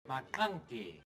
McClunky.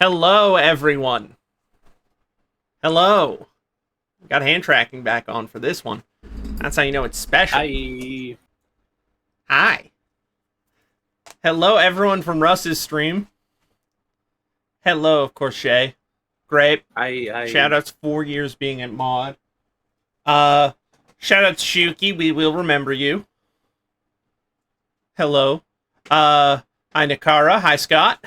Hello, everyone. Hello. Got hand tracking back on for this one. That's how you know it's special. Hi. Hi. Hello, everyone from Russ's stream. Hello, of course, Shay. Great. I Shoutouts 4 years being at mod. Uh, Shout out to Shuki. We will remember you. Hello. Hi, Nakara. Hi, Scott.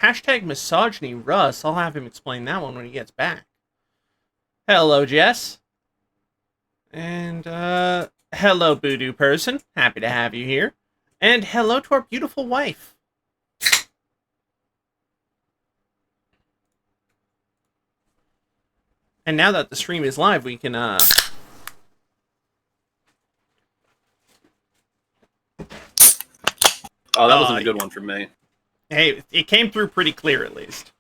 Hashtag misogyny Russ. I'll have him explain that one when he gets back. Hello, Jess. And, hello, Voodoo person. Happy to have you here. And hello to our beautiful wife. And now that the stream is live, we can, Oh, that wasn't a good one for me. Hey, it came through pretty clear, at least.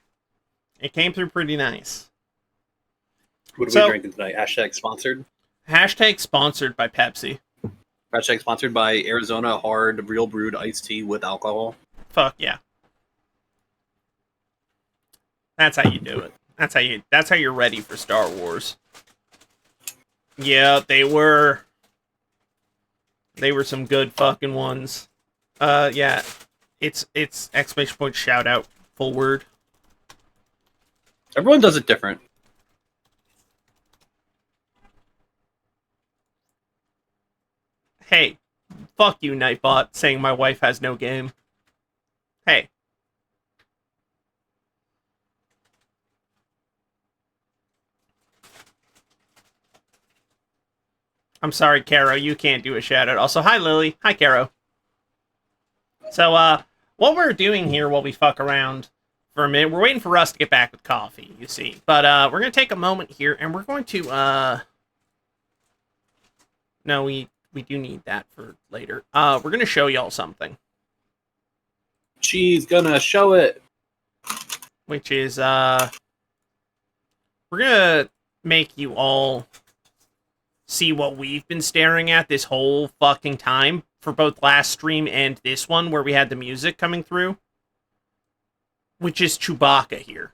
It came through pretty nice. What are we drinking tonight? Hashtag sponsored? Hashtag sponsored by Pepsi. Hashtag sponsored by Arizona Hard Real Brewed Iced Tea with alcohol. Fuck yeah. That's how you do it. That's how you're ready for Star Wars. Yeah, they were some good fucking ones. Yeah. It's exclamation point shout out full word. Everyone does it different. Hey, fuck you, Nightbot, saying my wife has no game. Hey. I'm sorry, Caro, you can't do a shout out. Also, hi, Lily. Hi, Caro. So, what we're doing here while we fuck around for a minute, we're waiting for Russ to get back with coffee, you see. But, we're gonna take a moment here, and we're going to, no, we do need that for later. We're gonna show y'all something. She's gonna show it. Which is, we're gonna make you all see what we've been staring at this whole fucking time for both last stream and this one where we had the music coming through. Which is Chewbacca here.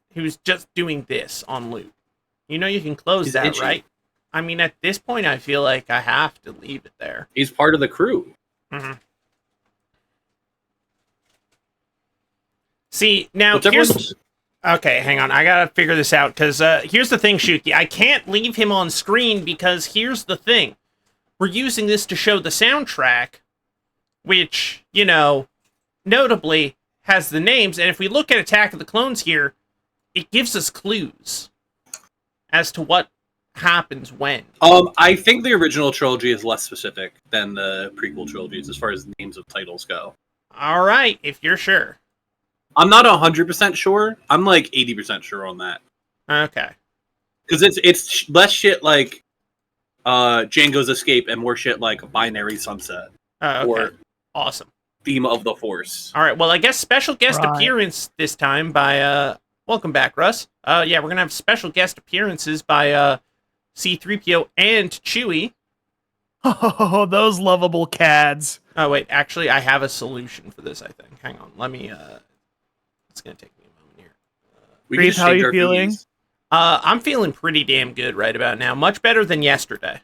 He was just doing this on loop. You know you can close He's that, itchy. right? I mean, at this point, I feel like I have to leave it there. He's part of the crew. Mm-hmm. See, now here's... Okay, hang on. I gotta figure this out, because here's the thing, Shuki. I can't leave him on screen, because here's the thing. We're using this to show the soundtrack, which, you know, notably has the names, and if we look at Attack of the Clones here, it gives us clues as to what happens when. I think the original trilogy is less specific than the prequel trilogies as far as names of titles go. All right, if you're sure. I'm not 100% sure. I'm like 80% sure on that. Okay. Because it's less shit like Django's Escape and more shit like Binary Sunset. Okay. Or Awesome. Theme of the Force. All right, well, I guess special guest appearance this time by... welcome back, Russ. Yeah, we're going to have special guest appearances by C-3PO and Chewie. Oh, those lovable cads. Oh, wait, actually, I have a solution for this, I think. Hang on, let me... It's going to take me a moment here. Reef, how are you feeling? I'm feeling pretty damn good right about now. Much better than yesterday.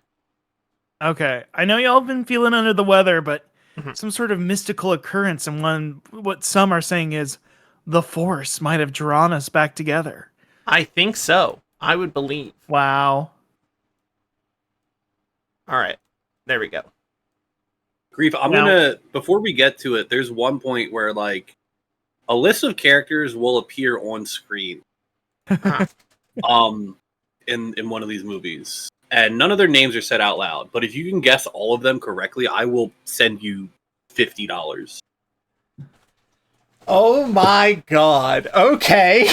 Okay, I know y'all have been feeling under the weather, but some sort of mystical occurrence, and what some are saying is the Force might have drawn us back together. I think so. I would believe. Wow. All right, there we go. Grief, I'm gonna, before we get to it, there's one point where, like, a list of characters will appear on screen. In one of these movies. And none of their names are said out loud. But if you can guess all of them correctly, I will send you $50. Oh my god. Okay.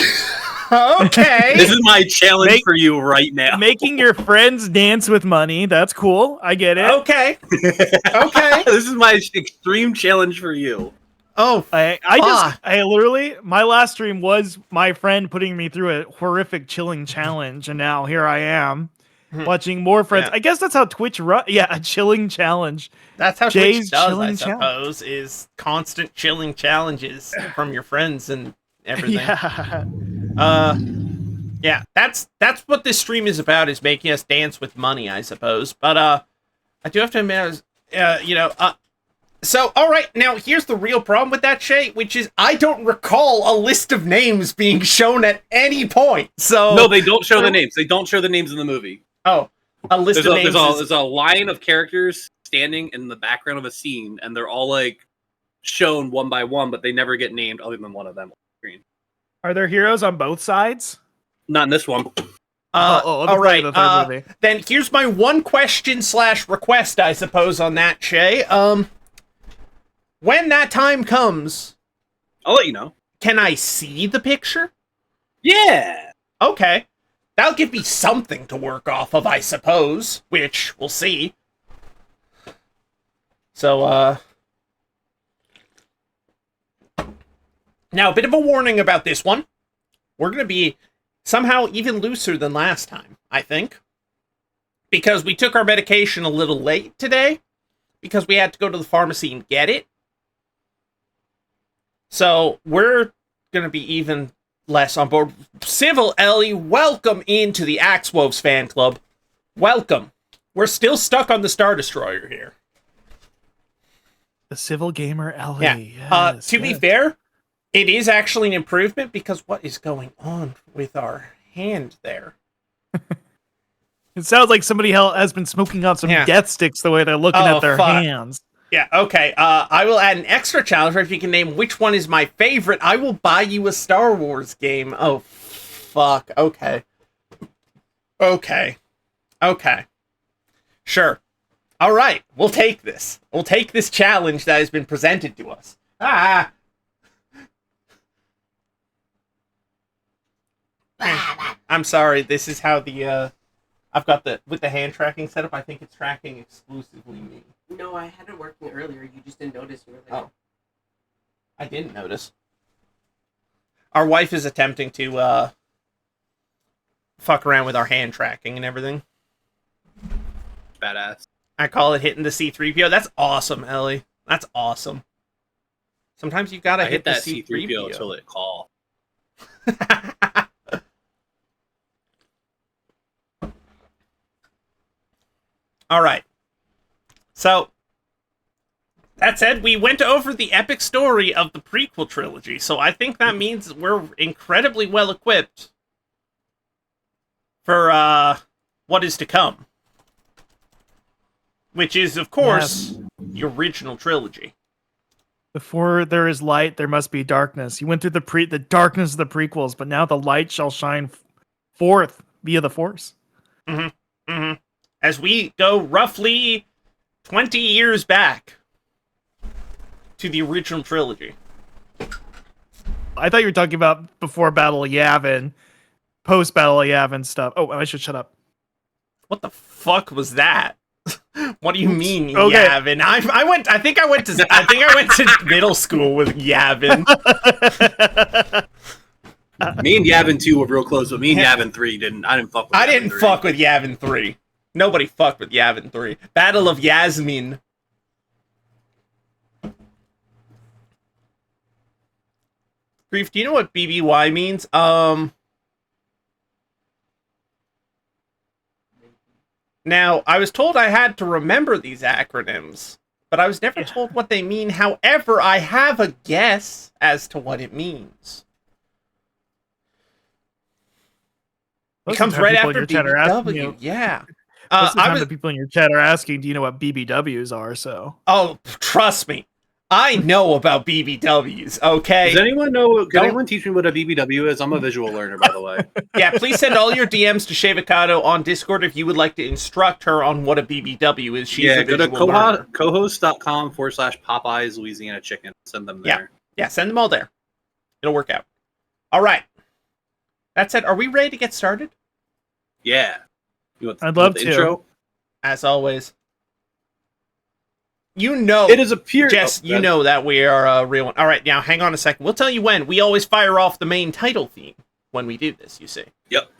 Okay. This is my challenge for you right now. Making your friends dance with money. That's cool. I get it. Okay. Okay. This is my extreme challenge for you. Oh, I literally, my last stream was my friend putting me through a horrific chilling challenge, and now here I am watching more friends. Yeah. I guess that's how Twitch yeah, a chilling challenge. That's how Jay's Twitch does, I chilling suppose, is constant chilling challenges from your friends and everything. Yeah, that's what this stream is about, is making us dance with money, I suppose. But I do have to admit, So, all right, now here's the real problem with that, Shay, which is I don't recall a list of names being shown at any point. So No, they don't show the names. They don't show the names in the movie. Oh, a list of names. There's a line of characters standing in the background of a scene, and they're all like shown one by one, but they never get named other than one of them on the screen. Are there heroes on both sides? Not in this one. All right. Then here's my one question / request, I suppose, on that, Shay. When that time comes, I'll let you know. Can I see the picture? Yeah. Okay. That'll give me something to work off of, I suppose, which we'll see. So, now, a bit of a warning about this one. We're going to be somehow even looser than last time, I think. Because we took our medication a little late today. Because we had to go to the pharmacy and get it. So, we're going to be even less on board. Civil Ellie, welcome into the Axe Wolves fan club. Welcome. We're still stuck on the Star Destroyer here. The Civil Gamer Ellie. Yeah. To be fair, it is actually an improvement because what is going on with our hand there? It sounds like somebody has been smoking on some death sticks the way they're looking at their hands. Yeah, okay. I will add an extra challenge. If you can name which one is my favorite, I will buy you a Star Wars game. Oh, fuck. Okay. Sure. All right. We'll take this. We'll take this challenge that has been presented to us. I'm sorry. This is how the I've got with the hand tracking setup. I think it's tracking exclusively me. No, I had it working earlier. You just didn't notice. You were like, oh, I didn't notice. Our wife is attempting to fuck around with our hand tracking and everything. Badass. I call it hitting the C3PO. That's awesome, Ellie. That's awesome. Sometimes you gotta hit that C3PO until it call. All right. So, that said, we went over the epic story of the prequel trilogy, so I think that means we're incredibly well equipped for what is to come. Which is, of course, the original trilogy. Before there is light, there must be darkness. You went through the darkness of the prequels, but now the light shall shine forth via the Force. Mm-hmm. Mm-hmm. As we go roughly 20 years back to the original trilogy. I thought you were talking about before Battle of Yavin, post Battle of Yavin stuff. Oh, I should shut up. What the fuck was that? What do you mean, Yavin? I think I went to middle school with Yavin. Me and Yavin 2 were real close, but me and Yavin 3 didn't. I didn't fuck with. I didn't fuck with Yavin 3. Nobody fucked with Yavin 3. Battle of Yasmin. Grief, do you know what BBY means? Now, I was told I had to remember these acronyms, but I was never told what they mean. However, I have a guess as to what it means. It comes right after BBW. Yeah. The people in your chat are asking, do you know what BBWs are? So. Oh, trust me. I know about BBWs, okay? Does anyone know? Can anyone teach me what a BBW is? I'm a visual learner, by the way. Yeah, please send all your DMs to Shavicado on Discord if you would like to instruct her on what a BBW is. She's go to cohost.com/Popeyes Louisiana Chicken. Send them there. Yeah, send them all there. It'll work out. All right. That said, are we ready to get started? Yeah. I'd love to. Intro? As always. You know, it is a period. Jess, you know that we are a real one. All right, now hang on a second. We'll tell you when. We always fire off the main title theme when we do this, you see. Yep.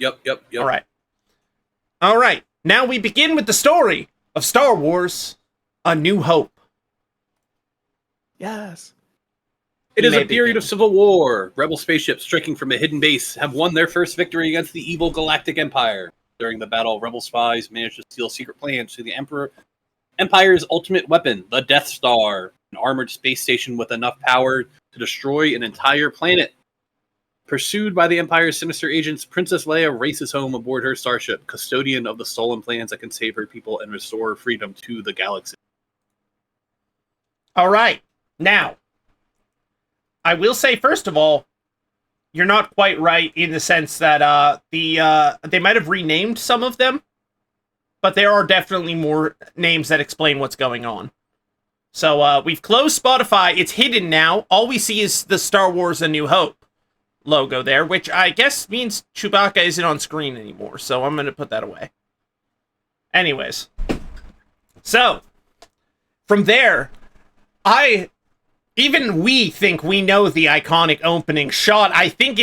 All right. Now we begin with the story of Star Wars: A New Hope. Yes. It is a period of civil war. Rebel spaceships striking from a hidden base have won their first victory against the evil Galactic Empire. During the battle, Rebel spies managed to steal secret plans to the Empire's ultimate weapon, the Death Star. an armored space station with enough power to destroy an entire planet. Pursued by the Empire's sinister agents, Princess Leia races home aboard her starship, custodian of the stolen plans that can save her people and restore freedom to the galaxy. All right. Now, I will say, first of all, you're not quite right in the sense that they might have renamed some of them, but there are definitely more names that explain what's going on. So we've closed Spotify. It's hidden now. All we see is the Star Wars A New Hope logo there, which I guess means Chewbacca isn't on screen anymore, so I'm going to put that away. Anyways. So, from there, even we think we know the iconic opening shot. I think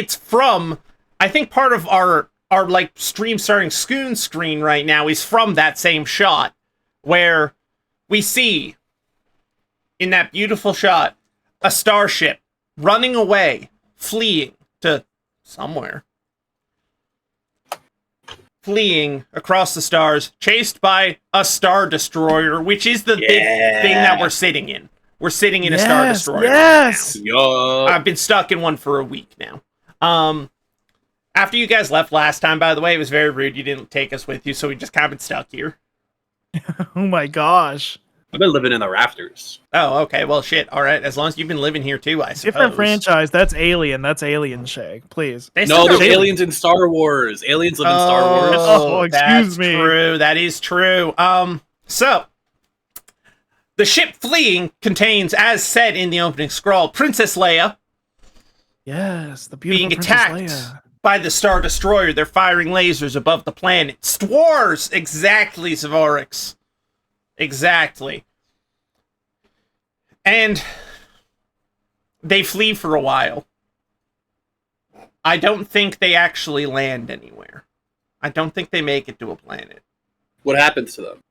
part of our like stream starting screen right now is from that same shot, where we see, in that beautiful shot, a starship running away, fleeing to somewhere. Fleeing across the stars, chased by a Star Destroyer, which is the big thing that we're sitting in. We're sitting in a Star Destroyer. Yes. Right now. I've been stuck in one for a week now. After you guys left last time, by the way, it was very rude. You didn't take us with you, so we just kind of been stuck here. Oh my gosh. I've been living in the rafters. Oh, okay. Well, shit. All right. As long as you've been living here too, I suppose. Different franchise. That's Alien. That's Alien, Shay. Please. No, there's aliens in Star Wars. Aliens live in Star Wars. Oh, excuse me. True. That is true. So the ship fleeing contains, as said in the opening scroll, Princess Leia. Yes, the beautiful being Princess attacked Leia. by the Star Destroyer. They're firing lasers above the planet. Stwars! Exactly, Zavorix. Exactly. And they flee for a while. I don't think they actually land anywhere. I don't think they make it to a planet. What happens to them?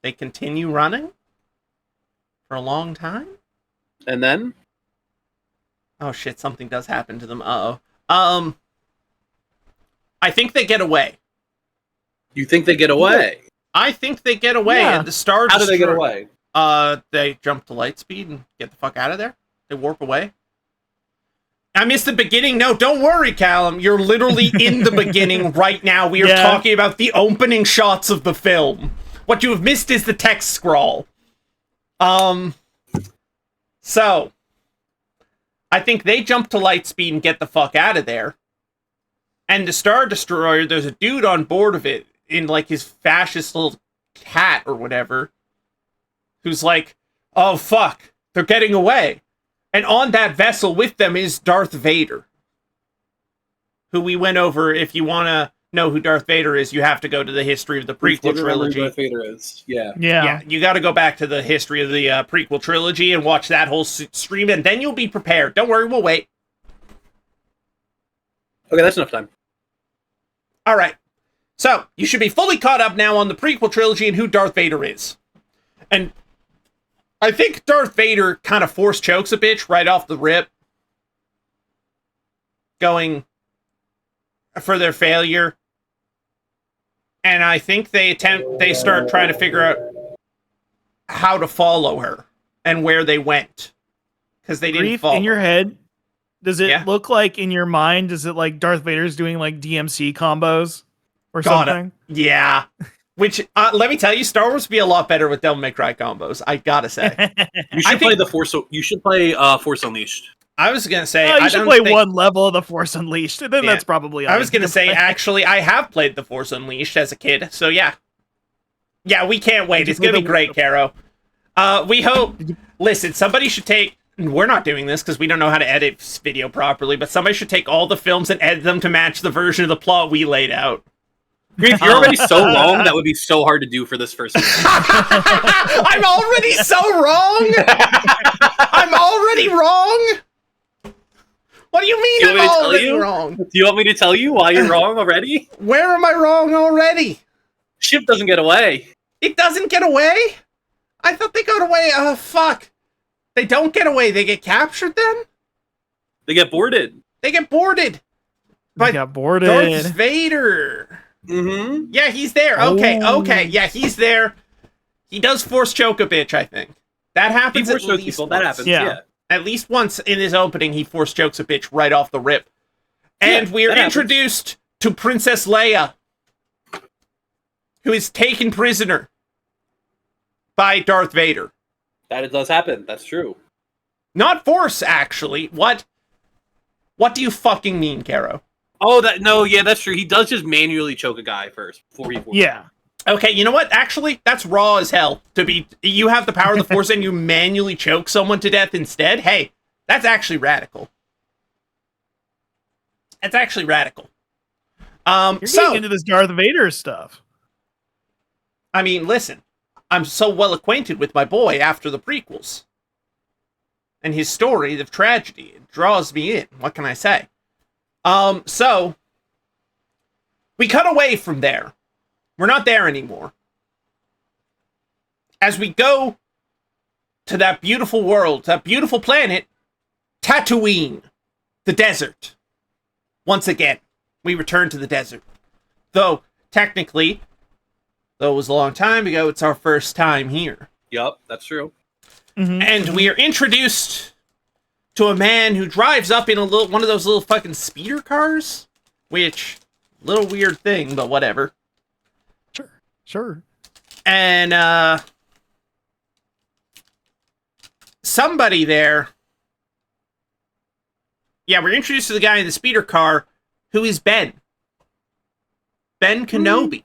They continue running for a long time. And then? Oh shit, something does happen to them. I think they get away. You think they get away? I think they get away, Yeah. and the Star How do they get Destroyer- away? They jump to light speed and get the fuck out of there. They warp away. I missed the beginning. No, don't worry, Callum. You're literally in the beginning right now. We are talking about the opening shots of the film. What you have missed is the text scroll. So, I think they jump to light speed and get the fuck out of there. And the Star Destroyer, there's a dude on board of it in like his fascist little hat or whatever, who's like, oh fuck, they're getting away. And on that vessel with them is Darth Vader, who we went over. If you want to know who Darth Vader is, you have to go to the history of the prequel trilogy. Darth Vader is. Yeah. Yeah, you got to go back to the history of the prequel trilogy and watch that whole stream, and then you'll be prepared. Don't worry, we'll wait. Okay, that's enough time. All right. So, you should be fully caught up now on the prequel trilogy and who Darth Vader is. And I think Darth Vader kind of force chokes a bitch right off the rip, going for their failure. And I think they start trying to figure out how to follow her and where they went, because they didn't follow. In your head, does it Yeah. look like in your mind? Is it like Darth Vader's doing like DMC combos or something? Yeah. Which, let me tell you, Star Wars would be a lot better with Devil May Cry combos. I gotta say. You should play the Force. You should play Force Unleashed. I was gonna say, You should play one level of the Force Unleashed, and then Yeah. that's probably. I was gonna say, actually, I have played the Force Unleashed as a kid, so yeah. Yeah, we can't wait. It's gonna be great, Caro. We hope. Listen, somebody should take. We're not doing this because we don't know how to edit this video properly, but somebody should take all the films and edit them to match the version of the plot we laid out. If you're already so long, that would be so hard to do for this first movie. I'm already so wrong. I'm already wrong. What do you mean Do you want me I'm to tell already you? wrong? Do you want me to tell you why you're wrong already? Where am I wrong already? Ship doesn't get away. It doesn't get away? I thought they got away. Fuck. They don't get away. They get captured then? They get boarded. They get boarded. I got boarded. Darth Vader. Mm-hmm. Yeah, he's there. Okay. Yeah, he's there. He does force choke a bitch, I think. That happens at least people. once. That happens, yeah. At least once in his opening, he force chokes a bitch right off the rip. And we're introduced to Princess Leia, who is taken prisoner by Darth Vader. That does happen. That's true. Not force, actually. What do you fucking mean, Caro? Oh, that's true. He does just manually choke a guy first before he forces. Yeah. Okay, you know what? Actually, that's raw as hell. You have the power of the force and you manually choke someone to death instead? Hey, that's actually radical. That's actually radical. You're getting into this Darth Vader stuff. I mean, listen. I'm so well acquainted with my boy after the prequels. And his story of tragedy. It draws me in. What can I say? So we cut away from there. We're not there anymore. As we go to that beautiful world, that beautiful planet, Tatooine, the desert. Once again, we return to the desert. Though, technically, though it was a long time ago, it's our first time here. Yup, that's true. Mm-hmm. And we are introduced to a man who drives up in one of those little fucking speeder cars, which, little weird thing, but whatever. Sure. And, somebody there. Yeah, we're introduced to the guy in the speeder car, who is Ben. Ben Kenobi.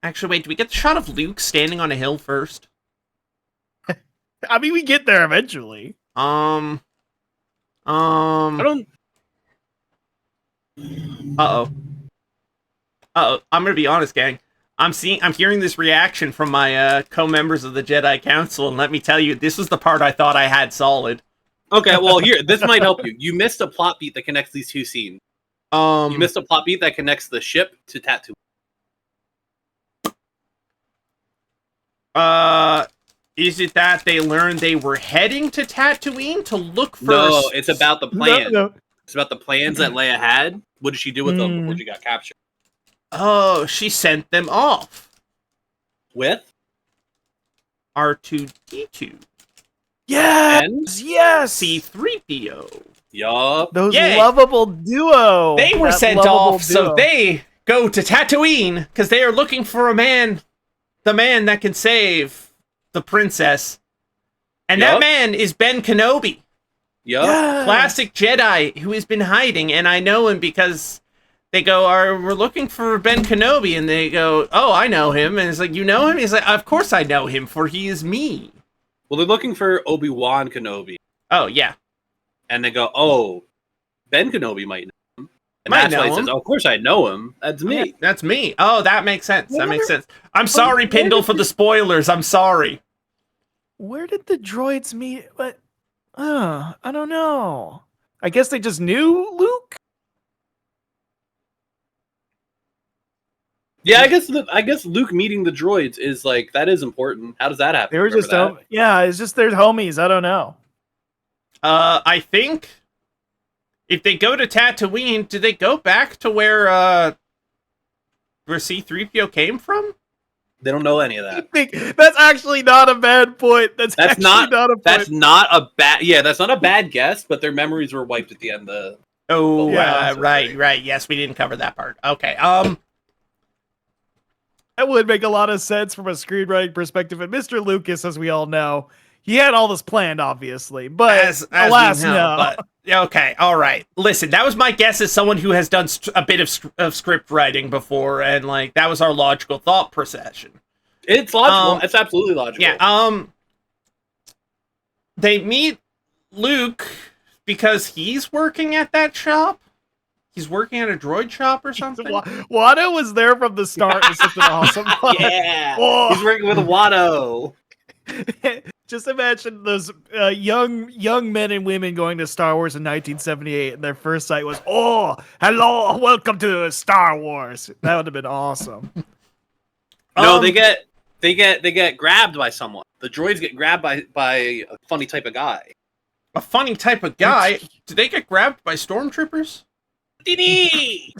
Actually, wait, do we get the shot of Luke standing on a hill first? I mean, we get there eventually. I don't. Uh-oh. I'm gonna be honest, gang. I'm hearing this reaction from my co-members of the Jedi Council, and let me tell you, this was the part I thought I had solid. Okay, well, here, this might help you. You missed a plot beat that connects these two scenes. You missed a plot beat that connects the ship to Tatooine. Is it that they learned they were heading to Tatooine to look for? No, it's about the plan. No. It's about the plans that Leia had. What did she do with them before she got captured? Oh, she sent them off. With? R2-D2. Yes! Yes! C-3PO. Yup. Those Yay. lovable duo. They were That sent lovable off, so duo. they go to Tatooine because they are looking for the man that can save the princess. And that Yup. man is Ben Kenobi. Yup. Yes. Classic Jedi who has been hiding, and I know him because they go, we're looking for Ben Kenobi, and they go, oh, I know him, and it's like, you know him? He's like, of course I know him, for he is me. Well, they're looking for Obi-Wan Kenobi. Oh, yeah. And they go, oh, Ben Kenobi might know him. And Might that's why he know says, him. oh, of course I know him. That's me. That's me. Oh, that makes sense. That makes sense. I'm sorry, where Pindle, did for the spoilers. I'm sorry. Where did the droids meet? But, I don't know. I guess they just knew Luke? Yeah, I guess Luke meeting the droids is like, that is important. How does that happen? They were just, it's just their homies. I don't know. I think if they go to Tatooine, do they go back to where C-3PO came from? They don't know any of that. That's actually not a bad point. That's actually not not a point. That's not a bad. Yeah, that's not a bad guess. But their memories were wiped at the end. Oh, Yeah. right. Yes, we didn't cover that part. Okay. That would make a lot of sense from a screenwriting perspective. And Mr. Lucas, as we all know, he had all this planned, obviously. But as alas, we know, no. But, okay, all right. Listen, that was my guess as someone who has done a bit of script writing before, and like that was our logical thought procession. It's logical. It's absolutely logical. Yeah. They meet Luke because he's working at that shop. He's working at a droid shop or something. Watto was there from the start. It was such an awesome part. Yeah. Oh. He's working with Watto. Just imagine those young men and women going to Star Wars in 1978, and their first sight was, "Oh, hello, welcome to Star Wars." That would have been awesome. No, they get grabbed by someone. The droids get grabbed by a funny type of guy. A funny type of guy. Did they get grabbed by stormtroopers? Dee-dee!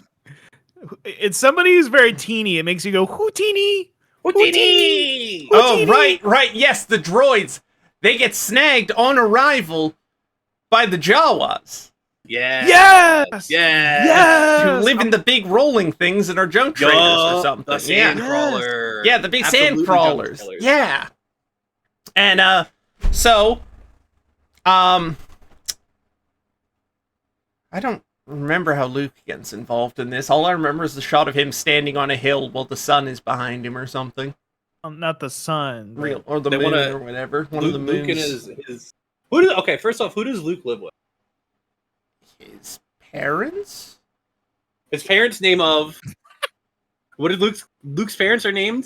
It's somebody who's very teeny. It makes you go, "Who teeny? Houdini! Oh, right. Yes, the droids. They get snagged on arrival by the Jawas. Yeah. Yes! Yeah. Who live in the big rolling things that are junk traders or something. The sand crawler. Yeah, the big Absolutely sand crawlers. junk killers. Yeah. And so I don't remember how Luke gets involved in this. All I remember is the shot of him standing on a hill while the sun is behind him or something. Not the sun. Real or the They moon wanna- or whatever. One Luke, of the moons. Luke and his who does okay, first off, who does Luke live with? His parents? His parents' name of what did Luke's parents are named?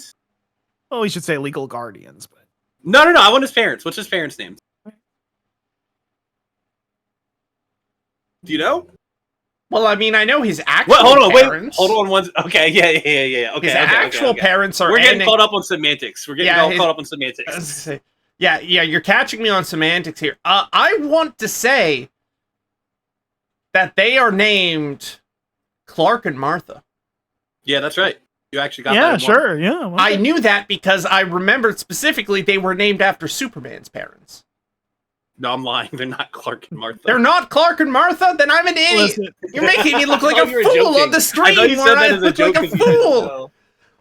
Oh, we should say legal guardians, but No. I want his parents. What's his parents' names? Do you know? Well, I mean, I know his actual What? Hold on, parents. wait. Hold on one. Okay, yeah. Okay, His actual parents are. We're getting caught up on semantics. We're getting all caught up on semantics. Yeah, you're catching me on semantics here. I want to say that they are named Clark and Martha. Yeah, that's right. You actually got that. yeah, in one. sure, yeah. well, I knew that because I remembered specifically they were named after Superman's parents. No, I'm lying. They're not Clark and Martha. They're not Clark and Martha? Then I'm an idiot. listen, You're making me look like I a thought you were fool joking. on the I stream thought you where said I that as a look joke. like a 'cause you didn't fool. know.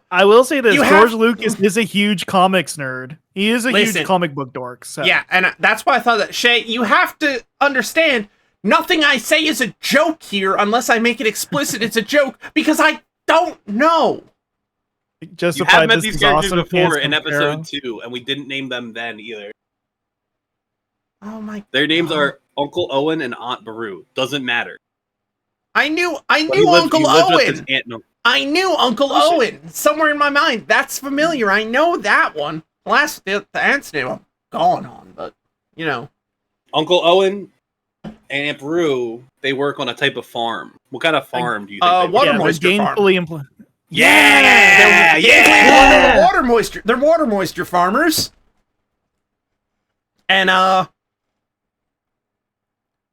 I will say this: You George have- Lucas is a huge comics nerd. He is a Listen. huge comic book dork. So. Yeah, and that's why I thought that, Shay, you have to understand, nothing I say is a joke here unless I make it explicit it's a joke, because I don't know. You Justified have met this these is characters awesome before fans in from episode Pharaoh. 2, and we didn't name them then either. Oh my... Their names are Uncle Owen and Aunt Beru. Doesn't matter. I knew But he Uncle lived with his Owen. aunt and uncle. I knew Uncle Owen. Somewhere in my mind. That's familiar. I know that one. The aunt's name I'm gone on, but, you know. Uncle Owen and Aunt Beru, they work on a type of farm. What kind of farm do you think? they work? Water Yeah, they're moisture farm. gainfully employed. Yeah. They're water moisture. They're water moisture farmers. And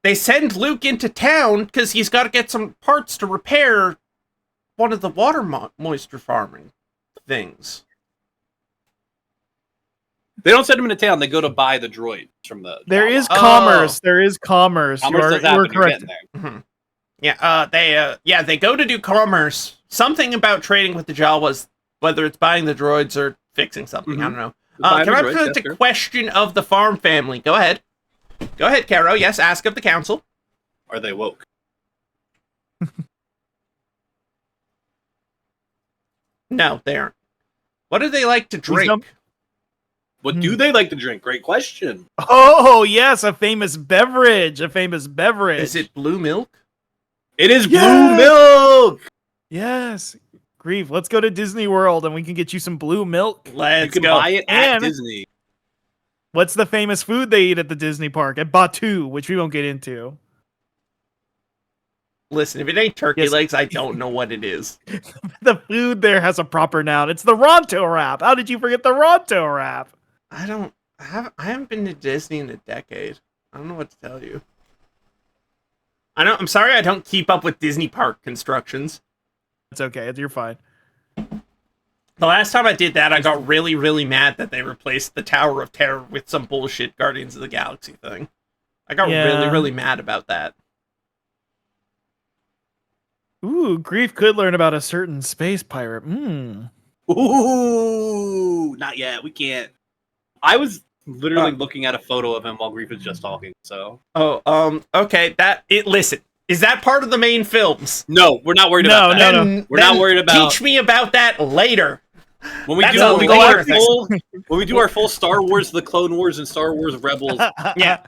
they send Luke into town because he's got to get some parts to repair one of the water moisture farming things. They don't send him into town. They go to buy the droid from the. There is Oh. commerce. There is commerce. Commerce does You are happen. You're correct. getting there. Yeah, they go to do commerce. Something about trading with the Jawas, whether it's buying the droids or fixing something. I don't know. Buying Can the I droids, put yes, the sure. question of the farm family? Go ahead. Go ahead, Caro. Yes, ask of the council. Are they woke? No, they aren't. What do they like to drink? Wisdom? What do they like to drink? Great question. Oh yes, a famous beverage. A famous beverage. Is it blue milk? It is Yes! blue milk. Yes. Grief. Let's go to Disney World and we can get you some blue milk. You Let's can go. buy it at And- Disney. What's the famous food they eat at the Disney park? At Batu, which we won't get into. Listen, if it ain't turkey Yes. legs, I don't know what it is. The food there has a proper noun. It's the Ronto wrap. How did you forget the Ronto wrap? I haven't been to Disney in a decade. I don't know what to tell you. I'm sorry I don't keep up with Disney park constructions. It's okay. You're fine. The last time I did that, I got really, really mad that they replaced the Tower of Terror with some bullshit Guardians of the Galaxy thing. I got really, Yeah. really mad about that. Ooh, Grief could learn about a certain space pirate. Ooh, not yet. We can't. I was literally looking at a photo of him while Grief was just talking. So Okay, listen, is that part of the main films? no, we're not worried about that. No. We're not worried about- Teach me about that later. When we That's do, a when we go later our thing. full, when we do our full Star Wars, the Clone Wars, and Star Wars Rebels Yeah,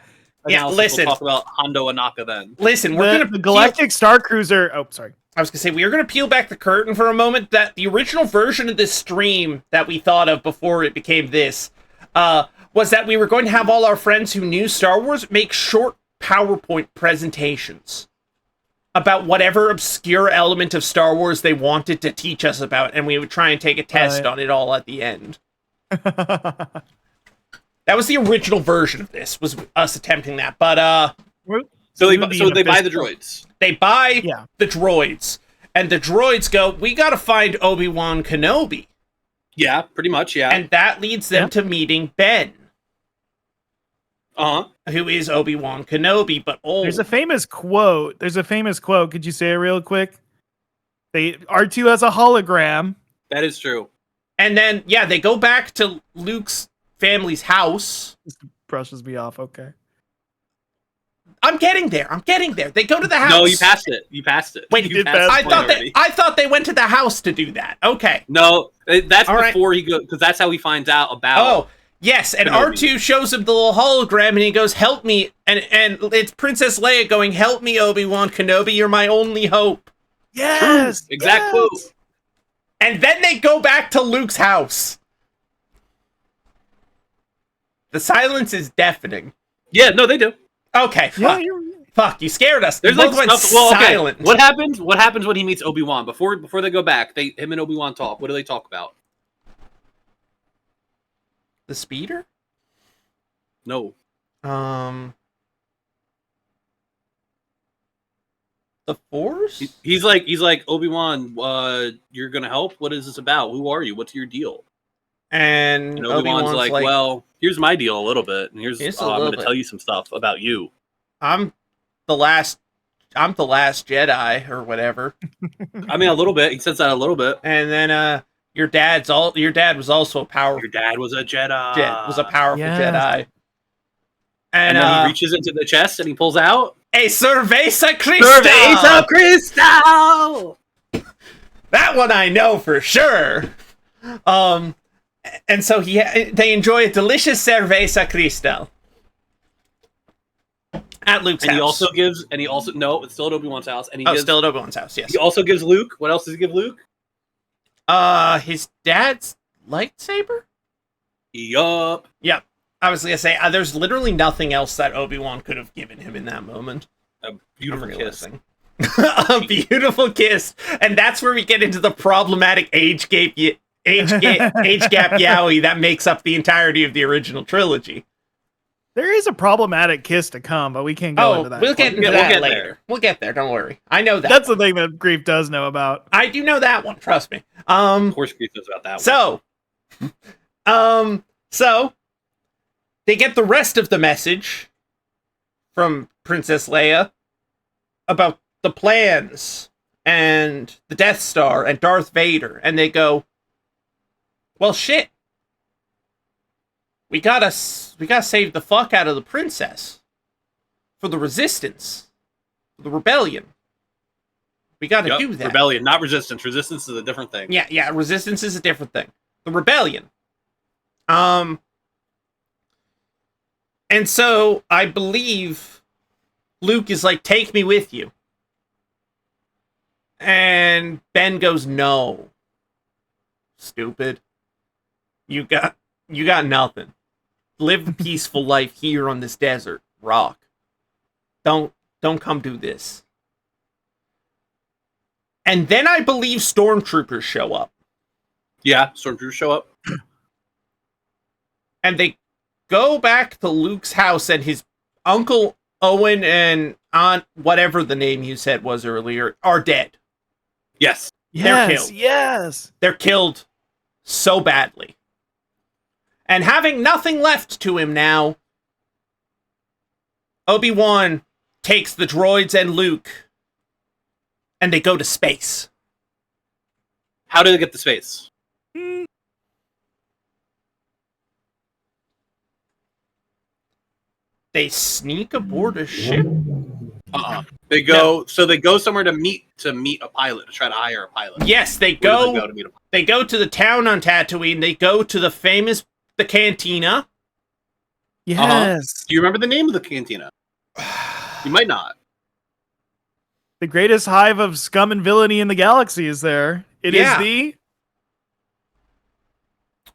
analysis, listen. we'll talk about Hondo Anaka then. listen, we're The gonna Galactic Star Cruiser. Oh, sorry. I was gonna say, we are gonna peel back the curtain for a moment. That the original version of this stream that we thought of before it became this, was that we were going to have all our friends who knew Star Wars make short PowerPoint presentations about whatever obscure element of Star Wars they wanted to teach us about, and we would try and take a test Right. on it all at the end. That was the original version of this, was us attempting that. But So It would be they an buy the official- droids. they buy Yeah. the droids, and the droids go, we gotta find Obi-Wan Kenobi. Yeah, pretty much. Yeah. And that leads them to meeting Ben, who is Obi-Wan Kenobi, but old. There's a famous quote. Could you say it real quick? R2 has a hologram. That is true. And then, they go back to Luke's family's house. This brushes me off. Okay. I'm getting there. They go to the house. No, you passed it. Wait, I thought they went to the house to do that. Okay. No, that's All before he goes, because that's how he finds out about. Oh, yes, and Kenobi. R2 shows him the little hologram, and he goes, "Help me!" And it's Princess Leia going, "Help me, Obi-Wan Kenobi. You're my only hope." Yes, true. Exact quote. And then they go back to Luke's house. The silence is deafening. Yeah, no, they do. Okay, fuck. Fuck, you scared us. There's Both like went stuff. Well, okay. silent. What happens when he meets Obi-Wan? Before they go back, him and Obi-Wan talk. What do they talk about? The speeder? No. The Force? He's like Obi-Wan. You're gonna help. What is this about? Who are you? What's your deal? And Obi-Wan's like, well, here's my deal a little bit, and I'm going to tell you some stuff about you. I'm the last Jedi or whatever. I mean, a little bit. He says that a little bit. And then your dad was also a powerful. Your dad was a Jedi. Was a powerful Jedi. And then he reaches into the chest and he pulls out a Cerveza Cristal. Cerveza Cristal. That one I know for sure. And so they enjoy a delicious Cerveza Cristal at Luke's house. No, it's still at Obi-Wan's house. And still at Obi-Wan's house, yes. He also gives Luke, what else does he give Luke? His dad's lightsaber? Yup. Yep. I was going to say, there's literally nothing else that Obi-Wan could have given him in that moment. A beautiful kiss. A beautiful kiss. And that's where we get into the problematic age gap yaoi that makes up the entirety of the original trilogy. There is a problematic kiss to come, but we can't go into that. We'll get into that later. We'll get there, don't worry. I know that. That's the thing that Grief does know about. I do know that one, trust me. Of course Grief knows about that one. So they get the rest of the message from Princess Leia about the plans and the Death Star and Darth Vader, and they go, well, shit. We gotta save the fuck out of the princess for the resistance, for the rebellion. We gotta do that. Rebellion, not resistance. Resistance is a different thing. Yeah. Resistance is a different thing. The rebellion. And so I believe Luke is like, take me with you. And Ben goes, no. Stupid. You got nothing. Live a peaceful life here on this desert rock. Don't come do this. And then I believe stormtroopers show up. Yeah, stormtroopers show up. And they go back to Luke's house, and his Uncle Owen and Aunt, whatever the name you said was earlier, are dead. Yes. They're killed. Yes. They're killed so badly. And having nothing left to him now, Obi-Wan takes the droids and Luke, and they go to space. How do they get to space? They sneak aboard a ship. They go somewhere to meet a pilot, to try to hire a pilot. Yes, they go to meet a pilot? They go to the town on Tatooine. They go to the cantina. Yes. Do you remember the name of the cantina? You might not. The greatest hive of scum and villainy in the galaxy is there. It is the...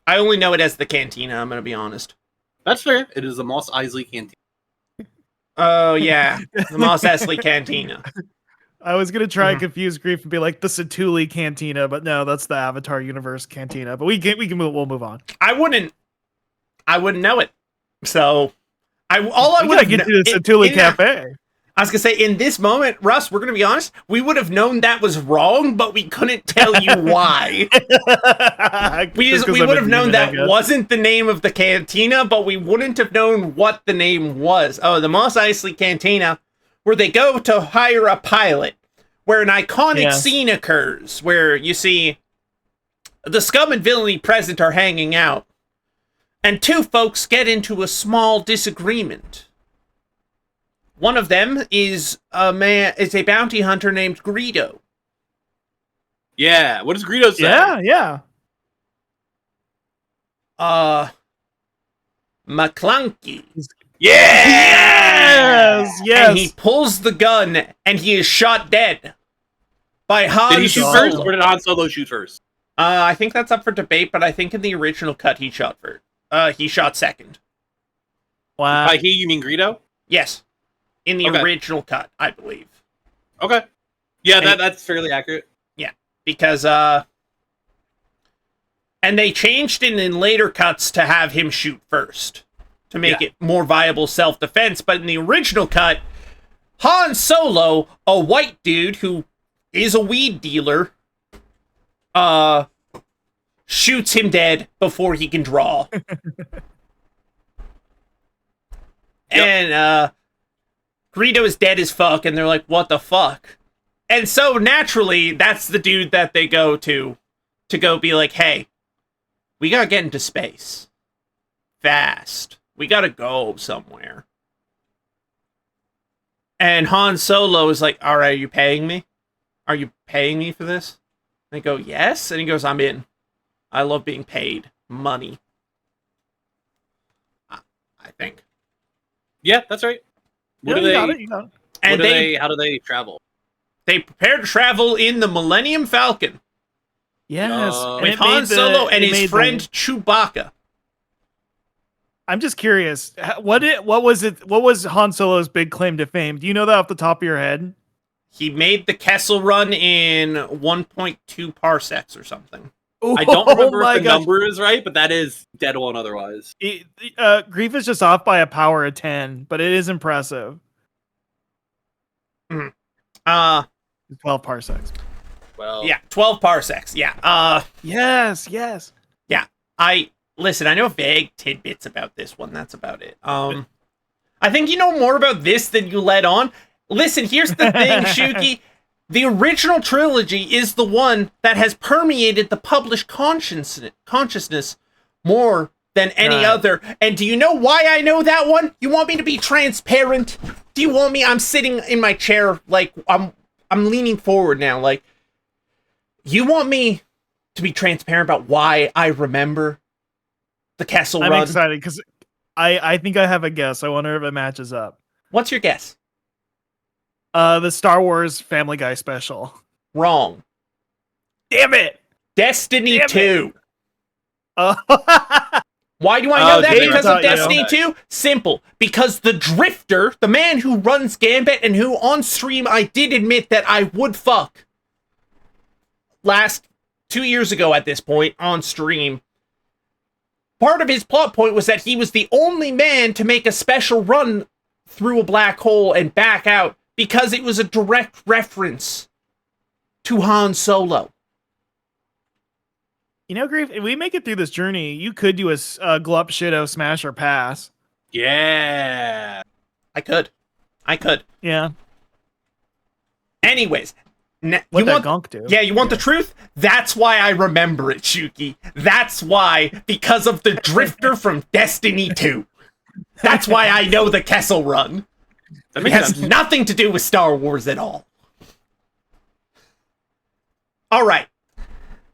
I only know it as the cantina, I'm going to be honest. That's fair. It is the Mos Eisley cantina. Oh, yeah. The Mos Eisley cantina. I was going to try and confuse Grief and be like the Satuli cantina, but no, that's the Avatar universe cantina. But we'll move on. I wouldn't know it. So I would get to the Satuli Cafe. I was gonna say, in this moment, Russ, we're gonna be honest, we would have known that was wrong, but we couldn't tell you why. we would have known that wasn't the name of the cantina, but we wouldn't have known what the name was. Oh, the Mos Eisley Cantina, where they go to hire a pilot, where an iconic scene occurs, where you see the scum and villainy present are hanging out, and two folks get into a small disagreement. One of them is a bounty hunter named Greedo. Yeah, what does Greedo say? Yeah. McClunky. Yes. And he pulls the gun, and he is shot dead by Han Solo. Did he shoot first, or did Han Solo shoot first? I think that's up for debate, but I think in the original cut he shot first. He shot second. Wow. By he, you mean Greedo? Yes. In the original cut, I believe. Okay. Yeah, that's fairly accurate. Yeah, because, and they changed it in later cuts to have him shoot first, to make it more viable self-defense, but in the original cut, Han Solo, a white dude who is a weed dealer, shoots him dead before he can draw. And, Greedo is dead as fuck, and they're like, what the fuck? And so, naturally, that's the dude that they go to go be like, hey, we gotta get into space. Fast. We gotta go somewhere. And Han Solo is like, alright, are you paying me? Are you paying me for this? And they go, yes? And he goes, I'm in. I love being paid. Money. I think. Yeah, that's right. You got it. And how do they travel? They prepare to travel in the Millennium Falcon. Yes. With Han Solo and his friend Chewbacca. I'm just curious. What was Han Solo's big claim to fame? Do you know that off the top of your head? He made the Kessel Run in 1.2 parsecs or something. I don't remember if the number is right, but that is dead on otherwise. Grief is just off by a power of 10, but it is impressive. 12 parsecs. Well, yeah, 12 parsecs. Yeah. Yes. Yeah. I know vague tidbits about this one. That's about it. I think you know more about this than you let on. Listen, here's the thing, Shuki. The original trilogy is the one that has permeated the published consciousness more than any other. And do you know why I know that one? You want me to be transparent? Do you want me? I'm sitting in my chair, like I'm leaning forward now. Like, you want me to be transparent about why I remember the Kessel Run? I'm excited because I think I have a guess. I wonder if it matches up. What's your guess? The Star Wars Family Guy special. Wrong. Damn it! Destiny 2. Why do I know Oh, that? David Because thought of you Destiny 2? Simple. Because the Drifter, the man who runs Gambit and who on stream I did admit that I would fuck last 2 years ago at this point on stream, part of his plot point was that he was the only man to make a special run through a black hole and back out because it was a direct reference to Han Solo. You know, Grief, if we make it through this journey, you could do a Glup Shido Smash or Pass. Yeah. I could. Yeah. Anyways. What you that want, gunk do? Yeah, you want the truth? That's why I remember it, Shuki. That's why, because of the Drifter from Destiny 2. That's why I know the Kessel Run. It has nothing to do with Star Wars at all. Alright.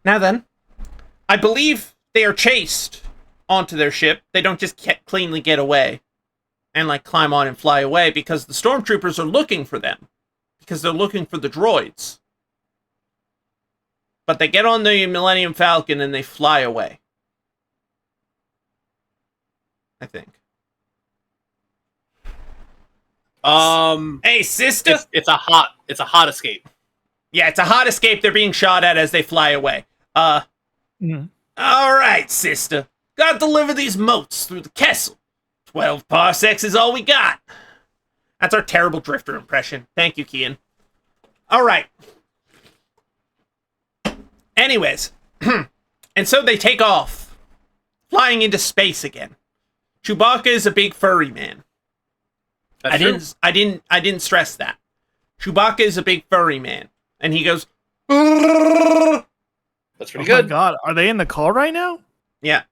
Now then, I believe they are chased onto their ship. They don't just cleanly get away and like climb on and fly away because the stormtroopers are looking for them. Because they're looking for the droids. But they get on the Millennium Falcon and they fly away. I think. Hey, sister. It's a hot escape. Yeah, it's a hot escape. They're being shot at as they fly away. All right, sister. Gotta deliver these motes through the Kessel. 12 parsecs is all we got. That's our terrible Drifter impression. Thank you, Kian. All right. Anyways, and so they take off, flying into space again. Chewbacca is a big furry man. I didn't stress that. Chewbacca is a big furry man, and he goes. That's pretty good. Oh my god, are they in the call right now? Yeah.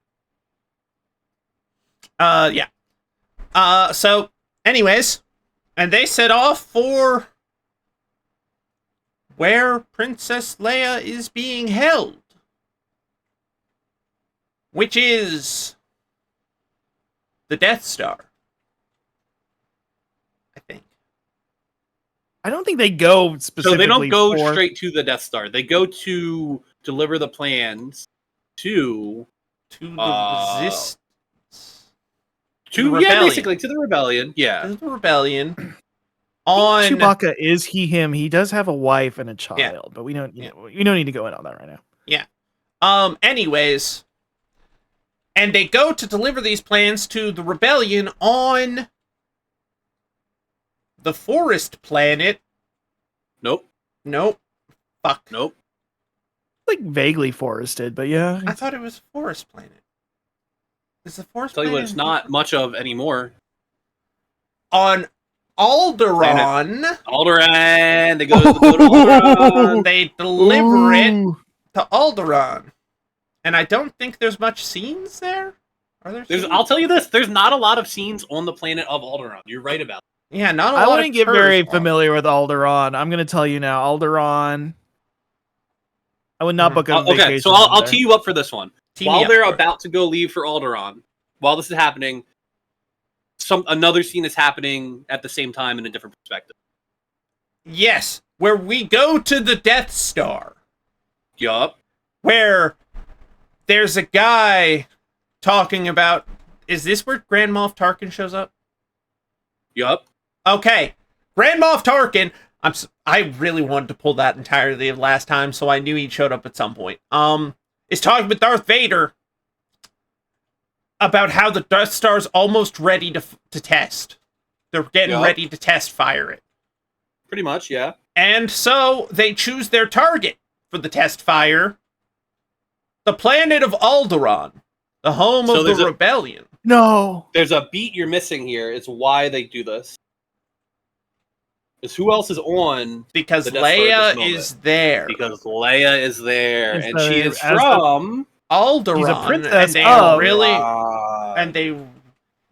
Yeah. So, anyways, and they set off for where Princess Leia is being held, which is the Death Star, I think. I don't think they go specifically. So they don't go straight to the Death Star. They go to deliver the plans to the Resistance. To basically to the rebellion. Yeah, to the rebellion. On Chewbacca is him. He does have a wife and a child, but we don't. We don't need to go in on that right now. Yeah. Anyways, and they go to deliver these plans to the rebellion on the forest planet. Nope. Fuck. Nope. Like vaguely forested, but yeah. I thought it was a forest planet. Is the forest Tell you planet? what, it's not much of anymore. On Alderaan. Alderaan. They go to Alderaan. They deliver it to Alderaan. And I don't think there's much scenes there. Are there scenes? I'll tell you this. There's not a lot of scenes on the planet of Alderaan. You're right about it. Yeah, not a lot. I wouldn't get very familiar with Alderaan. I'm going to tell you now. Alderaan. I would not book a vacation. Okay, so I'll tee you up for this one. While they're about to go leave for Alderaan, while this is happening, another scene is happening at the same time in a different perspective. Yes, where we go to the Death Star. Yup. Where there's a guy talking about... Is this where Grand Moff Tarkin shows up? Yup. Okay. Grand Moff Tarkin... I really wanted to pull that entirely of last time, so I knew he showed up at some point. Is talking with Darth Vader about how the Death Star's almost ready to test. They're getting ready to test fire it. Pretty much, yeah. And so they choose their target for the test fire. The planet of Alderaan, the home of the rebellion. No. There's a beat you're missing here. It's why they do this. Because who else is on? Because Leia is there. Because Leia is there, and she is from Alderaan. She's a princess and they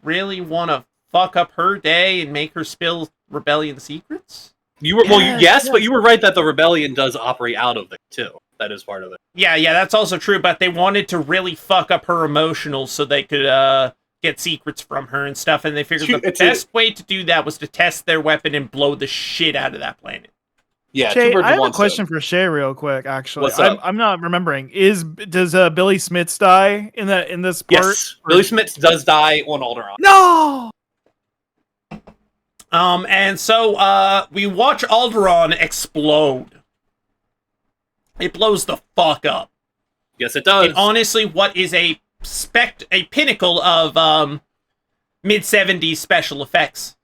really want to fuck up her day and make her spill rebellion secrets. You were but you were right that the rebellion does operate out of there too. That is part of it. Yeah, that's also true. But they wanted to really fuck up her emotionals so they could get secrets from her and stuff, and they figured the best way to do that was to test their weapon and blow the shit out of that planet. Yeah, Shay, I have a question for Shay real quick, actually. What's up? I'm not remembering. Does Billy Smits die in this part? Yes, Billy Smits does die on Alderaan. No! And so we watch Alderaan explode. It blows the fuck up. Yes, it does. And honestly, what is a pinnacle of mid-70s special effects.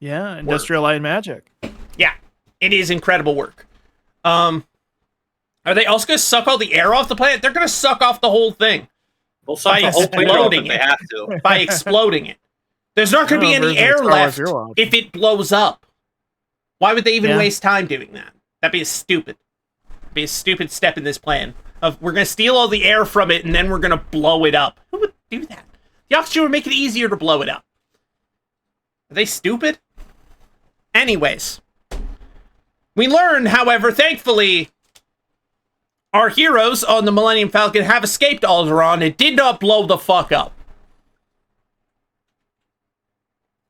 Yeah, Industrial Light and Magic. Yeah, it is incredible work. Are they also going to suck all the air off the planet? They're going to suck off the whole thing. They'll suck the whole planet off if they have to. By exploding it. There's not going to be any air left if it blows up. Why would they even waste time doing that? That'd be stupid. It'd be a stupid step in this plan. We're going to steal all the air from it, and then we're going to blow it up. Who would do that? The oxygen would make it easier to blow it up. Are they stupid? Anyways. We learn, however, thankfully, our heroes on the Millennium Falcon have escaped Alderaan and did not blow the fuck up.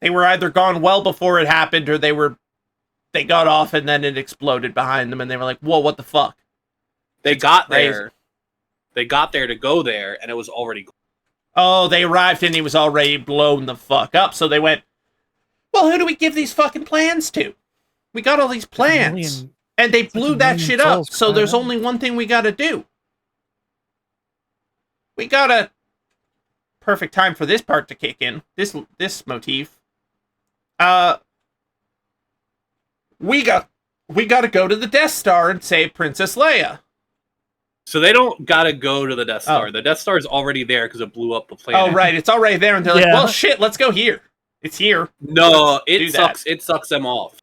They were either gone well before it happened, or they got off and then it exploded behind them, and they were like, whoa, what the fuck? They got there. They got there to go there, and it was already gone. Oh, they arrived and he was already blown the fuck up. So they went, well, who do we give these fucking plans to? We got all these plans. And they blew that shit up. So there's only one thing we gotta do. We gotta... Perfect time for this part to kick in. This motif. we got to go to the Death Star and save Princess Leia. So they don't gotta go to the Death Star. Oh. The Death Star is already there because it blew up the planet. Oh, right. It's already there. And they're like, Yeah. well, shit, let's go here. It's here. No, do it sucks. It sucks them off.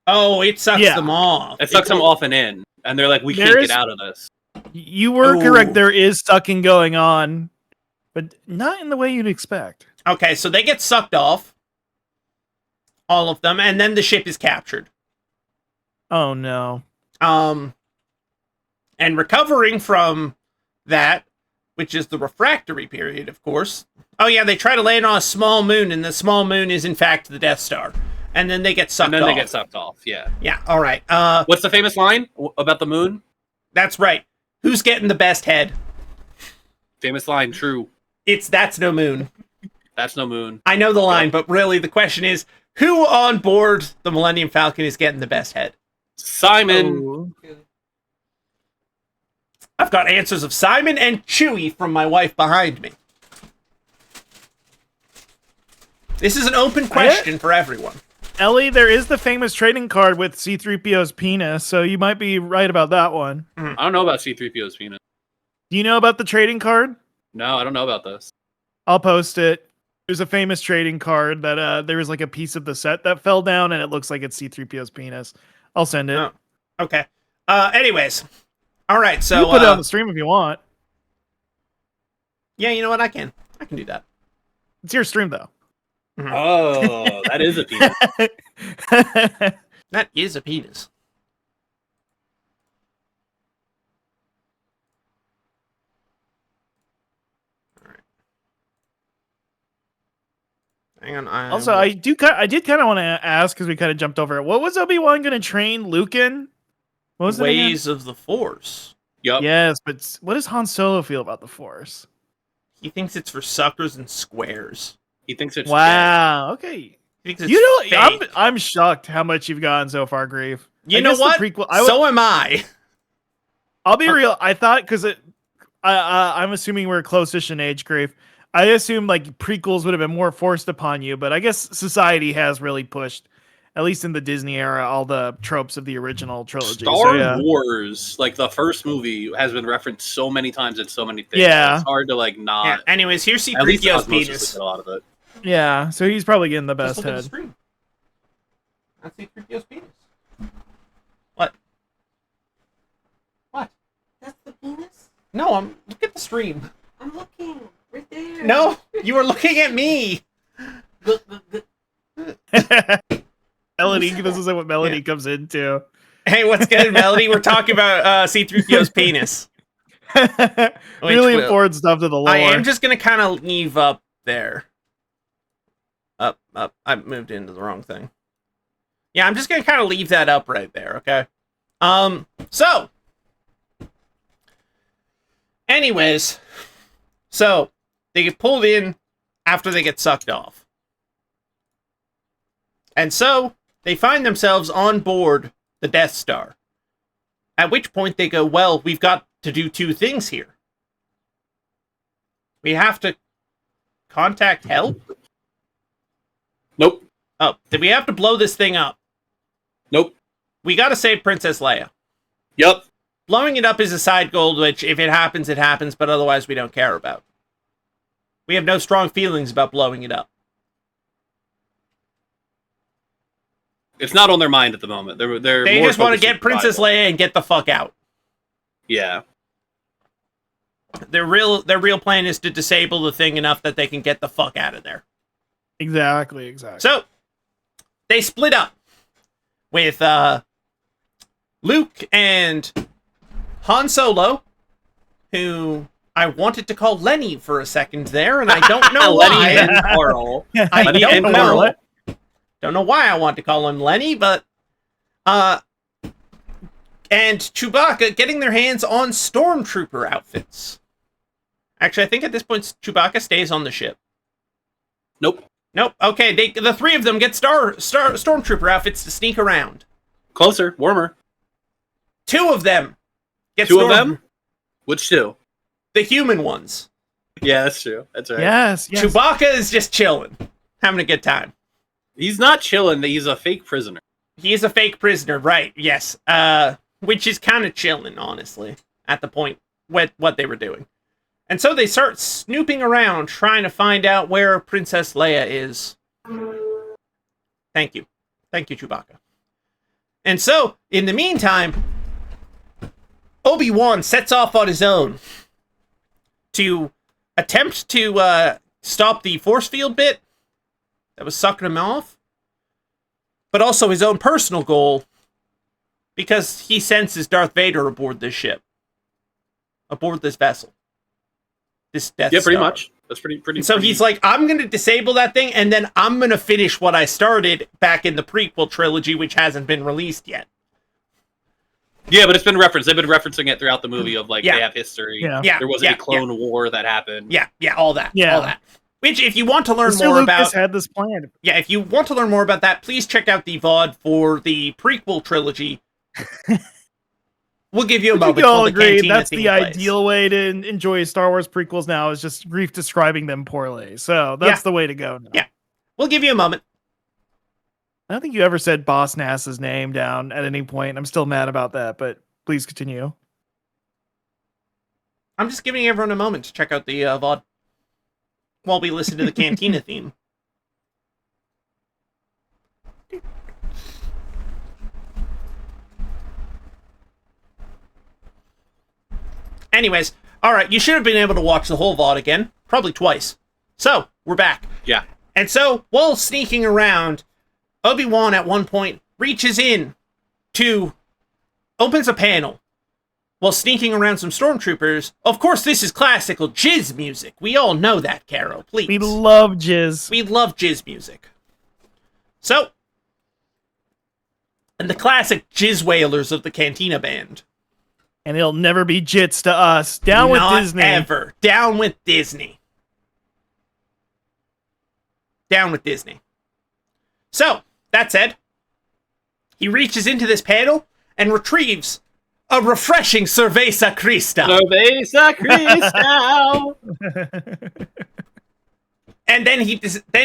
Oh, it sucks Yeah. them off. It sucks them off and in, and they're like, we can't There's- get out of this. You were Ooh. correct. There is sucking going on, but not in the way you'd expect. Okay, so they get sucked off. All of them. And then the ship is captured. Oh no. And recovering from that, which is the refractory period, of course. Oh yeah, they try to land on a small moon, and the small moon is in fact the Death Star. And then they get sucked And then off. they get sucked off. Yeah. Yeah, all right. What's the famous line about the moon? That's right. Who's getting the best head? Famous line. True. That's no moon. That's no moon. I know the line, but really the question is, who on board the Millennium Falcon is getting the best head? Simon. Ooh. I've got answers of Simon and Chewie from my wife behind me. This is an open question for everyone. Ellie, there is the famous trading card with C-3PO's penis, so you might be right about that one. I don't know about C-3PO's penis. Do you know about the trading card? No, I don't know about this. I'll post it. There's a famous trading card that there was like a piece of the set that fell down, and it looks like it's C-3PO's penis. I'll send it. Oh, okay. Anyways. All right, so... You can put it on the stream if you want. Yeah, you know what? I can do that. It's your stream, though. Oh, that is a penis. That is a penis. All right. Hang on. Also, I did kind of want to ask, because we kind of jumped over it. What was Obi-Wan going to train Luke in? What was it again? Ways of the Force. Yup. Yes, but what does Han Solo feel about the Force? He thinks it's for suckers and squares. He thinks it's Wow. Okay. He thinks it's You know, fake. I'm shocked how much you've gotten so far, Grief. You I know guess the what? prequel- So am I. I'll be real. I thought because I'm assuming we're close-ish in age, Grief. I assumed like prequels would have been more forced upon you, but I guess society has really pushed, at least in the Disney era, all the tropes of the original trilogy. Star So, yeah. Wars, like the first movie, has been referenced so many times in so many things. Yeah. It's hard to like not. Yeah. Anyways, here's At least C-3PO's Osmosis penis. did a lot of it. Yeah, so he's probably getting the best Just look at the head. screen. That's C-3PO's penis. What? What? That's the penis? No, look at the stream. I'm looking. Right there. No, you were looking at me. Look. Melody, this is what Melody comes into. Hey, what's good, Melody? We're talking about C-3PO's penis. Really will- important stuff to the lore. I am just gonna kind of leave up there. Up. I moved into the wrong thing. Yeah, I'm just gonna kind of leave that up right there. Okay. So. Anyways, so they get pulled in after they get sucked off, and so they find themselves on board the Death Star. At which point they go, well, we've got to do two things here. We have to contact help. Nope. Oh, did we have to blow this thing up? Nope. We got to save Princess Leia. Yup. Blowing it up is a side goal, which if it happens, it happens, but otherwise we don't care about. We have no strong feelings about blowing it up. It's not on their mind at the moment. They more just want to focused get on Princess survival. Leia and get the fuck out. Yeah. Their real plan is to disable the thing enough that they can get the fuck out of there. Exactly. So, they split up with Luke and Han Solo, who I wanted to call Lenny for a second there, and I don't know Lenny why. and Carl. I Lenny don't and know. Carl. Don't know why I want to call him Lenny, but and Chewbacca getting their hands on stormtrooper outfits. Actually, I think at this point Chewbacca stays on the ship. Nope. Okay, the three of them get stormtrooper outfits to sneak around. Closer. Warmer. Two of them get Two of them? Which two? The human ones. Yeah, that's true. That's right. Yes. Chewbacca is just chilling, having a good time. He's not chilling. He's a fake prisoner. He is a fake prisoner, right? Yes. Which is kind of chilling, honestly, at the point with what they were doing. And so they start snooping around, trying to find out where Princess Leia is. Thank you. Thank you, Chewbacca. And so, in the meantime, Obi-Wan sets off on his own to attempt to stop the force field bit that was sucking him off, but also his own personal goal, because he senses Darth Vader aboard this ship, aboard this vessel, this Death Yeah, pretty Star. much. That's pretty. So he's like, I'm going to disable that thing, and then I'm going to finish what I started back in the prequel trilogy, which hasn't been released yet. Yeah, but it's been referenced. They've been referencing it throughout the movie of, like, Yeah. they have history. Yeah. There was a clone war that happened. Yeah, all that. Yeah. All that. Which, if you want to learn Mr. more Lucas about... had this plan. Yeah, if you want to learn more about that, please check out the VOD for the prequel trilogy. We'll give you a I moment. think you all till the agree cantina that's theme the plays. ideal way to enjoy Star Wars prequels now, is just Grief describing them poorly. So that's the way to go now. Yeah. We'll give you a moment. I don't think you ever said Boss Nass's name down at any point. I'm still mad about that, but please continue. I'm just giving everyone a moment to check out the VOD while we listen to the cantina theme. Anyways, alright, you should have been able to watch the whole VOD again. Probably twice. So, we're back. Yeah. And so, while sneaking around, Obi-Wan at one point reaches in to... opens a panel while sneaking around some stormtroopers. Of course, this is classical jizz music. We all know that, Caro. Please. We love jizz. We love jizz music. So, and the classic jizz wailers of the Cantina Band. And it'll never be jits to us. Down with Not Disney. ever. Down with Disney. Down with Disney. So, that said, he reaches into this panel and retrieves a refreshing Cerveza Cristal. Cerveza Cristal. And then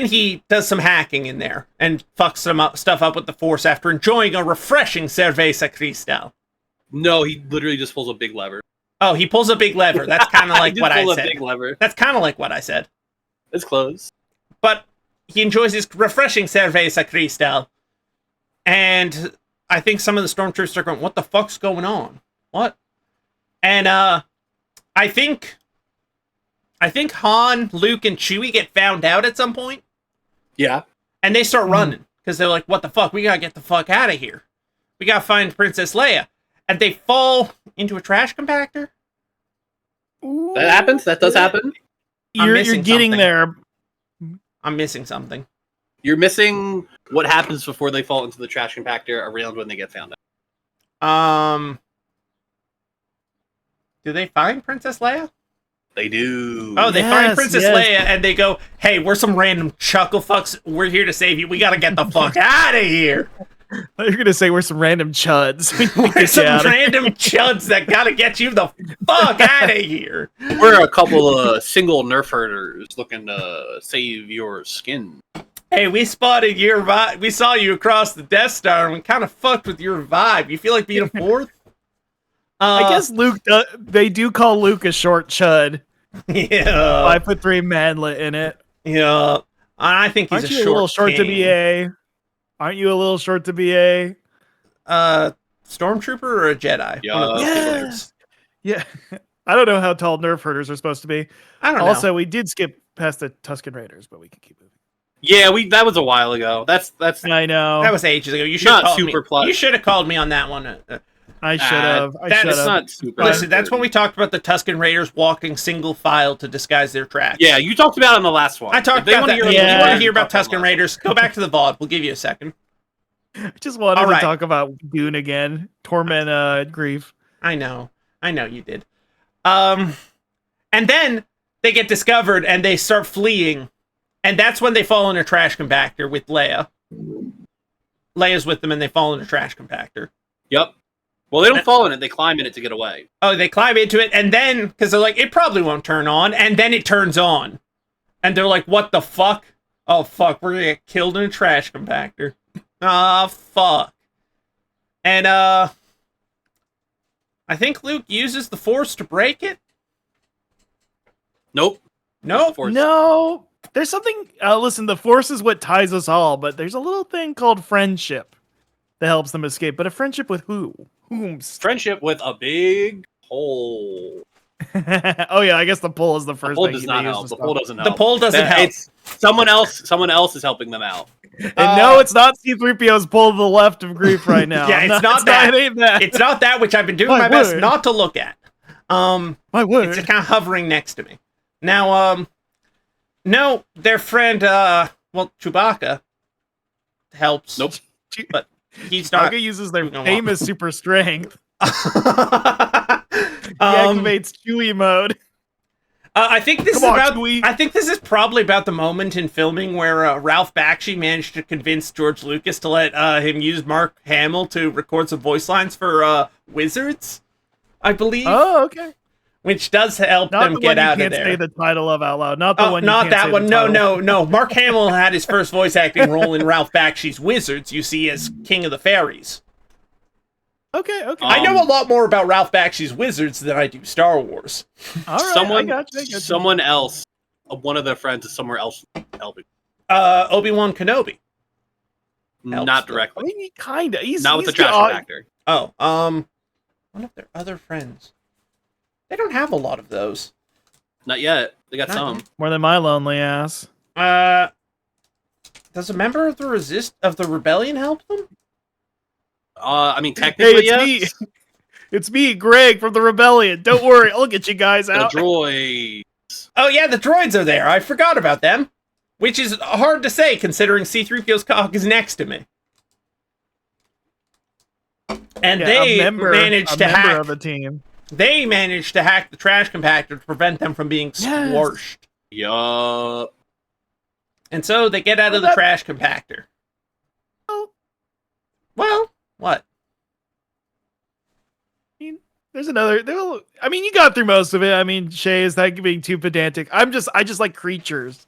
he does some hacking in there and fucks some stuff up with the Force after enjoying a refreshing Cerveza Cristal. No, he literally just pulls a big lever. Oh, he pulls a big lever. That's kind of like He what I pulled said. a big lever. That's kind of like what I said. It's close. But he enjoys his refreshing Cerveza Cristal. And I think some of the stormtroopers are going, what the fuck's going on? What? And I think Han, Luke, and Chewie get found out at some point. Yeah. And they start running. Because they're like, what the fuck? We gotta get the fuck out of here. We gotta find Princess Leia. And they fall into a trash compactor. That happens. That does happen. I'm You're missing getting something. there. I'm missing something. You're missing what happens before they fall into the trash compactor around when they get found out. Do they find Princess Leia? They do. Oh, they find Yes, Princess yes. Leia and they go, hey, we're some random chuckle fucks. We're here to save you. We gotta get the fuck out of here. You're gonna say we're some random chuds. We can We're get you some out of- random chuds that gotta get you the fuck out of here. We're a couple of single nerf herders looking to save your skin. Hey, we spotted your vibe. We saw you across the Death Star and we kind of fucked with your vibe. You feel like being a fourth? I guess Luke. They do call Luke a short chud. Yeah. 5'3" manlet in it. Yeah. I think he's Aren't a you short a little short to king. be a? Aren't you a little short to be a? Stormtrooper or a Jedi? Yeah. One of those two Yes. words. Yeah. I don't know how tall nerf herders are supposed to be. I don't know. Also, we did skip past the Tusken Raiders, but we can keep moving. Yeah, that was a while ago. That's I know. That was ages ago. You should Not have called super me. plot. You should have called me on that one. I should have. I that's should it's have. not super. Listen, that's when we talked about the Tusken Raiders walking single file to disguise their tracks. Yeah, you talked about it in the last one. I talked If they about wanna that. hear If you Yeah. want to hear about talk Tusken Raiders, go back to the VOD. We'll give you a second. I just wanted All right. to talk about Dune again. Torment Grief. I know you did. And then they get discovered and they start fleeing, and that's when they fall in a trash compactor with Leia. Leia's with them, and they fall in a trash compactor. Yep. Well, they don't fall in it. They climb in it to get away. Oh, they climb into it, and then because they're like, it probably won't turn on, and then it turns on, and they're like, what the fuck? Oh fuck, we're gonna get killed in a trash compactor. Ah, fuck. And I think Luke uses the Force to break it. Nope. Nope. Force. No, there's something. Listen, the Force is what ties us all, but there's a little thing called friendship that helps them escape. But a friendship with who? Whomst? Friendship with a big hole. Oh yeah, I guess the pull is the The first pull thing does they not use help. to The stop pull it. doesn't The help. pull doesn't help. It's someone else. Someone else is helping them out. And no, it's not C-3PO's pull to the left of grief right now. Yeah, it's not that. It ain't that. It's not that, which I've been doing My my best word. not to look at. My word. It's just kind of hovering next to me. Now, no, their friend, Chewbacca helps. Nope. But he's not. Chewbacca uses their Go on. famous super strength. He Um, activates Chewie mode. I think this Come is on, about. Chewie. I think this is probably about the moment in filming where Ralph Bakshi managed to convince George Lucas to let him use Mark Hamill to record some voice lines for Wizards, I believe, Oh, okay. which does help Not them the get one you out of can't there. say the title of out loud. Not the one. You Not can't that say one. the No, title. no. Mark Hamill had his first voice acting role in Ralph Bakshi's Wizards. You see, as King of the Fairies. Okay. I know a lot more about Ralph Bakshi's Wizards than I do Star Wars. All right. Someone, I got you. someone else, one of their friends is somewhere else helping. Obi-Wan Kenobi. Helps Not them. I directly. mean, he kinda. He's Not with the he's trash odd- factor. Oh, one of their other friends. They don't have a lot of those. Not yet. They got Not some. yet. More than my lonely ass. Does a member of the rebellion help them? I mean, Hey, technically, it's yes. me. It's me, Greg from the Rebellion. Don't worry, I'll get you guys The out. droid. Oh yeah, the droids are there. I forgot about them. Which is hard to say considering C-3PO's cock is next to me. And Yeah, they a member managed to hack. of the team. They managed to hack the trash compactor to prevent them from being Yes. squashed. Yup. And so they get out of the that- trash compactor. Oh. Well, what? There's another. I mean, you got through most of it. I mean, Shay, is that being too pedantic? I just like creatures.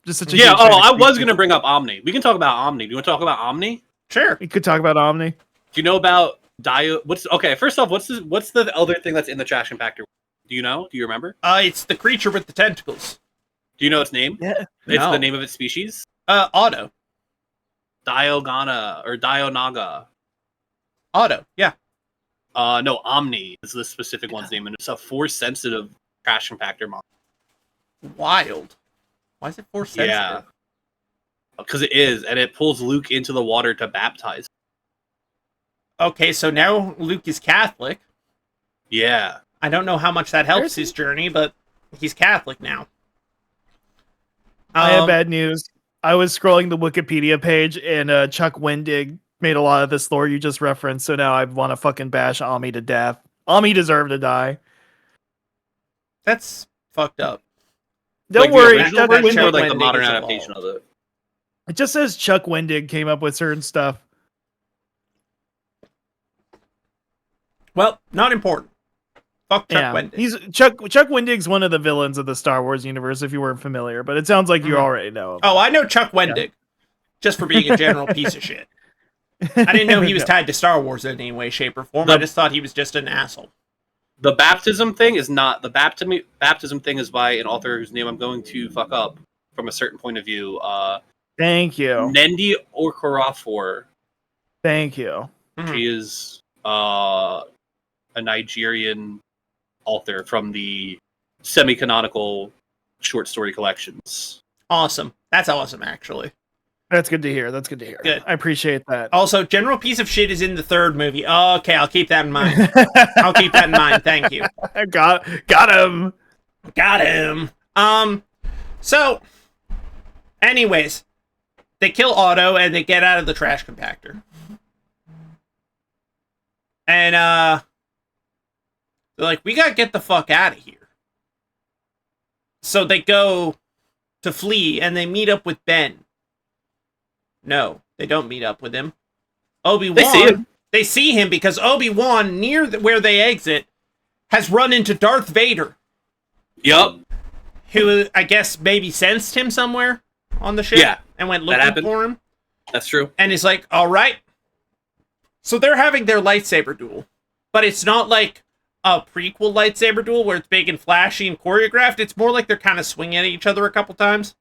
Just such a Yeah. huge fan Oh, of I was creatures. gonna bring up Omni. We can talk about Omni. Do you want to talk about Omni? Do Sure. We could talk about Omni. you know about Dio? First off, what's the other thing that's in the trash compactor? Do you know? Do you remember? It's the creature with the tentacles. Do you know its name? Yeah. It's No. the name of its species. Auto. Diogana or Dionaga. Auto. Yeah. No, Omni is the specific one's name, and it's a force-sensitive trash compactor monster. Wild. Why is it force sensitive? Yeah. Because it is, and it pulls Luke into the water to baptize. Okay, so now Luke is Catholic. Yeah. I don't know how much that helps There's- his journey, but he's Catholic now. I have bad news. I was scrolling the Wikipedia page, and Chuck Wendig made a lot of this lore you just referenced. So now I want to fucking bash Ami to death. Ami deserved to die. That's fucked up. Don't Like worry, the original Chuck version Wendig or Wendig. like the Wendig modern is adaptation of it. It just says Chuck Wendig came up with certain stuff. Well, not important. Fuck Chuck Yeah, Wendig. he's Chuck Wendig's one of the villains of the Star Wars universe. If you weren't familiar, but it sounds like you Mhm. already know. Him. Oh, I know Chuck Wendig. Just for being a general piece of shit. I didn't know he was No. tied to Star Wars in any way, shape, or form. The- I just thought he was just an asshole. The baptism thing is not the baptism thing is by an author whose name I'm going to fuck up from a certain point of view. Thank you. Nendi Okorafor. Thank you. Mhm. She is a Nigerian author from the semi-canonical short story collections. Awesome. That's awesome, actually. That's good to hear. That's good to hear. Good. I appreciate that. Also, general piece of shit is in the third movie. Okay, I'll keep that in mind. I'll keep that in mind. Thank you. I got him. Got him. So, anyways, they kill Otto and they get out of the trash compactor. And, they're like, we gotta get the fuck out of here. So they go to flee and they meet up with Ben. No, they don't meet up with him. Obi-Wan. They see him. They see him because Obi-Wan, near where they exit, has run into Darth Vader, Yup. who I guess maybe sensed him somewhere on the ship Yeah, and went that looking happened. for him. That's true. And he's like, all right, So they're having their lightsaber duel, but it's not like a prequel lightsaber duel where it's big and flashy and choreographed. It's more like they're kind of swinging at each other a couple times.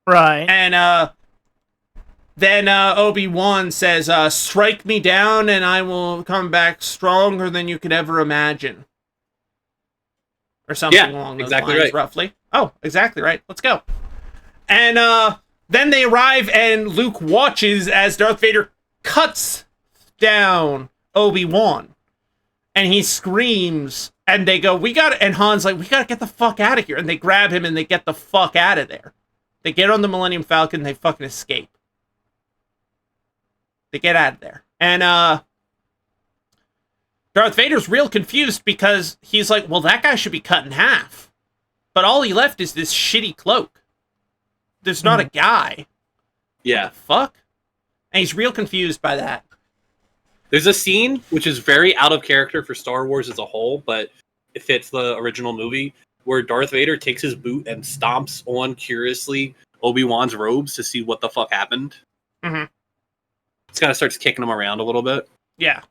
Right. And then Obi-Wan says, strike me down and I will come back stronger than you could ever imagine. Or something along those lines, right. roughly. Oh, exactly right. Let's go. And then they arrive and Luke watches as Darth Vader cuts down Obi-Wan. And he screams, and they go, and Han's like, we gotta get the fuck out of here. And they grab him and they get the fuck out of there. They get on the Millennium Falcon and they fucking escape. They get out of there. And Darth Vader's real confused because he's like, well, that guy should be cut in half. But all he left is this shitty cloak. There's not a guy. Yeah. Fuck? And he's real confused by that. There's a scene which is very out of character for Star Wars as a whole, but it fits the original movie, where Darth Vader takes his boot and stomps on, curiously, Obi-Wan's robes to see what the fuck happened. Mm-hmm. It kind of starts kicking him around a little bit. Yeah.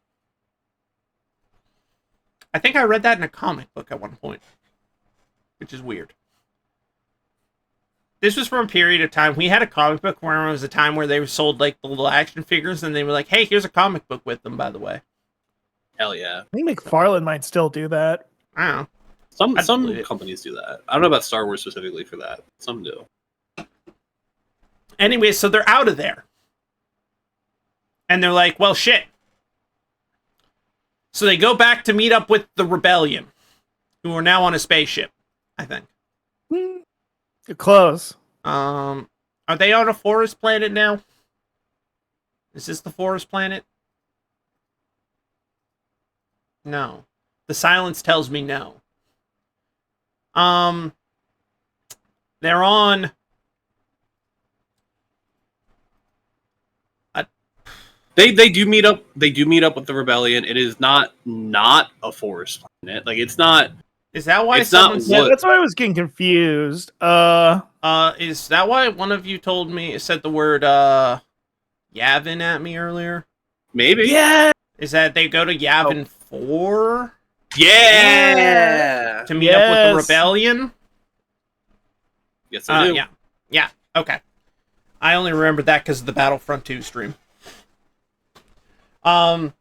I think I read that in a comic book at one point, which is weird. This was from a period of time. We had a comic book where it was a time where they sold like the little action figures, and they were like, "Hey, here's a comic book with them." By the way, Hell yeah! I think McFarlane might still do that. I don't know. Some companies do that. I don't know about Star Wars specifically for that. Some do. Anyway, so they're out of there, and they're like, "Well, shit." So they go back to meet up with the rebellion, who are now on a spaceship. I think. You're close. Are they on a forest planet now? Is this the forest planet? No. The silence tells me no. They're on... They do meet up. They do meet up with the rebellion. It is not a forest planet. Like, it's not... Is that why it's not Yeah, that's why I was getting confused. Is that why one of you said the word, Yavin at me earlier? Maybe. Yeah. Is that they go to Yavin 4? Yeah! To meet up with the rebellion? Yes, I do. Yeah, okay. I only remember that because of the Battlefront 2 stream. And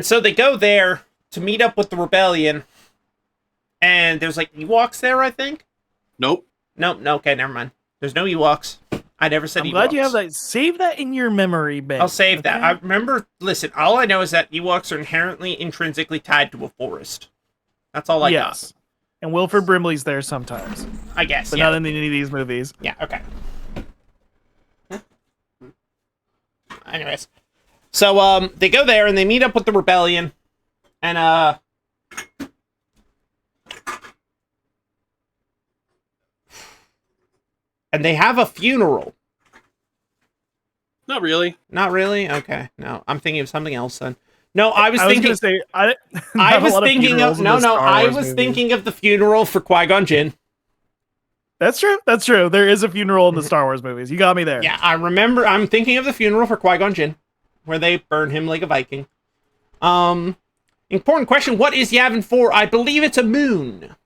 so they go there to meet up with the rebellion, and there's like Ewoks there, I think? Nope. Nope, no, okay, never mind. There's no Ewoks. I never said I'm Ewoks. glad you have that. Save that in your memory bank. I'll save that. I remember, listen, all I know is that Ewoks are inherently, intrinsically tied to a forest. That's all I got. And Wilford Brimley's there sometimes. I guess, But not in any of these movies. Yeah, okay. Anyways. So, they go there and they meet up with the rebellion. And, and they have a funeral. Not really. Not really? Okay. No, I'm thinking of something else then. No, I was thinking. Was gonna say, I was thinking of I was thinking of the funeral for Qui-Gon Jinn. That's true. That's true. There is a funeral in the Star Wars movies. You got me there. Yeah, I remember. I'm thinking of the funeral for Qui-Gon Jinn, where they burn him like a Viking. Important question: what is Yavin 4? I believe it's a moon.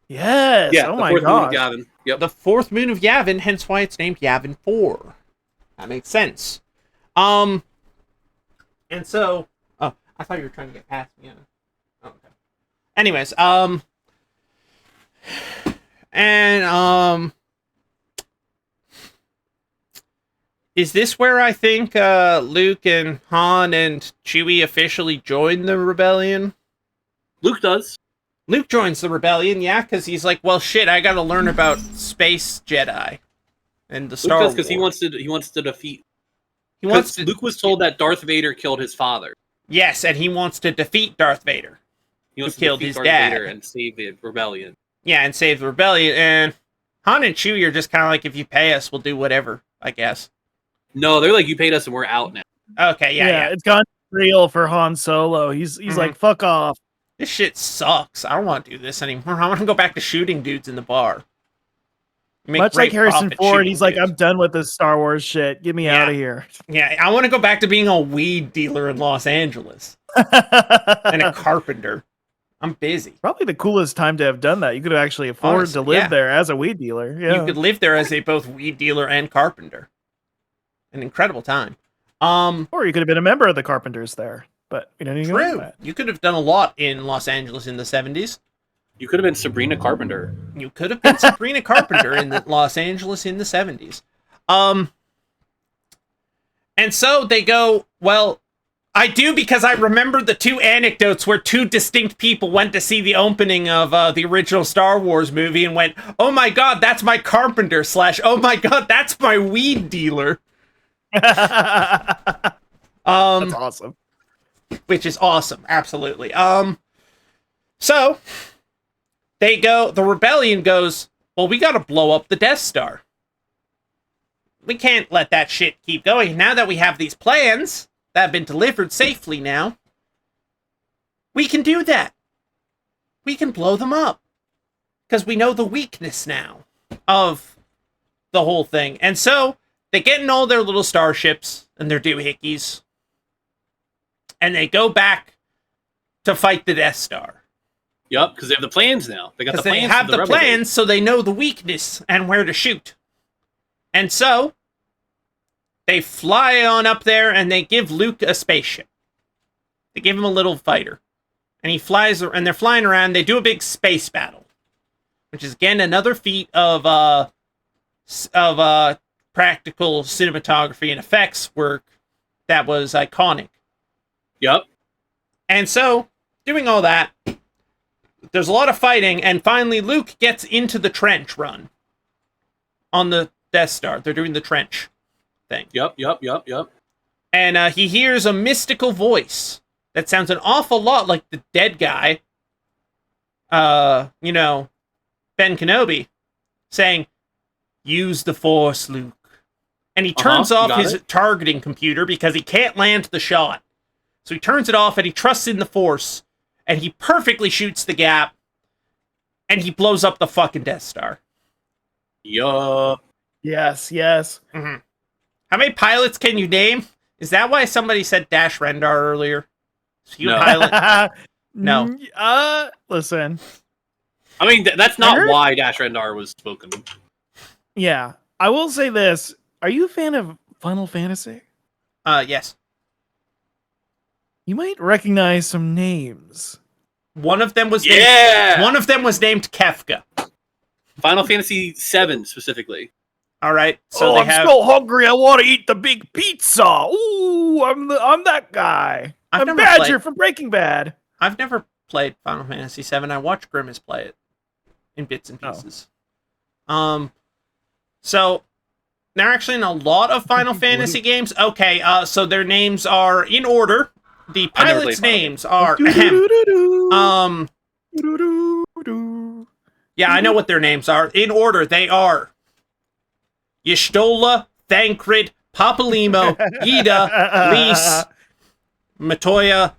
Yes. Yeah. Oh the my fourth moon of god. Yavin. Yep. The fourth moon of Yavin, hence why it's named Yavin 4. That makes sense. And so, oh, I thought you were trying to get past me. Oh, okay. Anyways, is this where I think Luke and Han and Chewie officially join the rebellion? Luke does. Luke joins the rebellion, yeah, because he's like, well, shit, I gotta learn about space Jedi and the Star Wars. Because he wants to defeat. Luke was told that Darth Vader killed his father. Yes, and he wants to defeat Darth Vader. He wants who to killed defeat his Darth dad. Vader and save the rebellion. Yeah, and save the rebellion. And Han and Chewie are just kind of like, if you pay us, we'll do whatever, I guess. No, they're like, you paid us and we're out now. Okay, yeah. It's gone real for Han Solo. He's like, fuck off. This shit sucks. I don't want to do this anymore. I want to go back to shooting dudes in the bar. Make Much like great Harrison profit Ford, shooting he's like, games. I'm done with this Star Wars shit. Get me out of here. Yeah, I want to go back to being a weed dealer in Los Angeles and a carpenter. I'm busy. Probably the coolest time to have done that. You could actually afford Honestly, to live yeah. there as a weed dealer. Yeah. You could live there as a both weed dealer and carpenter. An incredible time. Or you could have been a member of the Carpenters there. But we don't even know True. that. You could have done a lot in Los Angeles in the 70s. You could have been Sabrina Carpenter. You could have been Sabrina Carpenter in the Los Angeles in the 70s. And so they go, well, I do because I remember the two anecdotes where two distinct people went to see the opening of the original Star Wars movie and went, oh my god, that's my carpenter / oh my god, that's my weed dealer. That's awesome. Which is awesome, absolutely. So the rebellion goes, well, we gotta blow up the Death Star. We can't let that shit keep going. Now that we have these plans that have been delivered safely now, we can do that. We can blow them up. Because we know the weakness now of the whole thing. And so they get in all their little starships and their doohickeys, and they go back to fight the Death Star. Yup, because they have the plans now. They got the Because they plans. have for the Rebel plans, so they know the weakness and where to shoot. And so they fly on up there and they give Luke a spaceship. They give him a little fighter. And he flies, and they're flying around. They do a big space battle, which is again another feat of practical cinematography and effects work that was iconic. Yup. And so, doing all that, there's a lot of fighting, and finally Luke gets into the trench run on the Death Star. They're doing the trench thing. Yup. And he hears a mystical voice that sounds an awful lot like the dead guy, Ben Kenobi, saying, use the Force, Luke. And he turns off his targeting computer because he can't land the shot. So he turns it off and he trusts in the Force, and he perfectly shoots the gap, and he blows up the fucking Death Star. Yup. Yes. Mm-hmm. How many pilots can you name? Is that why somebody said Dash Rendar earlier? Is he a pilot? No. Listen. I mean, that's not why Dash Rendar was spoken. Yeah. I will say this. Are you a fan of Final Fantasy? Yes. You might recognize some names. One of them was named Kefka. Final Fantasy VII specifically. All right. So I'm so hungry. I want to eat the big pizza. Ooh, I'm that guy. I'm Badger from Breaking Bad. I've never played Final Fantasy VII. I watched Grimace play it in bits and pieces. So they're actually in a lot of Final Fantasy games. Okay. So their names are in order. The pilots' names are yeah, I know what their names are. In order, they are Y'shtola, Thancred, Papalimo, Ida, Lise, Matoya,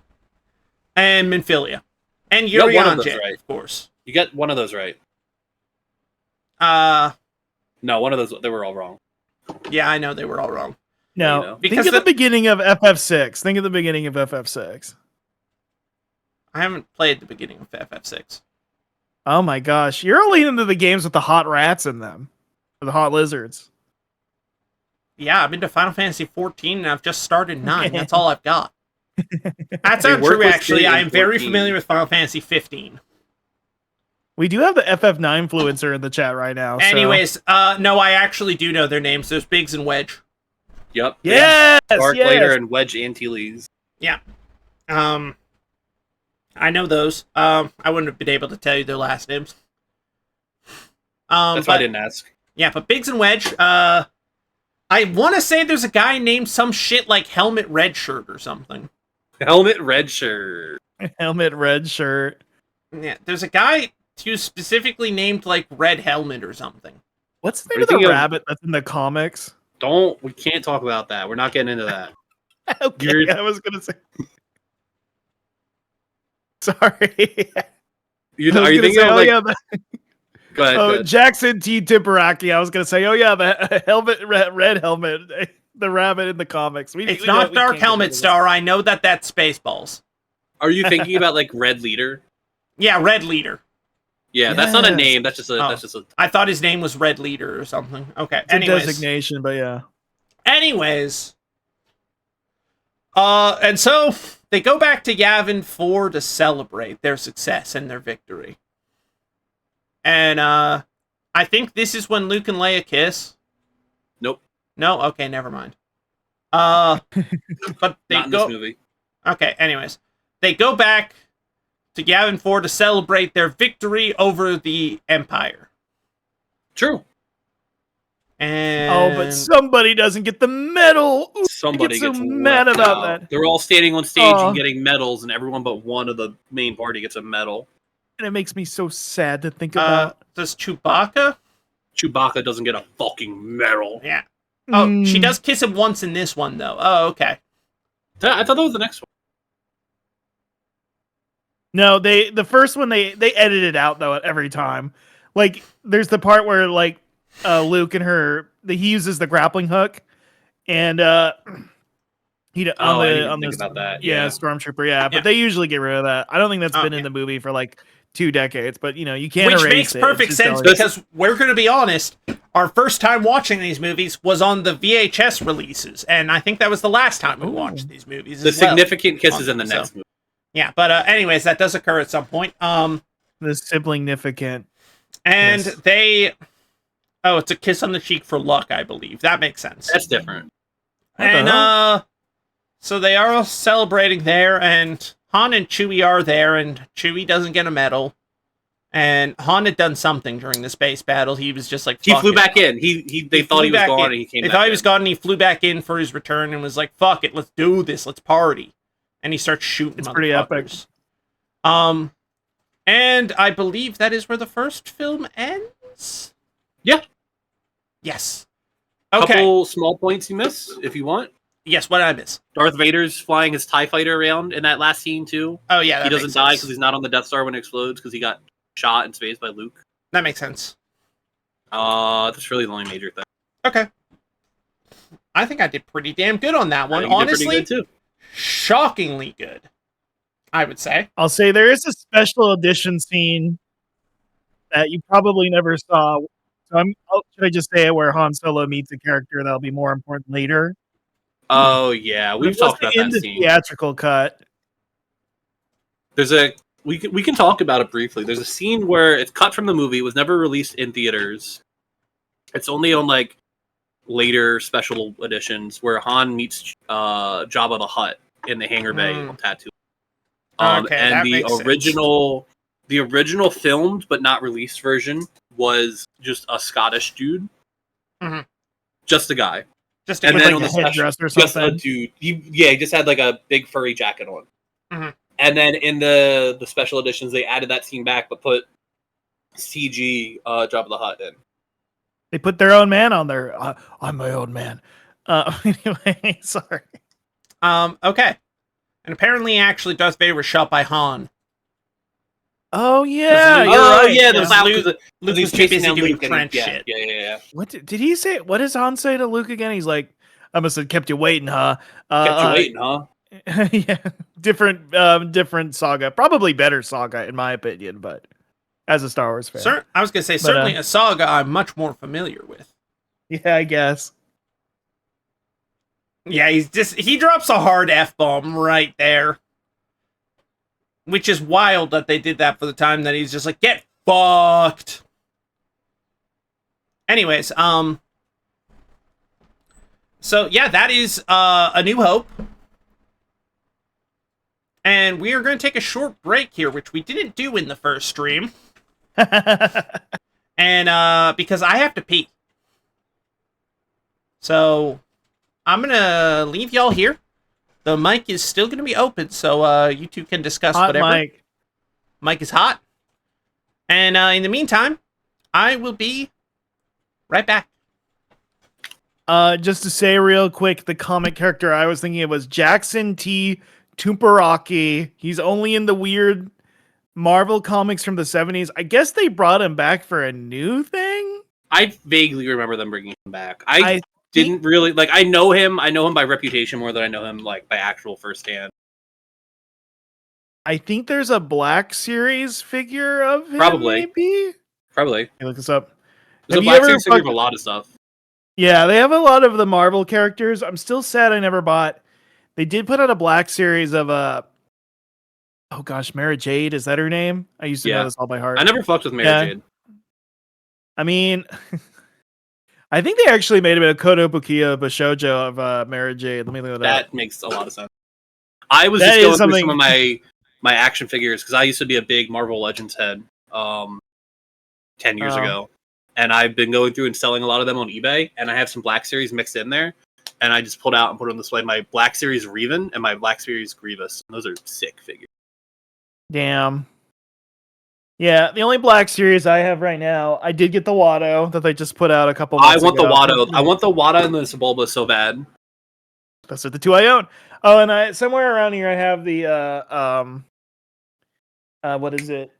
and Minfilia. And Urianger, right. of course. You got one of those right. No, one of those, they were all wrong. Yeah, I know they were all wrong. No, because think of the beginning of FF6. Think of the beginning of FF6. I haven't played the beginning of FF6. Oh my gosh. You're only into the games with the hot rats in them. Or the hot lizards. Yeah, I've been to Final Fantasy 14 and I've just started 9. That's all I've got. That's not true, actually. I am very familiar with Final Fantasy 15. We do have the FF9 influencer in the chat right now. Anyways, no, I actually do know their names. There's Biggs and Wedge. Yep. Yes! Dark Later and Wedge Antilles. Yeah. I know those. I wouldn't have been able to tell you their last names. That's why I didn't ask. Yeah, but Biggs and Wedge, I want to say there's a guy named some shit like Helmet Redshirt or something. Helmet Redshirt. Helmet Redshirt. Yeah, there's a guy who's specifically named like Red Helmet or something. What's the name of the rabbit that's in the comics? We can't talk about that. We're not getting into that. Okay, I was gonna say. Sorry. Are you thinking of Go ahead. Go ahead. Jackson T. Tipperaki. I was gonna say, oh yeah, the helmet, red helmet, the rabbit in the comics. It's not Dark Helmet Star. I know that's Spaceballs. Are you thinking about like Red Leader? Yeah, Red Leader. Yeah, that's not a Yes. name. That's just a. Oh. That's just a. I thought his name was Red Leader or something. Okay. It's a Anyways. designation, but yeah. Anyways. And so they go back to Yavin 4 to celebrate their success and their victory. And I think this is when Luke and Leia kiss. Nope. No? Okay, never mind. But they Not in go this movie. Okay, anyways. They go back to Yavin 4 to celebrate their victory over the Empire. True. And but somebody doesn't get the medal. Ooh, Somebody I get gets so mad left about out. that. They're all standing on stage Aw. and getting medals, and everyone but one of the main party gets a medal. And it makes me so sad to think about. does Chewbacca? Chewbacca doesn't get a fucking medal. Yeah. Oh, she Mm. does kiss him once in this one, though. Oh, okay. I thought that was the next one. No, the first one they edit it out though every time. Like there's the part where like Luke and he uses the grappling hook, and he I didn't even on think this about that. yeah, Stormtrooper, yeah, but Yeah. they usually get rid of that. I don't think that's been Okay. in the movie for like 2 decades, but you can't Which erase makes it. perfect It's just sense always- because we're going to be honest, our first time watching these movies was on the VHS releases, and I think that was the last time we watched these movies. The as well. significant kisses in the So- next movie. Yeah, but anyways, that does occur at some point. the significant. And Yes. they... Oh, it's a kiss on the cheek for luck, I believe. That makes sense. That's different. What the And hell? so they are all celebrating there, and Han and Chewie are there, and Chewie doesn't get a medal. And Han had done something during the space battle. He was just like, He fuck flew it. back in. They thought flew he was back gone, in. and he came They back thought he in. was gone, and he flew back in for his return and was like, fuck it, let's do this, let's party. And he starts shooting. It's pretty epic. motherfuckers. And I believe that is where the first film ends. Yeah. Yes. Okay. Couple small points you miss, if you want. Yes. What did I miss? Darth Vader's flying his TIE fighter around in that last scene, too. Oh yeah, He that doesn't makes die sense. because he's not on the Death Star when it explodes because he got shot in space by Luke. That makes sense. That's really the only major thing. Okay. I think I did pretty damn good on that I one. think you did Honestly, pretty good, too. shockingly good. I would say. I'll say there is a special edition scene that you probably never saw. So should I just say it where Han Solo meets a character that'll be more important later? Oh, yeah. We've It talked wasn't about in that the scene. theatrical cut. We can talk about it briefly. There's a scene where it's cut from the movie, was never released in theaters. It's only on like later special editions where Han meets Jabba the Hutt in the hangar bay on Tatooine. Okay, that And makes sense. the original filmed but not released version was just a Scottish dude, Mhm. just a guy, Just and With then like on a the special, headdress or just a something. dude. He just had like a big furry jacket on. Mhm. And then in the special editions, they added that scene back, but put CG Jabba the Hutt in. They put their own man on there. I'm my own man. Anyway, sorry. Okay. And apparently, actually, Darth Vader was shot by Han. Oh yeah, Luke- you're Oh right. yeah, the Because cloud Luke- because Luke he's was too chasing busy down doing Luke and trench yeah, shit. Yeah. What did he say? What does Han say to Luke again? He's like, "I must have kept you waiting, huh?" Kept you waiting, huh? Yeah, different saga. Probably better saga in my opinion, but as a Star Wars fan, I was going to say, But, certainly a saga I'm much more familiar with. yeah, I guess. Yeah, he drops a hard F-bomb right there. Which is wild that they did that for the time that he's just like, get fucked. Anyways, so yeah, that is A New Hope. And we are going to take a short break here, which we didn't do in the first stream. And because I have to pee. So I'm going to leave y'all here. The mic is still going to be open, so you two can discuss Hot whatever. mic. Mic is hot. And in the meantime, I will be right back. Just to say real quick, the comic character I was thinking it was Jackson T. Tumperaki. He's only in the weird Marvel comics from the 70s. I guess they brought him back for a new thing. I vaguely remember them bringing him back. I Didn't really like. I know him. I know him by reputation more than I know him like by actual firsthand. I think there's a Black Series figure of him. Probably. Maybe. Probably. Hey, look this up. There's Have a you Black ever Series figure of fuck- a lot of stuff. Yeah, they have a lot of the Marvel characters. I'm still sad I never bought. They did put out a Black Series of oh gosh, Mara Jade. Is that her name? I used to know Yeah. this all by heart. I never fucked with Mary Yeah. Jade. I mean, I think they actually made a Kotobukiya Bashojo of Mara Jade. Let me look it up. That makes a lot of sense. I was That just is going through something- some of my action figures because I used to be a big Marvel Legends head 10 years Oh. ago. And I've been going through and selling a lot of them on eBay. And I have some Black Series mixed in there. And I just pulled out and put on display my Black Series Revan and my Black Series Grievous. And those are sick figures. Damn. Yeah, the only Black Series I have right now, I did get the Watto that they just put out a couple I months want the ago. Watto. I want the Watto and the Sebulba so bad. Those are the two I own. Oh, and I somewhere around here I have the what is it?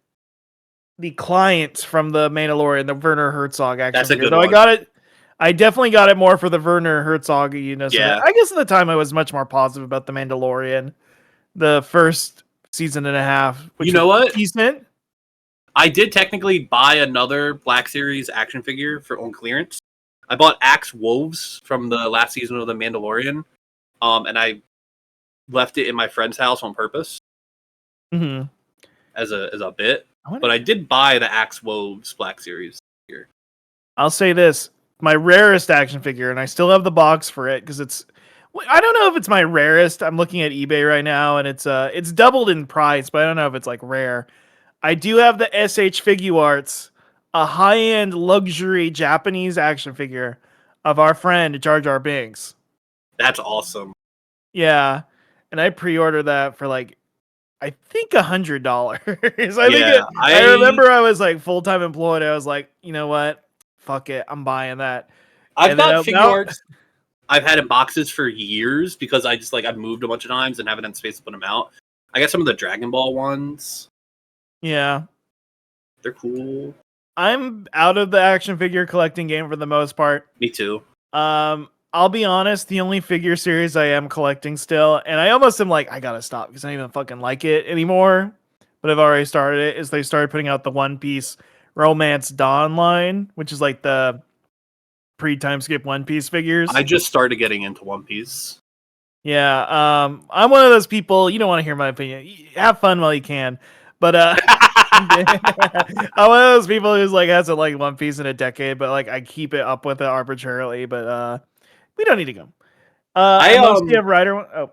The client from the Mandalorian, the Werner Herzog action That's a figure. good Though one. I got it. I definitely got it more for the Werner Herzog, Yeah. I guess at the time I was much more positive about the Mandalorian. The first season and a half. Which You know was what? Decent. I did technically buy another Black Series action figure for on clearance. I bought Axe Wolves from the last season of The Mandalorian, and I left it in my friend's house on purpose Mm-hmm. as a bit. But I did buy the Axe Wolves Black Series here. I'll say this: my rarest action figure, and I still have the box for it because it's. I don't know if it's my rarest. I'm looking at eBay right now, and it's doubled in price, but I don't know if it's like rare. I do have the SH Figuarts, a high-end luxury Japanese action figure of our friend Jar Jar Binks. That's awesome. Yeah, and I pre-ordered that for like, I think $100. I remember I was like full-time employed. I was like, you know what? Fuck it, I'm buying that. I've And then got figure arts I've had in boxes for years because I just I've moved a bunch of times and haven't had space to put them out. I got some of the Dragon Ball ones. Yeah. They're cool. I'm out of the action figure collecting game for the most part. Me too. I'll be honest, the only figure series I am collecting still, and I almost am like, I gotta stop because I don't even fucking like it anymore. But I've already started it, is they started putting out the One Piece Romance Dawn line, which is like the pre-time skip One Piece figures. I just started getting into One Piece. Yeah, I'm one of those people, you don't want to hear my opinion. Have fun while you can. But I'm one of those people who's like hasn't liked One Piece in a decade, but like I keep it up with it arbitrarily. But we don't need to go. I mostly have Rider. Oh,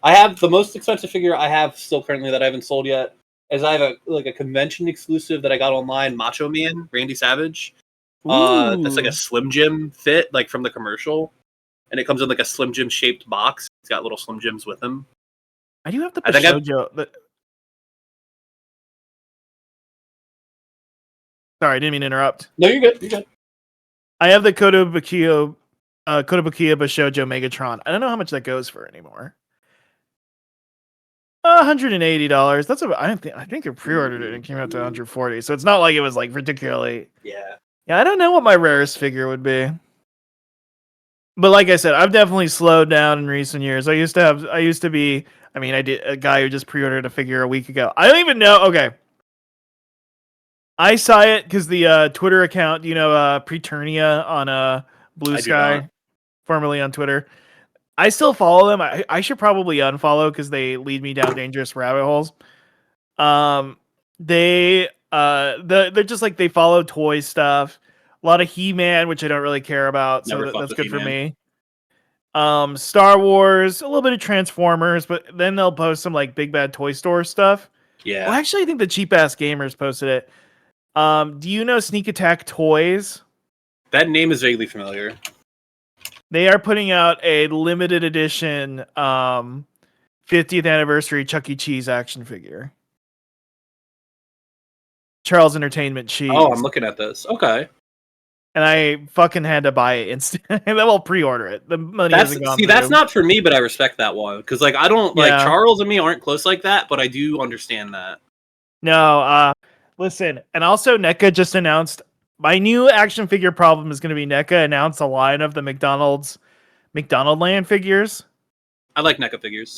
I have the most expensive figure I have still currently that I haven't sold yet. Is I have a convention exclusive that I got online, Macho Man, Randy Savage. That's like a Slim Jim fit, like from the commercial, and it comes in like a Slim Jim shaped box. It's got little Slim Jims with them. I do have the I think Bashojo. Sorry, I didn't mean to interrupt. No, you're good. You're good. I have the Kotobukiya Bashojo Megatron. I don't know how much that goes for anymore. $180. That's I think I pre-ordered it and it came out to $140. So it's not like it was like particularly. Yeah. Yeah, I don't know what my rarest figure would be. But like I said, I've definitely slowed down in recent years. I used to be, I did a guy who just pre-ordered a figure a week ago. I don't even know. Okay. I saw it because the Twitter account, Preternia on Blue Sky, formerly on Twitter. I still follow them. I should probably unfollow because they lead me down dangerous rabbit holes. They're just like they follow toy stuff. A lot of He-Man, which I don't really care about, so that's good for me. Star Wars, a little bit of Transformers, but then they'll post some like Big Bad Toy Store stuff. Yeah. Well, actually, I think the Cheap Ass Gamers posted it. Do you know Sneak Attack Toys? That name is vaguely familiar. They are putting out a limited edition 50th anniversary Chuck E. Cheese action figure. Charles Entertainment Cheese. Oh, I'm looking at this. Okay. and I fucking had to buy it instant. And then we'll pre-order it. The money hasn't gone through. That's not for me, but I respect that one because like I don't like Yeah. Charles and me aren't close like that, but I do understand that. No, listen, and also NECA just announced my new action figure problem is going to be NECA announced a line of the McDonald Land figures. I like NECA figures.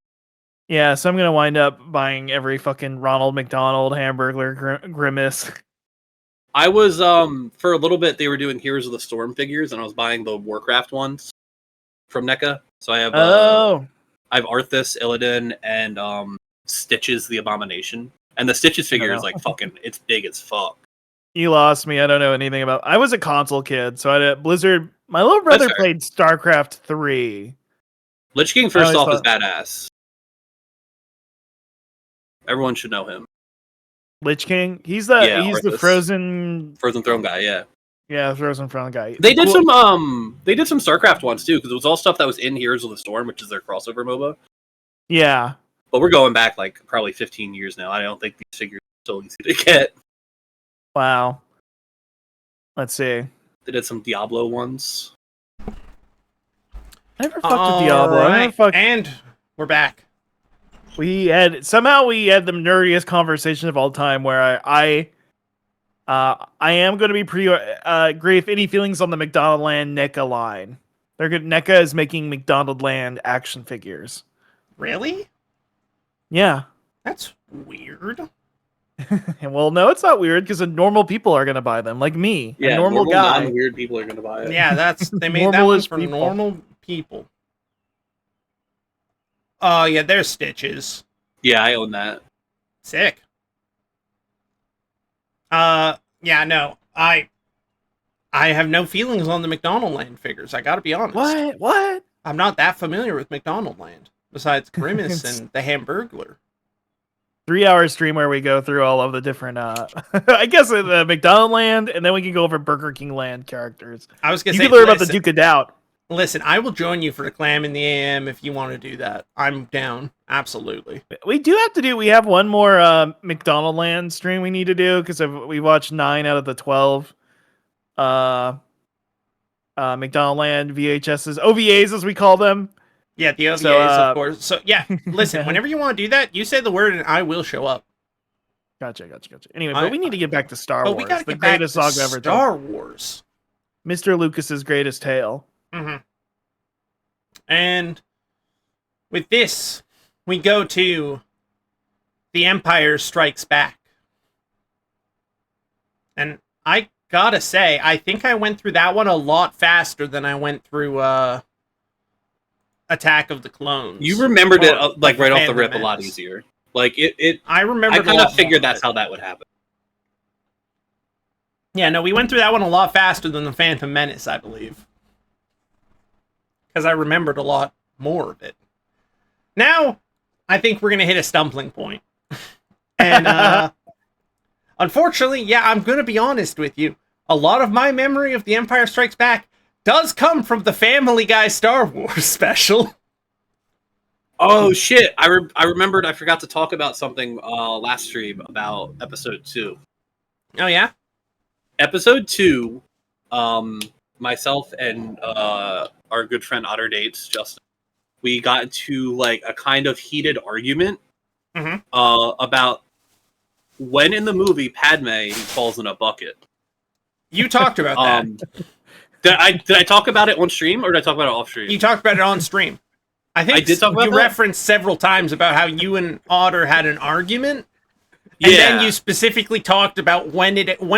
Yeah, so I'm going to wind up buying every fucking Ronald McDonald, Hamburglar, Grimace. I was for a little bit they were doing Heroes of the Storm figures, and I was buying the Warcraft ones from NECA. So I have I have Arthas, Illidan, and Stitches the Abomination. And the Stitches figure is like fucking it's big as fuck. You lost me. I don't know anything about. I was a console kid, so I had Blizzard. My little brother fair. played StarCraft 3. Lich King first always off is badass. Everyone should know him. Lich King. He's the Arthas. Frozen Throne guy, yeah. Frozen Throne guy. They did some StarCraft ones too, because it was all stuff that was in Heroes of the Storm, which is their crossover MOBA. Yeah. But we're going back like probably 15 years now. I don't think these figures are so easy to get. Wow. Let's see. They did some Diablo ones. I never fucked with Diablo. I never fucked... And we're back. We had the nerdiest conversation of all time where I am going to be Grief, any feelings on the McDonald Land NECA line? They're good. NECA is making McDonald Land action figures. Really? Yeah. That's weird. Well, no, it's not weird because normal people are going to buy them, like me, Yeah, a normal guy. Non-weird people are going to buy it. Yeah, they made that one for people. normal people. Oh, yeah, there's Stitches. Yeah, I own that. Sick. Yeah, no, I have no feelings on the McDonald Land figures. I gotta be honest. What? I'm not that familiar with McDonald Land, besides Grimace and the Hamburglar. 3-hour stream where we go through all of the different, I guess the McDonald Land, and then we can go over Burger King Land characters. I was gonna You say, can learn about the Duke of Doubt. Listen, I will join you for the clam in the AM if you want to do that. I'm down. Absolutely. We have one more McDonald Land stream we need to do because we watched 9 out of the 12 McDonald Land VHSs, OVAs as we call them. Yeah, the OVAs, of course. So, yeah, listen, whenever you want to do that, you say the word and I will show up. Gotcha. Anyway, but we need to get back to Star Wars. We got to get greatest back to saga ever. Star Wars. Mr. Lucas's greatest tale. Mm-hmm. And with this, we go to The Empire Strikes Back. And I gotta say, I think I went through that one a lot faster than I went through Attack of the Clones. You remembered it like right off the rip a lot easier. Like it. I remember. I kind of figured that's how that would happen. Yeah, no, we went through that one a lot faster than the Phantom Menace, I believe, because I remembered a lot more of it. Now, I think we're gonna hit a stumbling point, and unfortunately, yeah, I'm gonna be honest with you. A lot of my memory of The Empire Strikes Back does come from the Family Guy Star Wars special. Oh shit! I remembered. I forgot to talk about something last stream about episode 2. Oh yeah, episode 2. Myself and our good friend Otter Dates, Justin, we got into like a kind of heated argument about when in the movie Padme falls in a bucket. You talked about that. Did I talk about it on stream or did I talk about it off stream? You talked about it on stream. I think I did talk about you that? referenced several times about how you and Otter had an argument. And then you specifically talked about when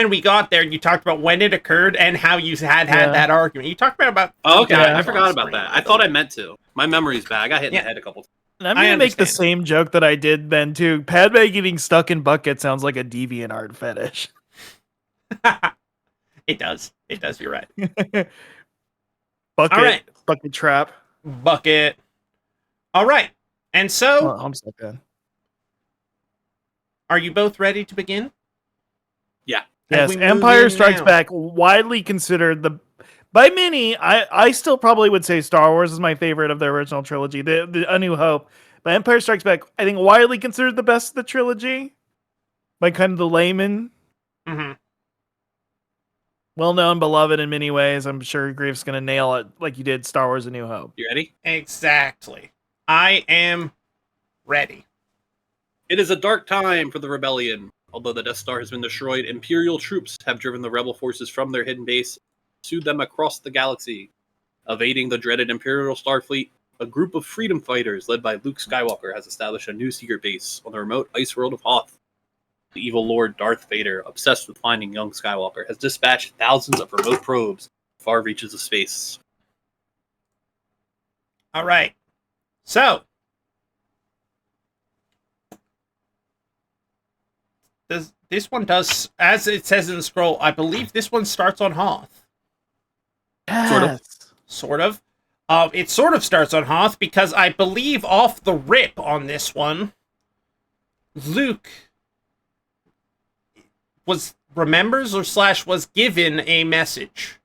we got there, you talked about when it occurred and how you had that argument. You talked about okay, I forgot about that. I thought I meant to. My memory's bad. I got hit in the head a couple times. And I'm going to make the same joke that I did then, too. Padme getting stuck in bucket sounds like a DeviantArt fetish. It does. It does. You're right. Bucket. All right. Bucket trap. Bucket. All right. And so... Oh, I'm so good. Are you both ready to begin? Yeah. Yes, Empire Strikes Back, widely considered by many, I still probably would say Star Wars is my favorite of the original trilogy, the A New Hope. But Empire Strikes Back, I think widely considered the best of the trilogy by kind of the layman. Mm-hmm. Well known, beloved in many ways. I'm sure Grief's gonna nail it like you did Star Wars: A New Hope. You ready? Exactly. I am ready. It is a dark time for the rebellion. Although the Death Star has been destroyed, Imperial troops have driven the rebel forces from their hidden base, pursued them across the galaxy. Evading the dreaded Imperial Starfleet, a group of freedom fighters led by Luke Skywalker has established a new secret base on the remote ice world of Hoth. The evil Lord Darth Vader, obsessed with finding young Skywalker, has dispatched thousands of remote probes to far reaches of space. All right. So, this one does, as it says in the scroll, I believe this one starts on Hoth. Sort of. Yes. Sort of. It sort of starts on Hoth because I believe off the rip on this one, Luke remembers or / was given a message.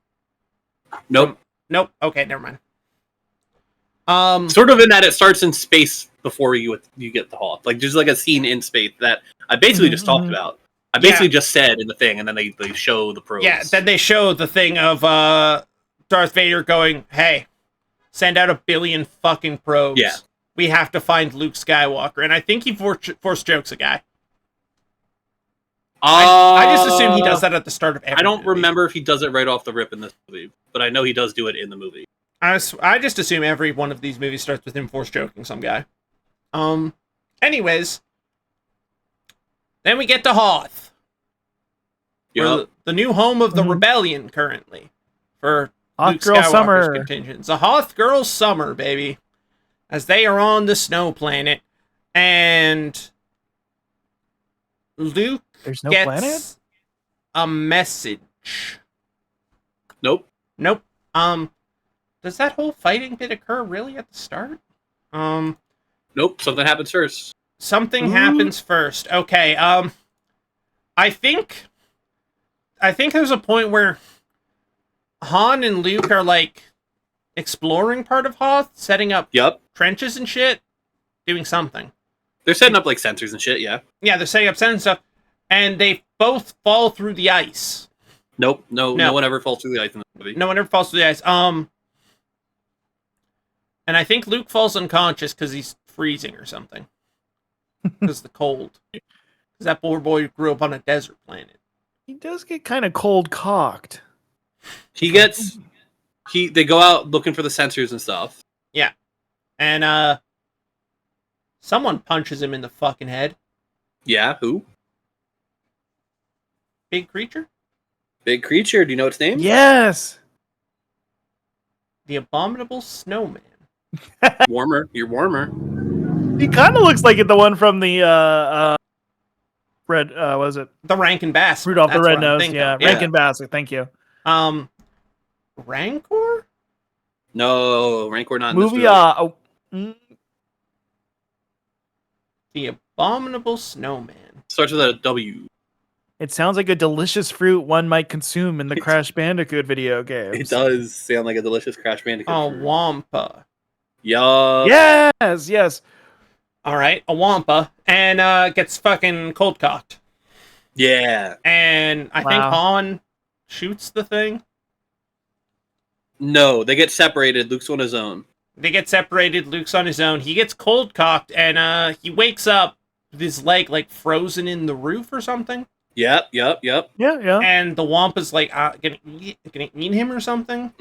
Nope. Nope. Okay, never mind. Sort of in that it starts in space before you get the Hoth. Like, there's like a scene in space that I basically just talked about. I basically just said in the thing, and then they show the probes. Yeah, then they show the thing of Darth Vader going, "Hey, send out 1 billion fucking probes. Yeah. We have to find Luke Skywalker." And I think he force jokes a guy. I just assume he does that at the start of every I don't movie. remember if he does it right off the rip in this movie, but I know he does do it in the movie. I just assume every one of these movies starts with him force joking some guy. Anyways, then we get to Hoth. Yep. The new home of the rebellion currently for Hoth Luke Girl Skywalker's Summer. contingents. The Hoth Girls Summer, baby. As they are on the snow planet. And Luke There's no gets planet? a message. Nope. Nope. Does that whole fighting bit occur really at the start? Nope. Something happens first. Something happens first. Okay, I think there's a point where Han and Luke are like exploring part of Hoth, setting up Yep. trenches and shit, doing something. They're setting up like sensors and shit, yeah. Yeah, they're setting up and stuff, and they both fall through the ice. Nope. No one ever falls through the ice in the movie. No one ever falls through the ice. And I think Luke falls unconscious because he's freezing or something. Because the cold. Because that poor boy grew up on a desert planet. He does get kind of cold cocked. They go out looking for the sensors and stuff. Yeah. And, someone punches him in the fucking head. Yeah, who? Big creature? Big creature. Do you know its name? Yes. The Abominable Snowman. Warmer. You're warmer. He kind of looks like the one from the red. What is it? The Rankin Bass. Rudolph the That's what I'm Red-Nosed. thinking Yeah, of. Rankin Bass. Thank you. Rancor? No, Rancor not in Movie. this The Abominable Snowman. Starts with a W. It sounds like a delicious fruit one might consume in the Crash Bandicoot video games. It does sound like a delicious Crash Bandicoot. A fruit. Wampa. Yup. Yes. All right, a Wampa. And gets fucking cold cocked. Yeah. And I think Wow. Han shoots the thing. No, they get separated. Luke's on his own. They get separated. Luke's on his own. He gets cold cocked, and he wakes up with his leg like frozen in the roof or something. Yep. Yeah. And the Wampa's like gonna eat him or something.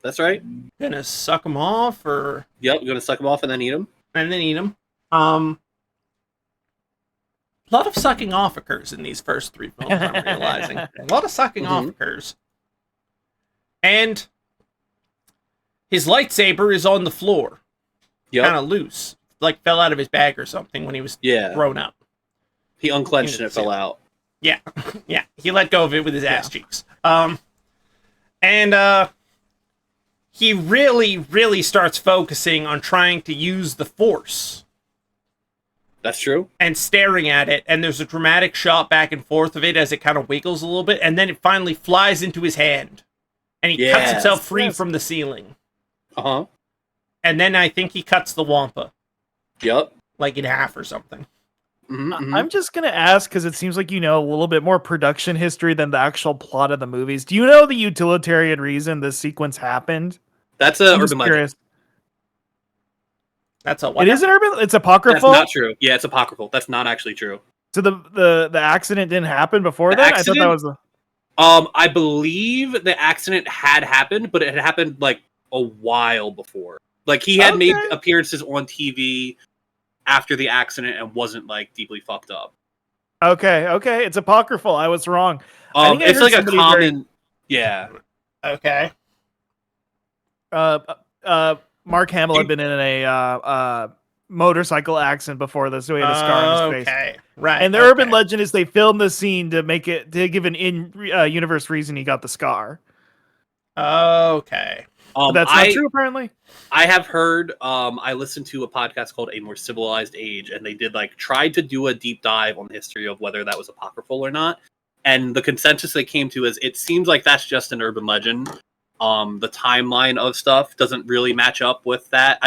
That's right. Gonna suck him off, or Yep, gonna suck him off and then eat him. and then eat him. A lot of sucking off occurs in these first 3 films. I'm realizing a lot of sucking off occurs, and his lightsaber is on the floor, Yep. kind of loose, like fell out of his bag or something when he was Yeah. grown up. He unclenched and it fell out. Yeah, yeah. He let go of it with his ass cheeks. And he really starts focusing on trying to use the Force That's true. and staring at it. And there's a dramatic shot back and forth of it as it kind of wiggles a little bit, and then it finally flies into his hand, and he cuts himself free from the ceiling. Uh-huh. And then I think he cuts the Wampa Yep. like in half or something. I'm just gonna ask because it seems like you know a little bit more production history than the actual plot of the movies. Do you know the utilitarian reason this sequence happened? That's a I'm just urban legend. curious. That's a what? It is an urban. It's That's apocryphal. not true. Yeah, it's apocryphal. That's not actually true. So the accident didn't happen before that. I thought that was. I believe the accident had happened, but it had happened like a while before. Like he had made appearances on TV after the accident and wasn't like deeply fucked up. Okay. It's apocryphal. I was wrong. I think I It's heard like a somebody common. Yeah. Okay. Mark Hamill had been in a motorcycle accident before this, so he had a scar on his face. Okay, right. And the urban legend is they filmed the scene to give an in-universe reason he got the scar. Okay. But that's not true, apparently. I have heard. I listened to a podcast called A More Civilized Age, and they did tried to do a deep dive on the history of whether that was apocryphal or not. And the consensus they came to is it seems like that's just an urban legend. The timeline of stuff doesn't really match up with that.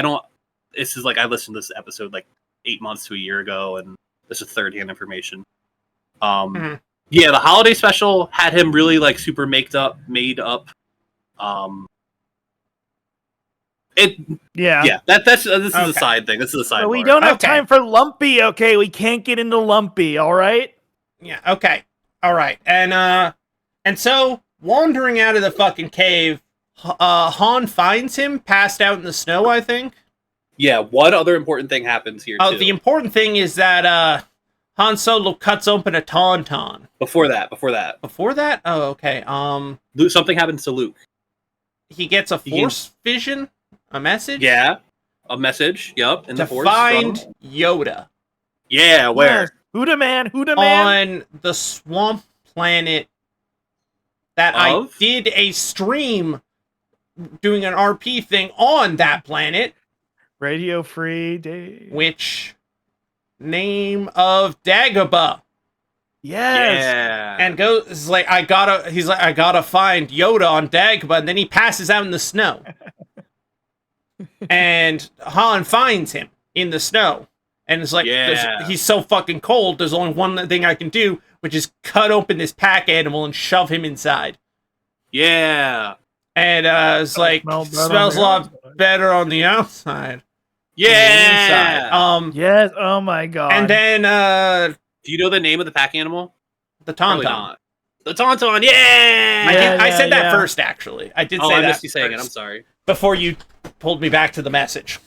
This is I listened to this episode 8 months to a year ago, and this is third-hand information. Yeah, the holiday special had him really super made up. This is a side thing. This is a side. We don't have time for Lumpy. Okay, we can't get into Lumpy. All right. Yeah. Okay. All right. And so wandering out of the fucking cave, Han finds him passed out in the snow. I think. Yeah. One other important thing happens here. Oh, the important thing is that Han Solo cuts open a tauntaun. Before that. Oh, okay. Something happens to Luke. He gets a force vision. A message? Yeah. A message. Yup. To find Yoda. Yeah, where? Yes. Huda man. On the swamp planet that I did a stream doing an RP thing on that planet. Radio Free Day. Which name of Dagobah. Yes. Yeah. And he's like, I gotta find Yoda on Dagobah, and then he passes out in the snow. And Han finds him in the snow. And it's like, he's so fucking cold, there's only one thing I can do, which is cut open this pack animal and shove him inside. Yeah. And it's like, smells a lot better on the outside. Yeah. Yes. Oh my god. And then, do you know the name of the pack animal? The tauntaun. The tauntaun. Yeah. I said that first, actually. I did say that. I missed you saying it. I'm sorry. Before you pulled me back to the message.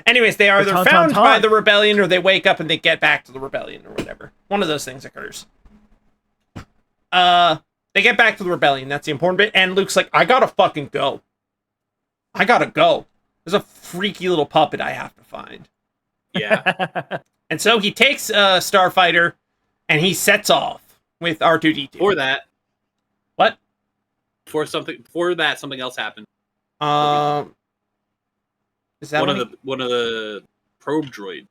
Anyways, they are either found by the rebellion or they wake up and they get back to the rebellion or whatever. One of those things occurs. They get back to the rebellion. That's the important bit. And Luke's like, I gotta fucking go. I gotta go. There's a freaky little puppet I have to find. Yeah. And so he takes a starfighter and he sets off with R2-D2. Before that. What? Before that, something else happened. Is that one of the probe droids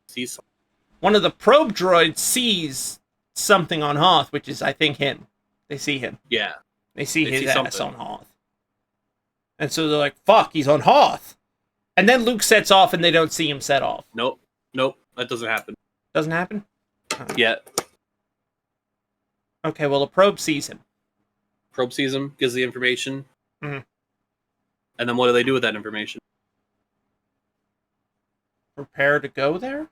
sees something? One of the probe droids sees something on Hoth, which is, I think, him. They see him. Yeah. They see his ass on Hoth. And so they're like, fuck, he's on Hoth. And then Luke sets off and they don't see him set off. Nope. That doesn't happen. Doesn't happen? Yet. Okay, well, the probe sees him. Probe sees him, gives the information. Mm-hmm. And then what do they do with that information? Prepare to go there?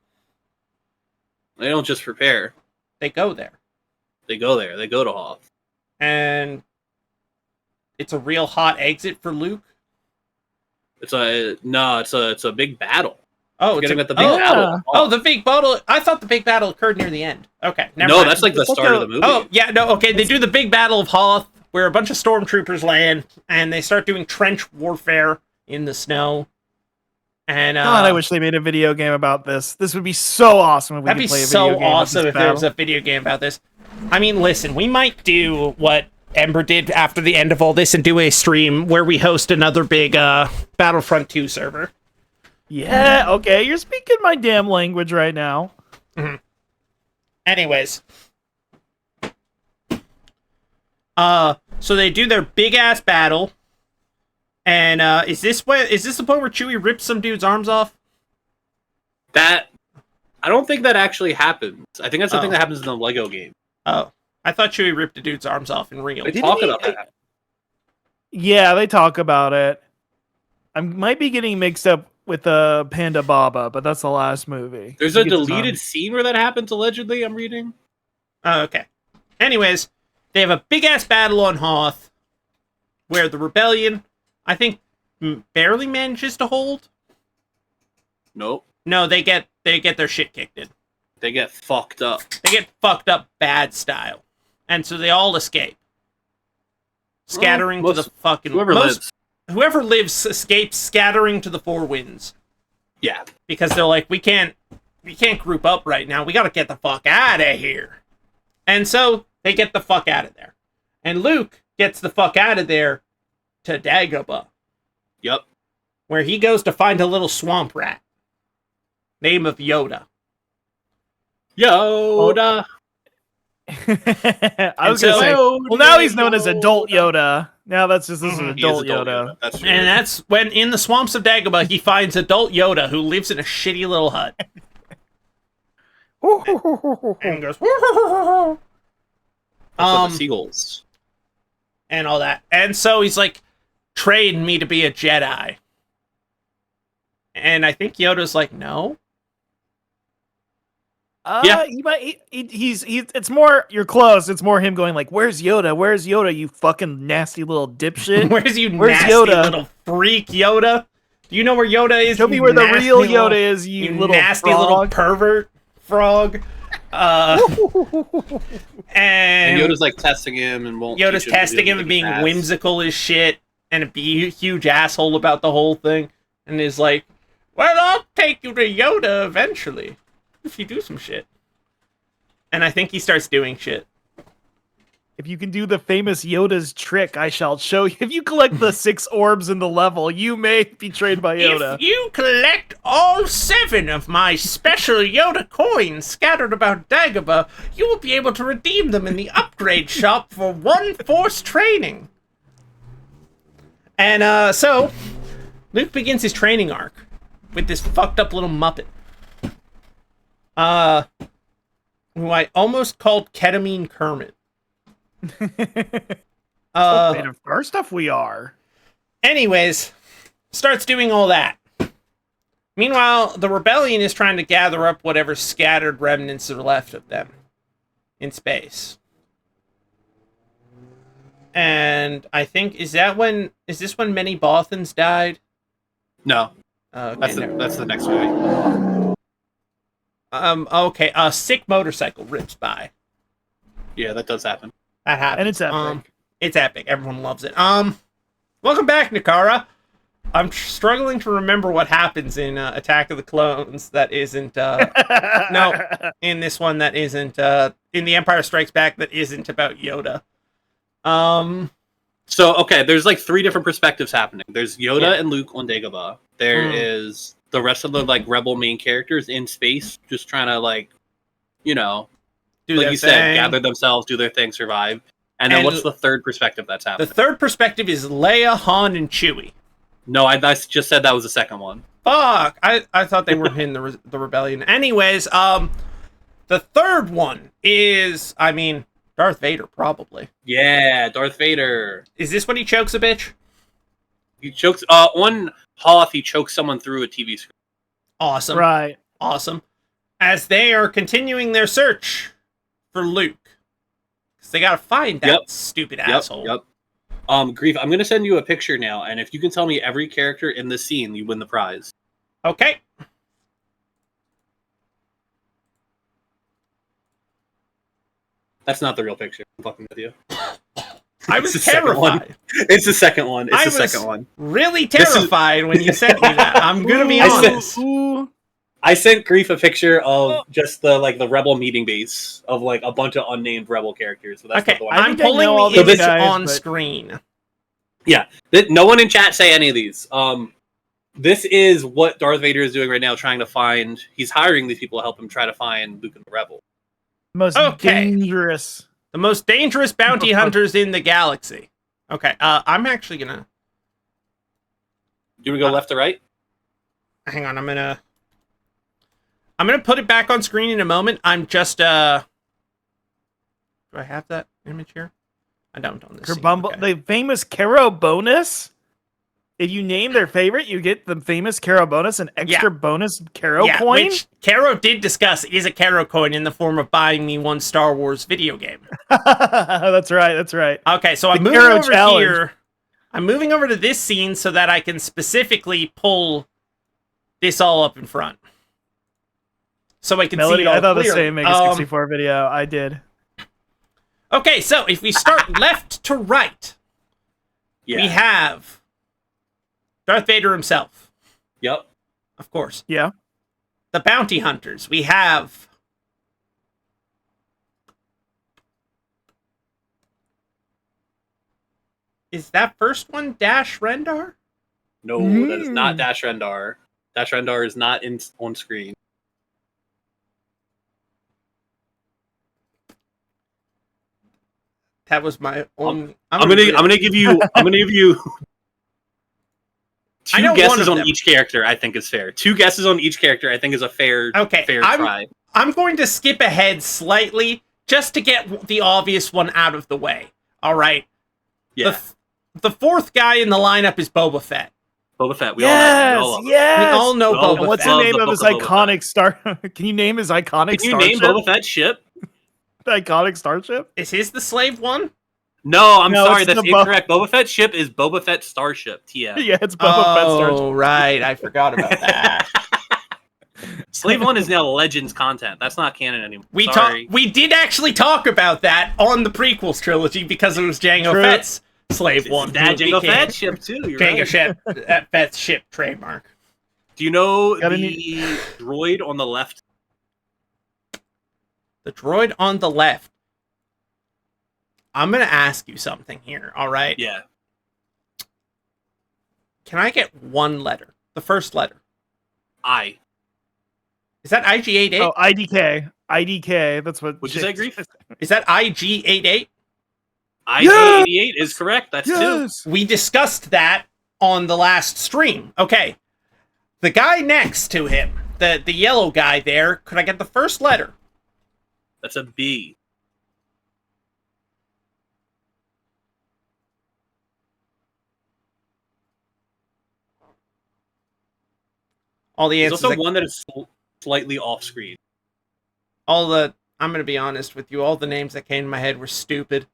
They don't just prepare. They go there. They go there. They go to Hoth. And it's a real hot exit for Luke? It's a big battle. Oh, it's the big battle. Oh, the big battle. I thought the big battle occurred near the end. Okay. Never mind. That's the start of the movie. Oh, yeah, no, okay. They do the big battle of Hoth, where a bunch of stormtroopers land, and they start doing trench warfare in the snow. And God, I wish they made a video game about this. This would be so awesome if we could play a video game. That'd be so awesome if there was a video game about this. I mean, listen, we might do what Ember did after the end of all this and do a stream where we host another big Battlefront 2 server. Yeah, okay, you're speaking my damn language right now. Mm-hmm. Anyways. So they do their big-ass battle. And is this the point where Chewie rips some dude's arms off? I I don't think that actually happens. I think that's the Oh. thing that happens in the Lego game. Oh, I thought Chewie ripped a dude's arms off in real. They Didn't talk he- about that. Yeah, they talk about it. I might be getting mixed up with Panda Baba, but that's the last movie. There's He a gets his deleted arm- scene where that happens, allegedly, I'm reading. Oh, okay. Anyways, they have a big-ass battle on Hoth, where the rebellion, I think, barely manages to hold. Nope. No, they get their shit kicked in. They get fucked up. They get fucked up bad style. And so they all escape. Scattering to the fucking... Whoever lives escapes, scattering to the four winds. Yeah. Because they're like, we can't group up right now. We gotta get the fuck out of here. And so they get the fuck out of there. And Luke gets the fuck out of there to Dagobah, Yep. where he goes to find a little swamp rat. Name of Yoda. Yoda. I was And gonna so- say. Yoda, Well, now he's known as Adult Yoda. Yoda. Now that's just this is Mhm. He is Adult Yoda. That's true. And that's when in the swamps of Dagobah he finds adult Yoda who lives in a shitty little hut. And goes That's what the seagulls. and all that. And so he's like, train me to be a Jedi. And I think Yoda's like, no. Yeah. He might. He's. It's more. You're close. It's more him going like, "Where's Yoda? Where's Yoda? You fucking nasty little dipshit." Where's Where's nasty Yoda? little freak Yoda? Do you know where Yoda is? Show me you where the nasty real little- Yoda is. You little nasty little frog. pervert frog. And And Yoda's like testing him and won't. Yoda's teach him to testing do him and anything being fast. whimsical as shit and a huge asshole about the whole thing. And is like, well, I'll take you to Yoda eventually if you do some shit. And I think he starts doing shit. If you can do the famous Yoda's trick, I shall show you. If you collect the 6 orbs in the level, you may be trained by Yoda. If you collect all 7 of my special Yoda coins scattered about Dagobah, you will be able to redeem them in the upgrade shop for 1 force training. And so Luke begins his training arc with this fucked up little Muppet. Who I almost called Ketamine Kermit. Made of our stuff we are. Anyways, starts doing all that. Meanwhile, the rebellion is trying to gather up whatever scattered remnants are left of them in space. And I think, is this when many Bothans died? No, Okay, that's the next movie. okay, a sick motorcycle rips by. Yeah, that does happen. That happens. And it's epic. It's epic. Everyone loves it. Welcome back, Nakara. I'm struggling to remember what happens in Attack of the Clones that isn't no, in this one that isn't in The Empire Strikes Back that isn't about Yoda. So, okay, there's like 3 different perspectives happening. There's Yoda Yeah. and Luke on Dagobah. There is the rest of the like rebel main characters in space, just trying to like, you know, Do like their you said, thing. gather themselves, do their thing, survive. And then And- what's the third perspective that's The happening? third perspective is Leia, Han, and Chewie. No, I just said that was the second one. Fuck! I thought they were in the rebellion. Anyways, the third one is, I mean, Darth Vader probably. Yeah, Darth Vader. Is this when he chokes a bitch? He chokes on Hoth. He chokes someone through a TV screen. Awesome. Right. Awesome. As they are continuing their search for Luke. Because they gotta find that Yep. stupid asshole. Yep. Grief. I'm gonna send you a picture now, and if you can tell me every character in this scene, you win the prize. Okay. That's not the real picture. I'm fucking with you. I was It's the second one. terrified. It's the second one. It's I the was second one. really This is- terrified when you sent me that. I'm gonna be I said- honest. Ooh. I sent Grief a picture of just the rebel meeting base of like a bunch of unnamed rebel characters. So that's Okay, not the one. I I'm think I pulling know all the these image guys, on but- screen. No one in chat say any of these. This is what Darth Vader is doing right now, trying to find. He's hiring these people to help him try to find Luke and the Rebel. Most Okay. dangerous. The most dangerous bounty hunters in the galaxy. Okay, I'm actually gonna... Do we go left to right? Hang on, I'm gonna... I'm gonna put it back on screen in a moment. I'm just do I have that image here? I don't on this. Kerbumble, Okay. the famous Caro bonus. If you name their favorite, you get the famous Caro bonus, an extra bonus Caro coin. Which Caro did discuss is a Caro coin in the form of buying me one Star Wars video game. That's right. That's right. Okay, so I'm The moving Caro over challenge. here. I'm moving over to this scene so that I can specifically pull this all up in front. So I can see it Melody, all I thought the clearly. same Mega 64 video. I did. Okay, so if we start left to right, we have Darth Vader himself. Yep. Of course. Yeah. The bounty hunters. We have... Is that first one Dash Rendar? No, that is not Dash Rendar. Dash Rendar is not on screen. That was my own... I'm gonna give you I know two one guesses of on them. each character. I think is fair. Two guesses on each character. I think is a fair try. I'm going to skip ahead slightly just to get the obvious one out of the way. All right. Yeah. The fourth guy in the lineup is Boba Fett. Boba Fett. We all know. We all know We all Boba And what's Fett. the Love name the of his book of Boba iconic star? Can you name his iconic Can you name starship? Boba Fett's ship? The iconic starship? Is his the slave one? No, I'm No, sorry. it's That's the incorrect. Boba Fett's ship is Boba Fett's starship. TM. Yeah, it's Boba Fett's starship. Oh, right. I forgot about that. Slave One is now Legends content. That's not canon anymore. We Sorry. we did actually talk about that on the prequels trilogy because it was Jango True. Fett's slave one. That who Jango became Fett's ship too. You're Jango right. Fett's ship trademark. Do you know Got the droid on the left? The droid on the left. I'm going to ask you something here, all right? Yeah. Can I get one letter? The first letter. I. Is that IG88? Oh, IDK. IDK. That's what. Would you say, Grief? Is that IG88? IG88 is correct. That's two. We discussed that on the last stream. Okay. The guy next to him, the yellow guy there, could I get the first letter? That's a B. All the There's answers. also one that is slightly off screen. I'm going to be honest with you, all the names that came to my head were stupid.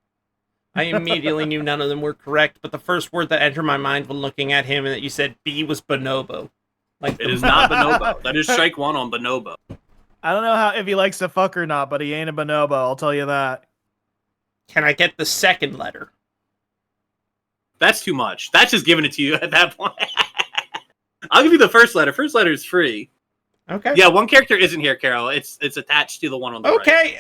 I immediately knew none of them were correct, but the first word that entered my mind when looking at him and that you said B was bonobo. Like It is not bonobo. That is strike one on bonobo. I don't know how if he likes to fuck or not, but he ain't a bonobo. I'll tell you that. Can I get the second letter? That's too much. That's just giving it to you at that point. I'll give you the first letter. First letter is free. Okay. Yeah, one character isn't here, Carol. It's attached to the one on the right. Okay.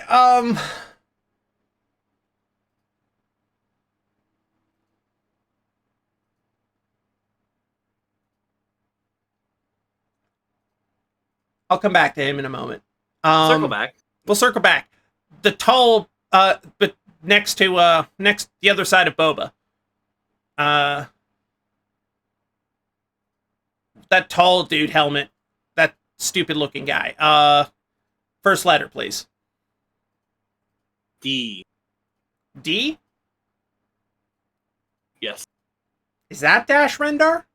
I'll come back to him in a moment. Circle back. We'll circle back. The tall, but next to the other side of Boba. That tall dude helmet. That stupid looking guy. First letter, please. D. D? Yes. Is that Dash Rendar?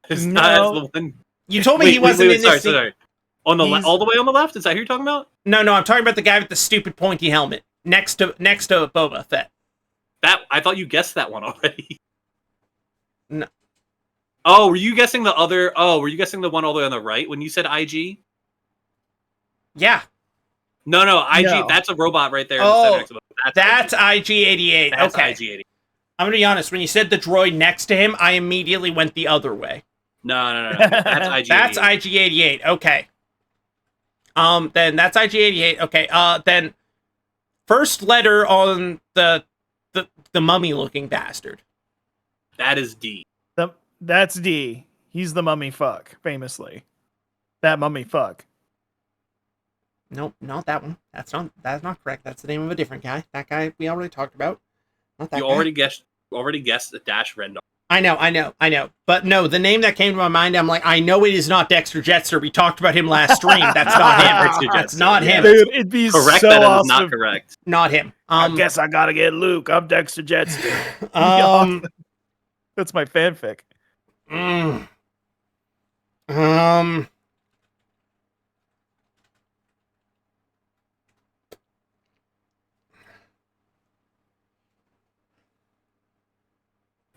It's No. not the one. You told me he wasn't in this. Sorry. On the He's- all the way on the left? Is that who you're talking about? No, I'm talking about the guy with the stupid pointy helmet next to Boba Fett. That I thought you guessed that one already. No. Oh, were you guessing the other? Oh, were you guessing the one all the way on the right when you said IG? Yeah. No, IG. No. That's a robot right there. Oh, next to Boba. That's IG-88. That's Okay. IG-80. I'm gonna be honest. When you said the droid next to him, I immediately went the other way. No. That's IG. That's IG-88. Okay. Then that's IG-88. Okay. Then first letter on the mummy-looking bastard. That is D. That's D. He's the mummy fuck, famously. That mummy fuck. Nope, not that one. That's not correct. That's the name of a different guy. That guy we already talked about. Not that You guy. already guessed the Dash Rendar. I know. But no, the name that came to my mind, I'm like, I know it is not Dexter Jetster. We talked about him last stream. That's not him. Dexter That's Jetster, not yeah. him. Dude, it'd be Correct so that it is awesome. not correct. Not him. I guess I gotta get Luke. I'm Dexter Jetster. That's my fanfic. mm,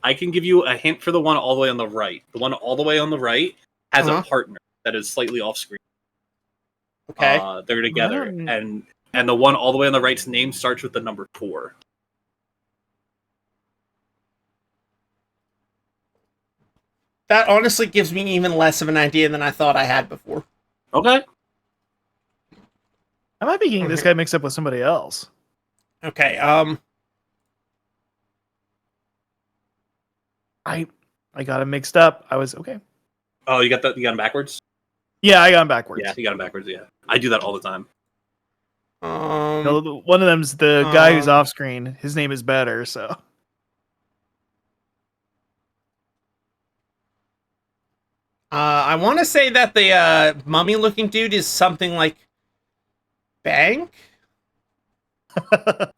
I can give you a hint for the one all the way on the right. The one all the way on the right has a partner that is slightly off screen. okay. They're together, and the one all the way on the right's name starts with the number 4. That honestly gives me even less of an idea than I thought I had before. Okay. I might be getting this guy mixed up with somebody else. Okay, I got him mixed up. I was okay. Oh, you got him backwards? Yeah, I got him backwards. Yeah, you got him backwards, yeah. I do that all the time. No, one of them's the guy who's off screen. His name is better, so. I want to say that the mummy-looking dude is something like Bank?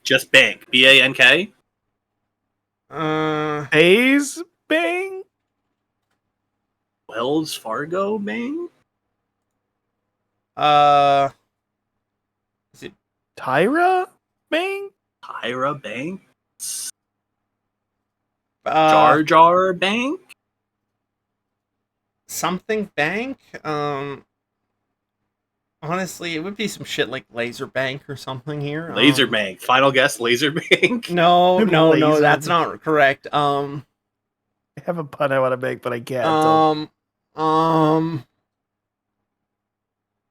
Just Bank. B-A-N-K? Hayes Bang? Wells Fargo Bank? Is it Tyra Bang? Tyra Bank? Jar Jar Bank? something Bank? Honestly, it would be some shit like Laser Bank or something here. Laser Bank. Final guess, Laser Bank? No, Laser that's not correct. I have a pun I want to make, but I can't.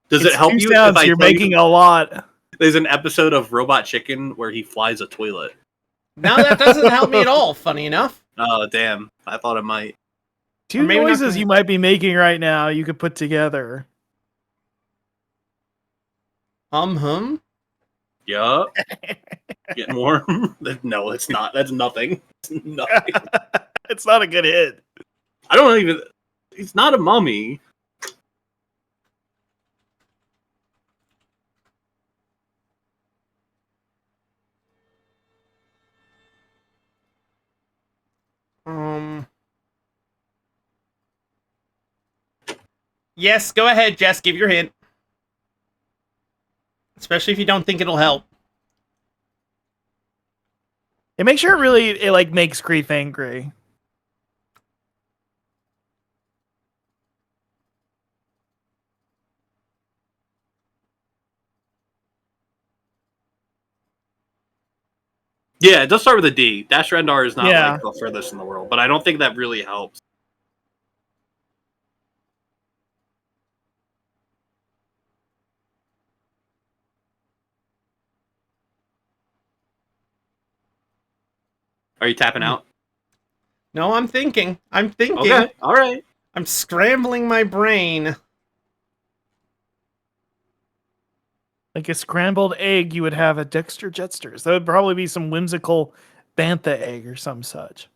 Does it help you if I you're tell you making a lot. there's an episode of Robot Chicken where he flies a toilet? Now that doesn't help me at all, funny enough. Oh, damn. I thought it might. Two maybe not noises gonna- you might be making right now you could put together. Hum? Yup. Getting warm? No, it's not. That's nothing. It's nothing. It's not a good hit. I don't even... It's not a mummy. Yes, go ahead, Jess, give your hint. Especially if you don't think it'll help. It makes sure it like makes Grief angry. Yeah, it does start with a D. Dash Rendar is not Yeah. like the furthest in the world, but I don't think that really helps. Are you tapping out? No, I'm thinking. Okay, all right. I'm scrambling my brain. Like a scrambled egg you would have at Dexter Jetsters. That would probably be some whimsical bantha egg or some such.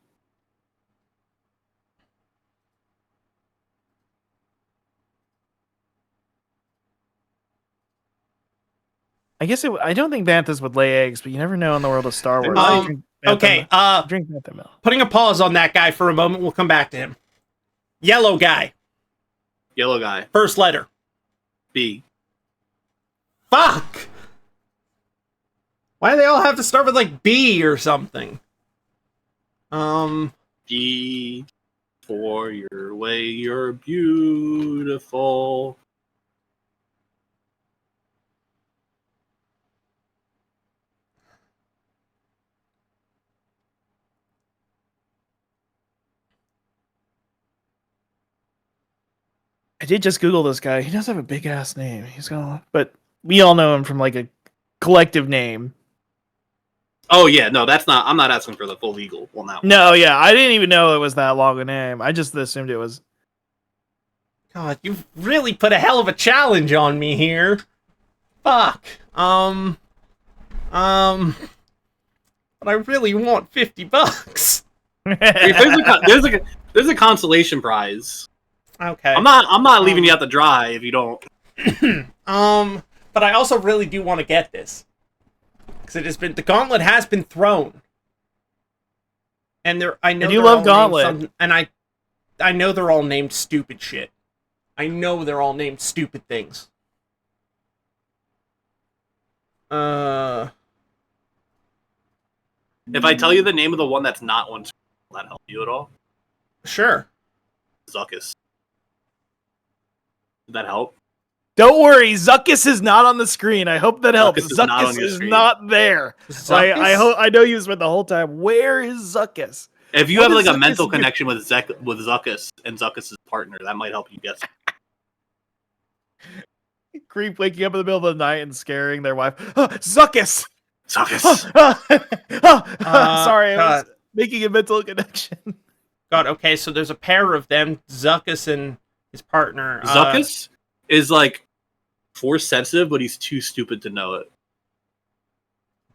I guess I don't think banthas would lay eggs, but you never know in the world of Star Wars. Okay, Drink bantha milk. putting a pause on that guy for a moment. We'll come back to him. Yellow guy. Yellow guy. First letter. B. Fuck! Why do they all have to start with like B or something? G. For your way, you're beautiful. I did just Google this guy. He does have a big ass name. But we all know him from like a collective name. Oh yeah, no, that's not. I'm not asking for the full legal one now. No, yeah, I didn't even know it was that long a name. I just assumed it was. God, you've really put a hell of a challenge on me here. Fuck. But I really want $50. There's a consolation prize. Okay. I'm not leaving you out to dry if you don't. But I also really do want to get this. Because the gauntlet has been thrown. And I know And you they're love all Gauntlet. named and I know they're all named stupid shit. I know they're all named stupid things. If I tell you the name of the one that's not one, will that help you at all? Sure. Zuckus. Did that help? Don't worry, Zuckus is not on the screen. I hope that helps. Zuckus is not on Zuckus your is screen. not there. Zuckus? I know you spent the whole time. Where is Zuckus? If you What have is like a Zuckus mental do? connection with Zuckus and Zuckus' partner, that might help you guess. Creep waking up in the middle of the night and scaring their wife. Zuckus! Zuckus. Sorry, I was God. making a mental connection. God, okay, so there's a pair of them, Zuckus and his partner. Zuckus is like force sensitive, but he's too stupid to know it.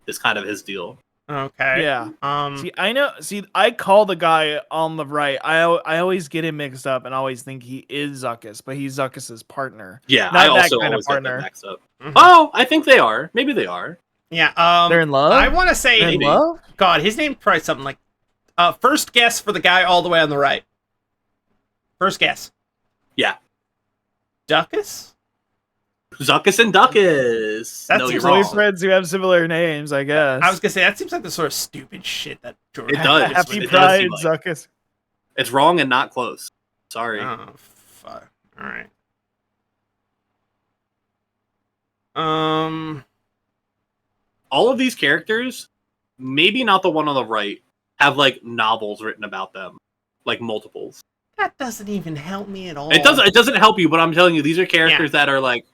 It's kind of his deal. Okay. Yeah. Um, See, I know. See, I call the guy on the right. I always get him mixed up and always think he is Zuckus, but he's Zuckus's partner. Yeah, Not I that also kind of always get partner. that mixed up. mhm. Oh, I think they are. Maybe they are. Yeah, They're in love. I want to They're in say, maybe. love. God, his name's probably something like, first guess for the guy all the way on the right. First guess. Yeah. Duckus? Zuckus and Duckus. That's No, you're wrong. wrong. Boyfriends who have similar names, I guess. I was gonna say, that seems like the sort of stupid shit that George It does. Happy It does Pride, seem like- Zuckus. It's wrong and not close. Sorry. Oh, fuck. Alright. All of these characters, maybe not the one on the right, have like novels written about them, like multiples. That doesn't even help me at all. It doesn't help you, but I'm telling you, these are characters that are like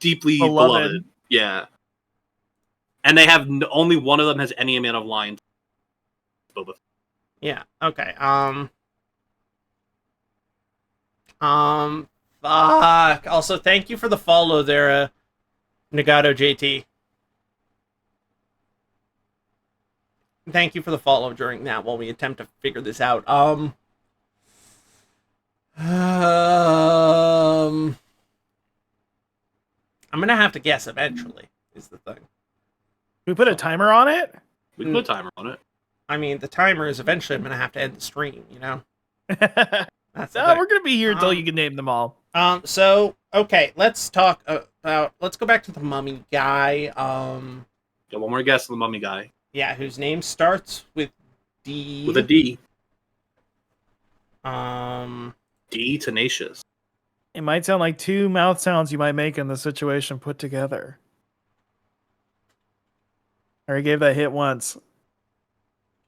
deeply beloved. Yeah, and they have only one of them has any amount of lines. Yeah, okay. Fuck. Also, thank you for the follow there, Nagato JT. Thank you for the follow during that while we attempt to figure this out. I'm gonna have to guess eventually, is the thing. We put a timer on it. We can put a timer on it. I mean, the timer is eventually I'm gonna have to end the stream, you know? No, That's the thing. we're gonna be here until Um, you can name them all. So, okay, let's talk about, let's go back to the mummy guy, Got one more guess on the mummy guy yeah, whose name starts with D. with a D. Um, D tenacious. It might sound like two mouth sounds you might make in the situation put together. I already gave that hit once.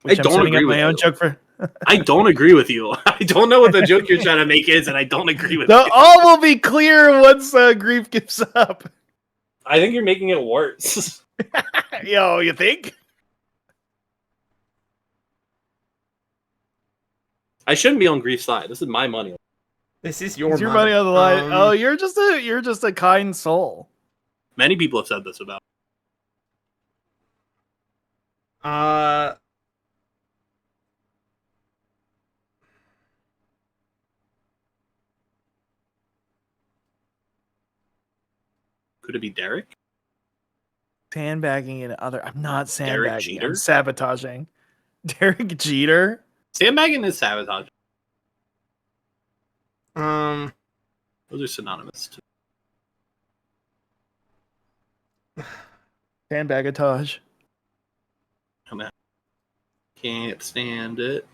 Which I I'm don't setting agree up with my own you. joke for. I don't agree with you. I don't know what the joke you're trying to make is, and I don't agree with No, you. all will be clear once Grief gives up. I think you're making it worse. Yo, you think? I shouldn't be on Grief's side. This is my money. this is your Is your money on the line? Um, Oh, you're just a kind soul. Many people have said this about. Could it be Derek? Sandbagging and other. I'm not Derek sandbagging. Jeter? I'm sabotaging. Derek Jeter. Sandbagging is sabotage. um, Those are synonymous. Sandbagatage. Come on. Can't stand it.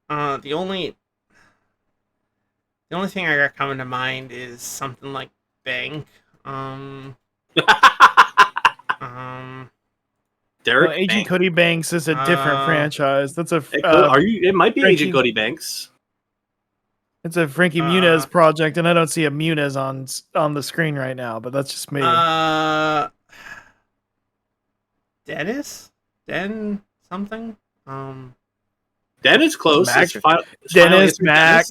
the only thing I got coming to mind is something like bank. Derek. No, Agent Banks. Cody Banks is a different franchise. That's a. Are you? It might be Frankie- Agent Cody Banks. It's a Frankie Muniz project, and I don't see a Muniz on the screen right now, but that's just me. Dennis? Den something? Den is close. Mac. It's Final Dennis Answer Mac.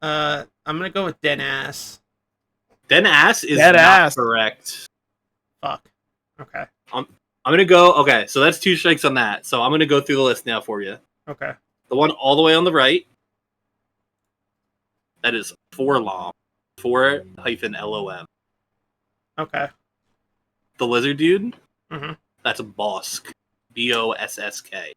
Dennis. I'm gonna go with Denass. Den ass is Dead not ass. correct. Fuck. Okay. I'm I'm gonna go. Okay, so that's 2 strikes on that. So I'm gonna go through the list now for you. Okay. The one all the way on the right. That is Forlom. 4-LOM. Okay. The lizard dude. Mm-hmm. That's Bosk. BOSSK.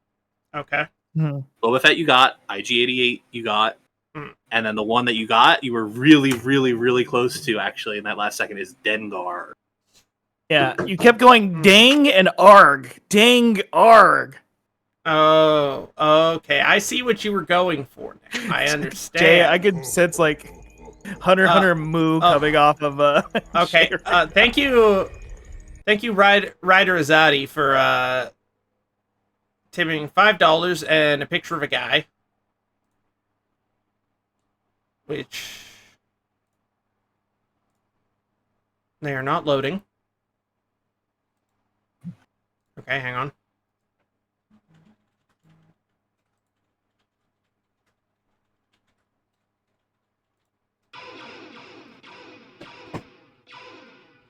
Okay. Boba Fett, you got. IG-88, you got. Mm. And then the one that you got, you were really, really, really close to actually in that last second is Dengar. Yeah, you kept going dang and arg. Dang arg. Oh, okay. I see what you were going for now. I understand. Jay, I could sense like Hunter Moo coming off of Okay. Thank you, Ryder Azadi for tipping $5 and a picture of a guy, which they are not loading. Okay, hang on.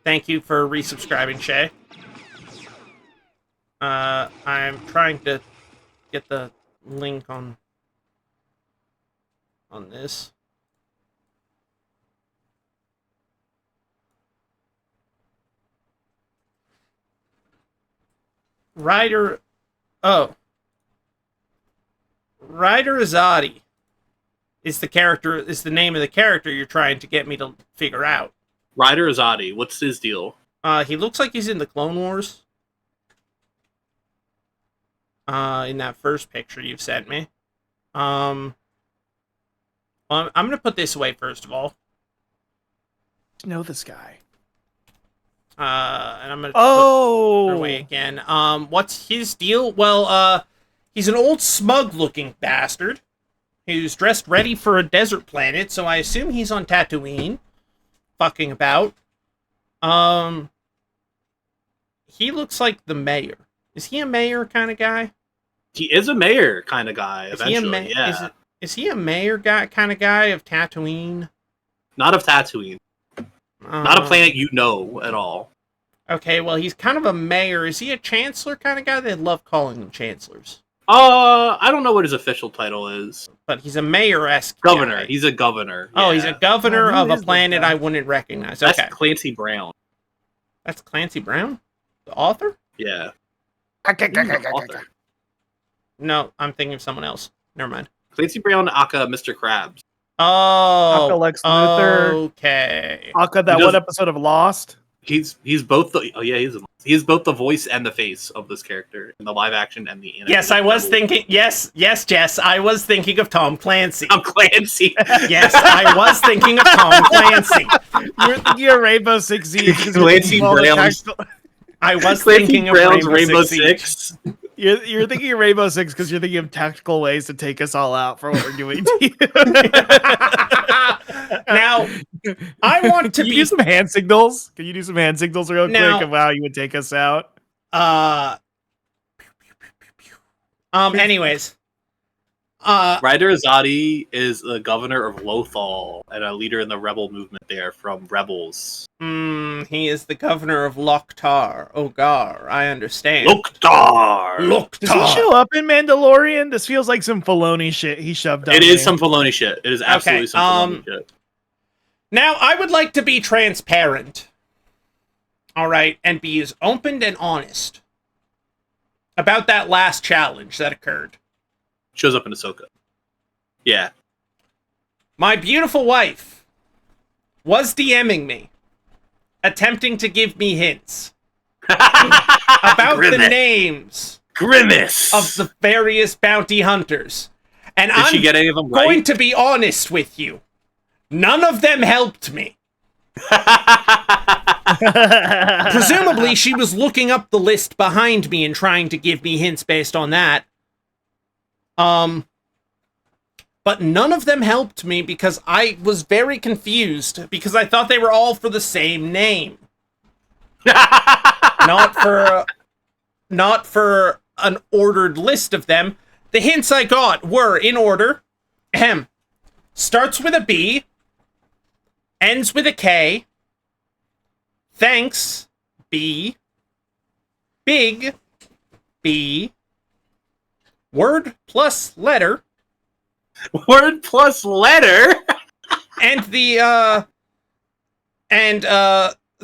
Thank you for resubscribing, Shay. I'm trying to get the link on this. Ryder Azadi is the name of the character you're trying to get me to figure out. Ryder Azadi, what's his deal? He looks like he's in the Clone Wars. In that first picture you've sent me. Well, I'm gonna put this away first of all. Know this guy. And I'm gonna put it away again. What's his deal? Well, he's an old smug-looking bastard who's dressed ready for a desert planet, so I assume he's on Tatooine, fucking about. He looks like the mayor. Is he a mayor kind of guy? He is a mayor kind of guy, eventually, yeah. Is he a mayor guy kind of guy of Tatooine? Not of Tatooine. Not a planet you know at all. Okay, well, he's kind of a mayor. Is he a chancellor kind of guy? They love calling them chancellors. I don't know what his official title is. But he's a mayor-esque governor. guy. He's a governor. Oh, yeah. He's a governor of a is this planet guy? I wouldn't recognize. That's Okay. Clancy Brown. That's Clancy Brown? The author? Yeah. Author. No, I'm thinking of someone else. Never mind. Clancy Brown, aka Mr. Krabs. Oh, Aka Lex Luthor. Okay. Aka, that one episode of Lost. He's both the he's both the voice and the face of this character in the live action and the animated. Yes, I was thinking. Yes, Jess. I was thinking of Tom Clancy. Tom Clancy. Yes, I was thinking of Tom Clancy. You're thinking of Rainbow Six Siege. Clancy Brown's. I was Clancy thinking of Brown's Rainbow Six. Six. You're thinking of Rainbow Six because you're thinking of tactical ways to take us all out for what we're doing to you. Now, I want to Can you do some hand signals? Can you do some hand signals real Now- quick of how you would take us out? Anyways. Ryder Azadi is the governor of Lothal and a leader in the rebel movement there from Rebels. He is the governor of Loktar. Ogar, I understand. Loktar! Does he show up in Mandalorian? This feels like some Filoni shit he shoved on It is me. some Filoni shit. It is absolutely some Filoni shit. Now, I would like to be transparent. Alright, and be as open and honest about that last challenge that occurred. Shows up in Ahsoka. Yeah. My beautiful wife was DMing me, attempting to give me hints about the names Grimace of the various bounty hunters. And Did she get any of them right? going to be honest with you. None of them helped me. Presumably, she was looking up the list behind me and trying to give me hints based on that. But none of them helped me because I was very confused because I thought they were all for the same name. not for an ordered list of them. The hints I got were in order. Starts with a B, ends with a K. Thanks, B. big B, word plus letter, Word plus letter. and the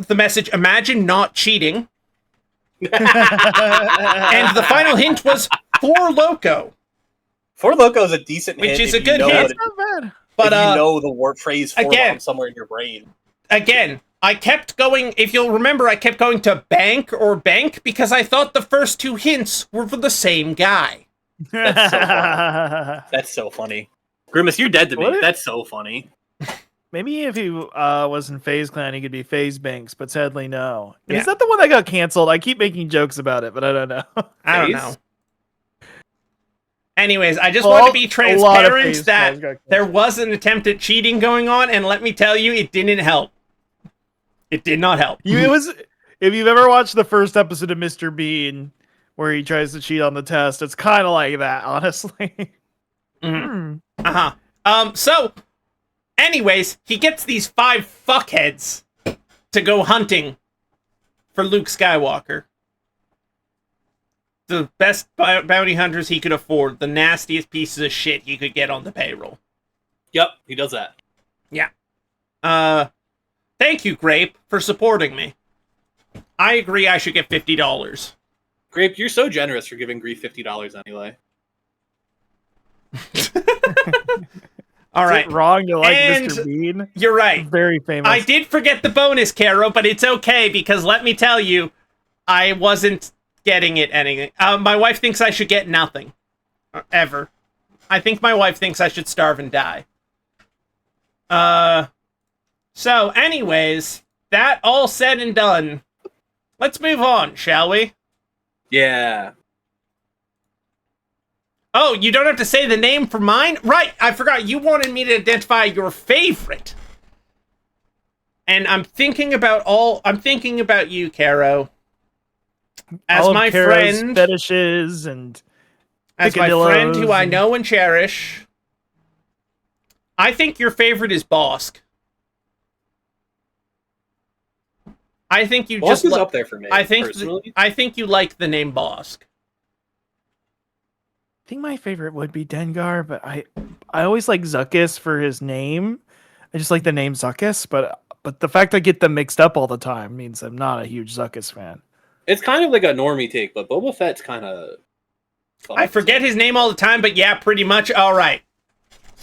message, imagine not cheating. And the final hint was Four Loco, Four Loko is a decent which hint is if a good you know hint. That's not bad. But if you know the word phrase for again- somewhere in your brain. again, I kept going, if you'll remember, I kept going to bank or bank because I thought the first two hints were for the same guy. That's so funny. That's so funny. Grimace, you're dead to me. What? That's so funny. Maybe if he was in FaZe Clan, he could be FaZe Banks, but sadly, no. And Yeah. is that the one that got canceled? I keep making jokes about it, but I don't know. I don't Phase? know. Anyways, I just Well, want to be a lot of transparent FaZe that guys got canceled. there was an attempt at cheating going on, and let me tell you, it didn't help. It did not help. It was. If you've ever watched the first episode of Mr. Bean, where he tries to cheat on the test, it's kind of like that, honestly. Mhm. So, anyways, he gets these 5 fuckheads to go hunting for Luke Skywalker. The best bounty hunters he could afford, the nastiest pieces of shit he could get on the payroll. Yep, he does that. Thank you, Grape, for supporting me. I agree I should get $50. Grape, you're so generous for giving Grief $50 anyway. All Is right, it wrong to like And- Mr. Bean? you're right. Very famous. I did forget the bonus, Caro, but it's okay because let me tell you, I wasn't getting it anything. My wife thinks I should get nothing. Ever. I think my wife thinks I should starve and die. So, anyways, that all said and done, let's move on, shall we? Yeah. Oh, you don't have to say the name for mine? Right, I forgot. You wanted me to identify your favorite. And I'm thinking about you, Caro. As All of my Kara's friend, fetishes and as my friend who I and- know and cherish. I think your favorite is Bosk. I think you Boss just is li- up there for me, I think personally. I think you like the name Bosk. I think my favorite would be Dengar, but I always like Zuckus for his name. I just like the name Zuckus, but the fact I get them mixed up all the time means I'm not a huge Zuckus fan. It's kind of like a normie take, but Boba Fett's kind of... I forget his name all the time, but yeah, pretty much. All right.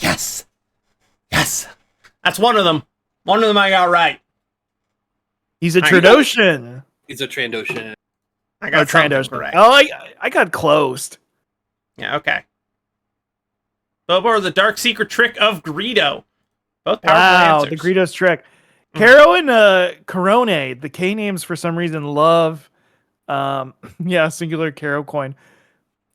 Yes. Yes. That's one of them. One of them I got right. He's a I know. Trandoshan. He's a Trandoshan. I Oh, got something Trandoshan. correct. Oh, I got close. Yeah, okay. Boba or the Dark Secret Trick of Greedo. Both powerful Wow, answers. the Greedos trick. Mm. Caro and Corone, the K names for some reason love yeah, singular Caro coin.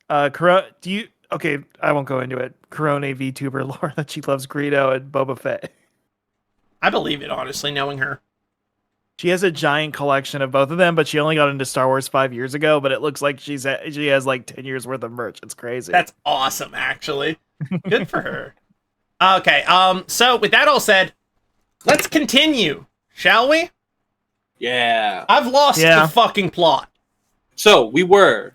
Do you okay, I won't go into it. Corone VTuber lore that she loves Greedo and Boba Fett. I believe it, honestly, knowing her. She has a giant collection of both of them, but she only got into Star Wars 5 years ago, but it looks like she has like 10 years worth of merch. It's crazy. That's awesome, actually. Good for her. Okay, so with that all said, let's continue, shall we? Yeah. I've lost Yeah. the fucking plot. So, we were...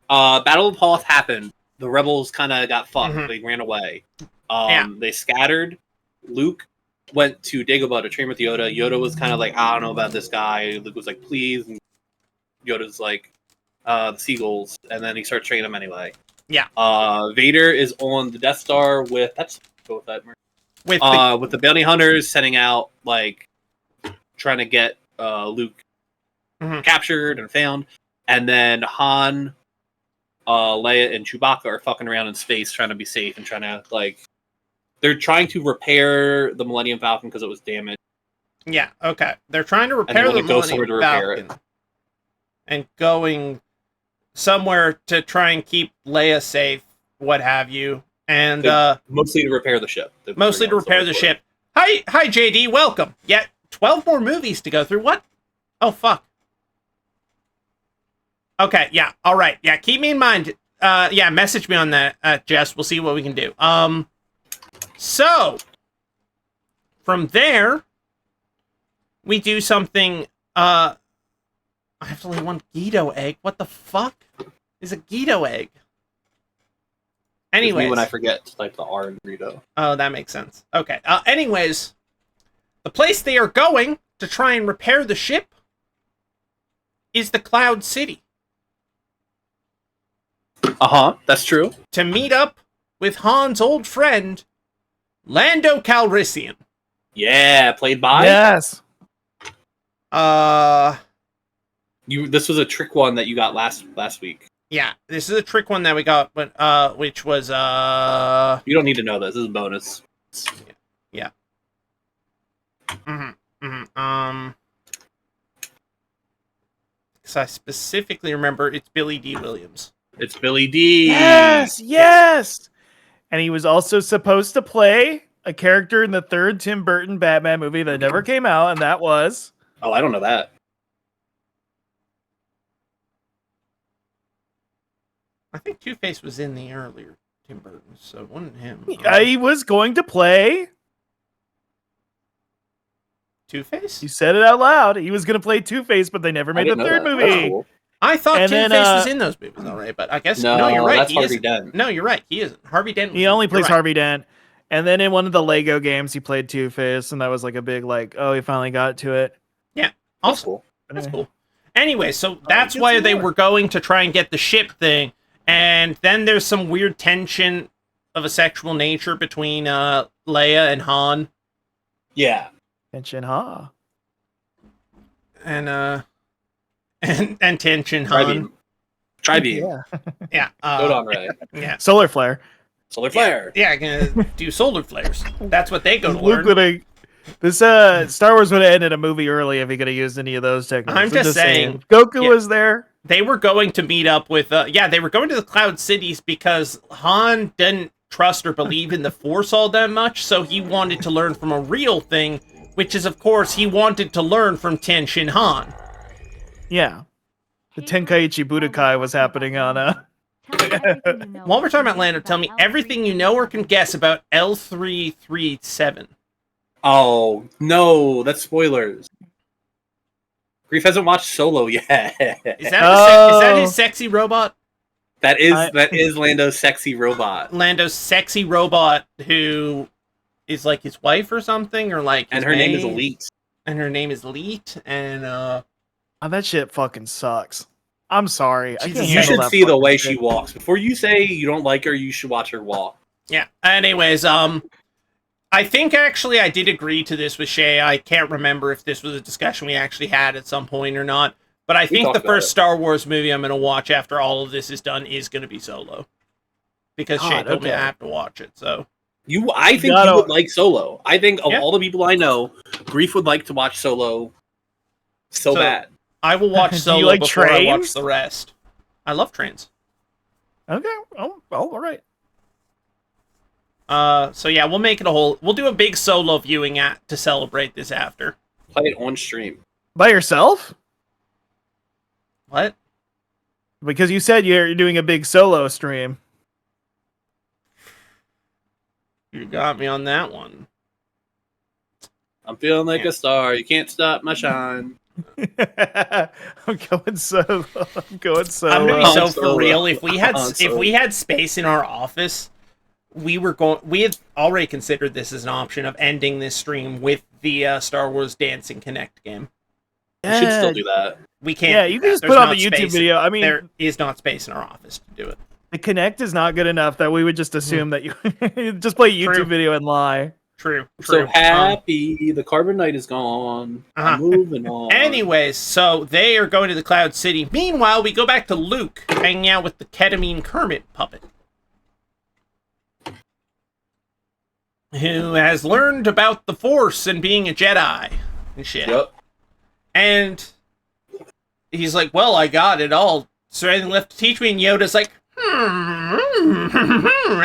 Battle of Hoth happened. The rebels kind of got fucked. Mhm. They ran away. Yeah. They scattered. Luke went to Dagobah to train with Yoda. Yoda was kind of like, I don't know about this guy. Luke was like, please. And Yoda's like, the seagulls. And then he starts training them anyway. Yeah. Vader is on the Death Star with... Let's go with that. With With the bounty hunters setting out, like, trying to get Luke Mhm. captured and found. And then Han, Leia, and Chewbacca are fucking around in space trying to be safe and trying to, like... They're trying to repair the Millennium Falcon because it was damaged. yeah, okay. They're trying to they repair wanna the go somewhere Millennium to repair it. Falcon. And going somewhere to try and keep Leia safe, what have you. And, Mostly to repair the ship. mostly to repair the ship. Hi, JD, welcome. Yeah, 12 more movies to go through. What? Oh, fuck. Okay, yeah, all right. Yeah, keep me in mind. Yeah, message me on that, Jess. We'll see what we can do. So, from there, we do something, I have only one Geedo egg. What the fuck is a Geedo egg? It's me Anyways. when I forget to type the R in Greedo. Oh, that makes sense. Okay. Anyways, the place they are going to try and repair the ship is the Cloud City. That's true. To meet up with Han's old friend, Lando Calrissian. Yeah, played by Yes. you. This was a trick one that you got last week. Yeah, this is a trick one that we got, but which was You don't need to know this. This is a bonus. yeah. Because I specifically remember it's Billy D. Williams. It's Billy D. Yes. And he was also supposed to play a character in the third Tim Burton Batman movie that never came out, and that was... Oh, I don't know that. I think Two-Face was in the earlier Tim Burton, so it wasn't him. He was going to play... Two-Face? You said it out loud. He was going to play Two-Face, but they never I made the didn't know third that. That's movie. cool. I thought And Two-Face then, was in those movies, all right, but I guess... No, No, you're right. that's He Harvey isn't. Dent. No, you're right. He isn't. Harvey Dent. He only plays You're right. Harvey Dent. And then in one of the Lego games, he played Two-Face, and that was like a big, like, oh, he finally got to it. Yeah. That's Awesome. cool. That's cool. Anyway, so that's get why some they more. were going to try and get the ship thing, and then there's some weird tension of a sexual nature between Leia and Han, Yeah. Tension, huh? and tension Han. Tri-beam. Yeah. Yeah. Hold on, Ray. Yeah. Solar flare. Solar flare. Yeah, gonna do solar flares. That's what they go to Luke learn. would have... This Star Wars would have ended a movie early if he could have used any of those techniques. I'm just saying. Goku Yeah. was there. They were going to meet up with they were going to the Cloud Cities because Han didn't trust or believe in the Force all that much, so he wanted to learn from a real thing, which is, of course, he wanted to learn from Tenshin Han. Yeah. The Tenkaichi Budokai was happening on While we're talking about Lando, tell me everything you know or can guess about L337. Oh no, that's spoilers. Grief hasn't watched Solo yet. Is that his sexy robot? That is Lando's sexy robot, Lando's sexy robot who is like his wife or something, or like and his her name is maid, Elite. and her name is Elite, and Oh, that shit fucking sucks. I'm sorry. I Jesus, can't You handle should that see the fucking way shit. she walks. Before you say you don't like her, you should watch her walk. yeah. Anyways, I think actually I did agree to this with Shay. I can't remember if this was a discussion we actually had at some point or not. But I think talked the about first it. Star Wars movie I'm going to watch after all of this is done is going to be Solo. Because Shay God, told me I okay. have to watch it, so... I think gotta- you would like Solo. I think of Yeah. all the people I know, Grief would like to watch Solo so So- bad. I will watch Do you Solo like before I watch trains? the rest. I love trains. Okay. Oh, all right. So yeah, we'll make it a whole... We'll do a big Solo viewing to celebrate this after. Play it on stream. By yourself? What? Because you said you're doing a big solo stream. You got me on that one. I'm feeling like Yeah. a star. You can't stop my shine. I'm going solo. I'm going solo. I'm gonna be Han so for Solo. real. If we had Han if we Solo. had space in our office, we had already considered this as an option of ending this stream with the Star Wars Dancing Connect game. We should still do that. We can't. Yeah, do you can that. just There's put on not the YouTube space- video. I mean, there is not space in our office to do it. the Connect is not good enough that we would just assume that you just play a YouTube True. video and lie. True. So True. happy. The Carbon Knight is gone. Uh-huh. I'm moving on. Anyways, so they are going to the Cloud City. Meanwhile, we go back to Luke hanging out with the Ketamine Kermit puppet, who has learned about the Force and being a Jedi and shit. Yep. And he's like, well, I got it all. Is there anything left to teach me? And Yoda's like,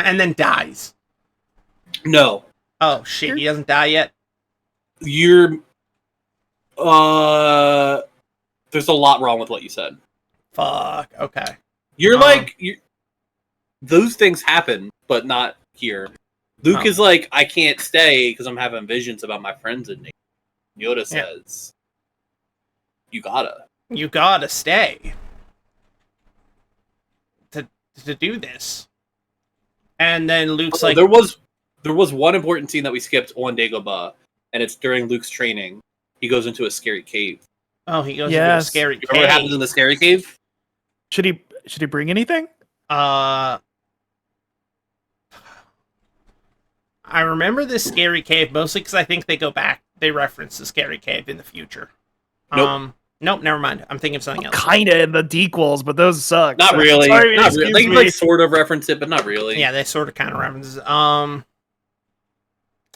and then dies. No. Oh, shit, he doesn't die yet? You're. There's a lot wrong with what you said. Fuck, okay. You're Um, like. Those things happen, but not here. Luke Oh. is like, I can't stay because I'm having visions about my friends and me. Yoda says, you gotta. You gotta stay to do this. And then Luke's like, there was one important scene that we skipped on Dagobah, and it's during Luke's training. He goes into a scary cave. oh, he goes into a Yes. scary You remember what happens cave. in the scary cave? Should he bring anything? I remember this scary cave mostly because I think they reference the scary cave in the future. Nope. Nope, never mind. I'm thinking of something else. Kinda in the dequels, but those suck. Not so- really. Sorry, Not excuse really. They me. like sort of reference it, but not really. Yeah, they sort of kind of references. I'm